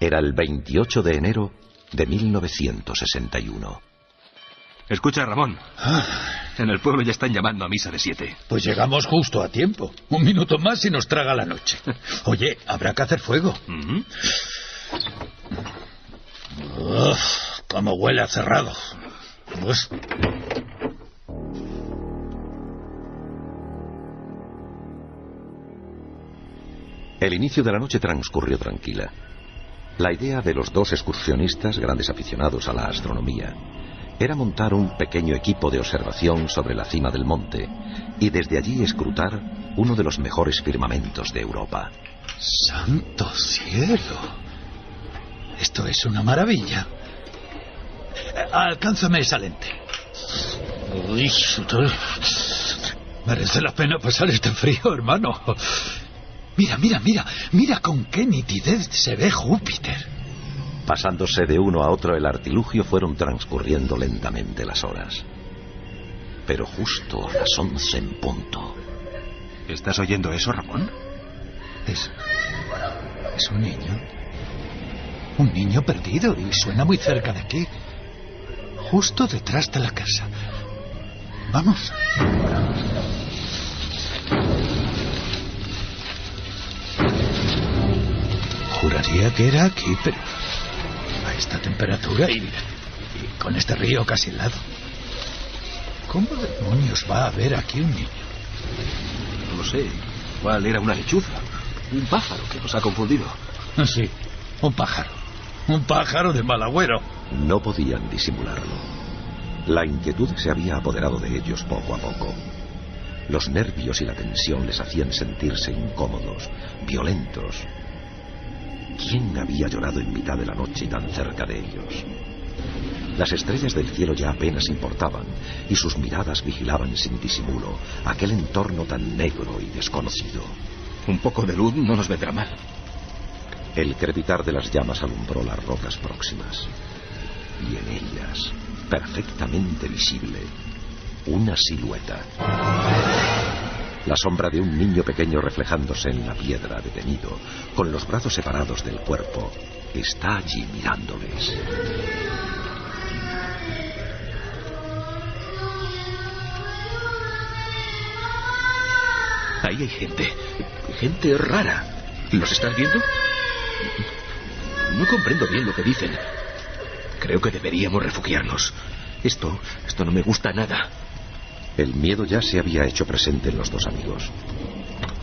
Era el 28 de enero de 1961. Escucha, Ramón. En el pueblo ya están llamando a misa de 7. Pues llegamos justo a tiempo. 1 minuto más y nos traga la noche. Oye, habrá que hacer fuego. Cómo huele a cerrado. El inicio de la noche transcurrió tranquila. La idea de los dos excursionistas, grandes aficionados a la astronomía, era montar un pequeño equipo de observación sobre la cima del monte y desde allí escrutar uno de los mejores firmamentos de Europa. ¡Santo cielo! Esto es una maravilla. Alcánzame esa lente. Uy, merece la pena pasar este frío, hermano. Mira con qué nitidez se ve Júpiter. Pasándose de uno a otro el artilugio, fueron transcurriendo lentamente las horas. Pero justo a las 11 en punto. ¿Estás oyendo eso, Ramón? Es un niño. Un niño perdido y suena muy cerca de aquí. Justo detrás de la casa. Vamos. Juraría que era aquí, pero a esta temperatura y con este río casi al lado. ¿Cómo demonios va a haber aquí un niño? No lo sé. ¿Cuál era una lechuza? Un pájaro que nos ha confundido. Sí, un pájaro. Un pájaro de mal agüero. No podían disimularlo. La inquietud se había apoderado de ellos poco a poco. Los nervios y la tensión les hacían sentirse incómodos, violentos. ¿Quién había llorado en mitad de la noche y tan cerca de ellos? Las estrellas del cielo ya apenas importaban, y sus miradas vigilaban sin disimulo aquel entorno tan negro y desconocido. Un poco de luz no nos vendrá mal. El crepitar de las llamas alumbró las rocas próximas. Y en ellas, perfectamente visible, una silueta. La sombra de un niño pequeño reflejándose en la piedra, detenido, con los brazos separados del cuerpo, está allí mirándoles. Ahí hay gente rara. ¿Los estás viendo? No comprendo bien lo que dicen. Creo que deberíamos refugiarnos. Esto no me gusta nada. El miedo ya se había hecho presente en los dos amigos.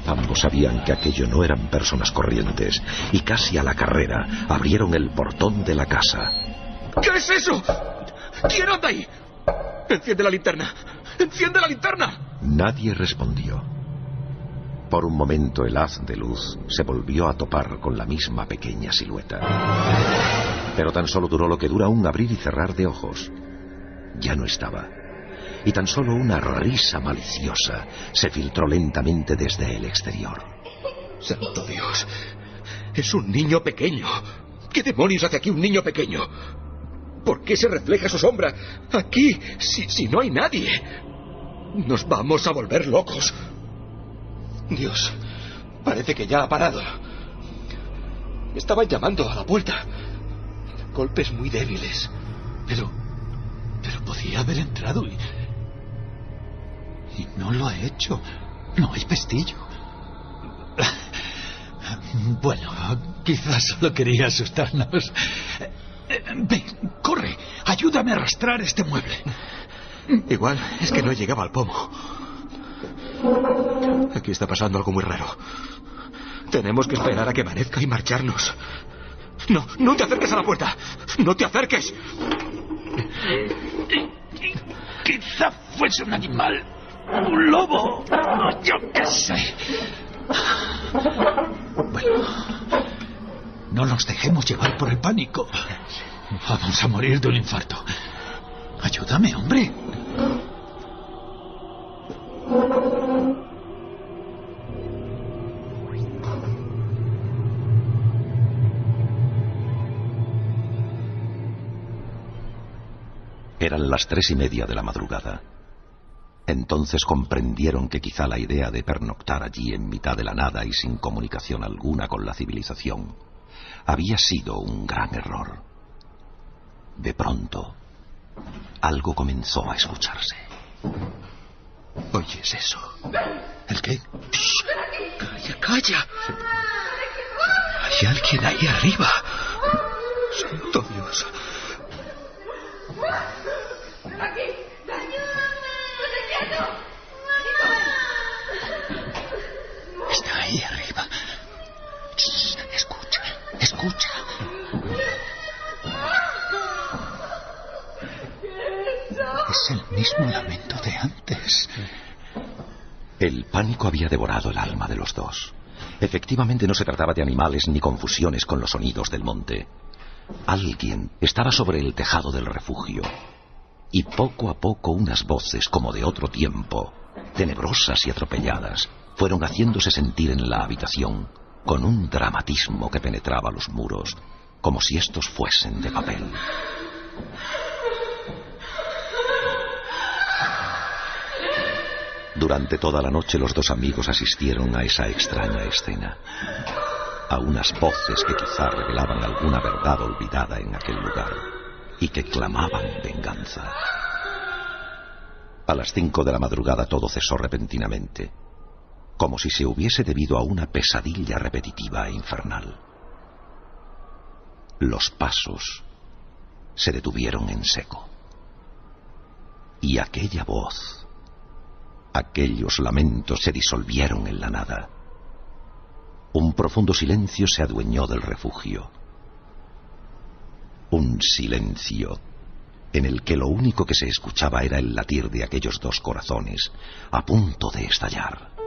Ambos sabían que aquello no eran personas corrientes, y casi a la carrera abrieron el portón de la casa. ¿Qué es eso? ¿Quién anda ahí? ¡Enciende la linterna! ¡Enciende la linterna! Nadie respondió. Por un momento el haz de luz se volvió a topar con la misma pequeña silueta. Pero tan solo duró lo que dura un abrir y cerrar de ojos. Ya no estaba. Y tan solo una risa maliciosa se filtró lentamente desde el exterior. ¡Santo Dios! Es un niño pequeño. ¿Qué demonios hace aquí un niño pequeño? ¿Por qué se refleja su sombra aquí si no hay nadie? Nos vamos a volver locos. Dios, parece que ya ha parado. Estaban llamando a la puerta. Golpes muy débiles. Pero podía haber entrado y no lo ha hecho. No hay pestillo. Bueno, quizás solo quería asustarnos. Ven, corre. Ayúdame a arrastrar este mueble. Igual es que no llegaba al pomo. Aquí está pasando algo muy raro. Tenemos que esperar a que amanezca y marcharnos. No te acerques a la puerta. No te acerques. Quizá fuese un animal. Un lobo. Yo qué sé. Bueno, no nos dejemos llevar por el pánico. Vamos a morir de un infarto. Ayúdame, hombre. Eran las 3:30 de la madrugada. Entonces comprendieron que quizá la idea de pernoctar allí en mitad de la nada y sin comunicación alguna con la civilización había sido un gran error. De pronto, algo comenzó a escucharse. ¿Oyes eso? ¿El qué? ¡Calla! Hay alguien ahí arriba. ¡Santo Dios! Está ahí arriba. Escucha. Es el mismo lamento de antes. El pánico había devorado el alma de los dos. Efectivamente no se trataba de animales ni confusiones con los sonidos del monte. Alguien estaba sobre el tejado del refugio. Y poco a poco unas voces como de otro tiempo, tenebrosas y atropelladas, fueron haciéndose sentir en la habitación con un dramatismo que penetraba los muros, como si estos fuesen de papel. Durante toda la noche los dos amigos asistieron a esa extraña escena, a unas voces que quizá revelaban alguna verdad olvidada en aquel lugar y que clamaban venganza. A las 5 de la madrugada todo cesó repentinamente, como si se hubiese debido a una pesadilla repetitiva e infernal. Los pasos se detuvieron en seco. Y aquella voz, aquellos lamentos se disolvieron en la nada. Un profundo silencio se adueñó del refugio. Un silencio en el que lo único que se escuchaba era el latir de aquellos dos corazones a punto de estallar.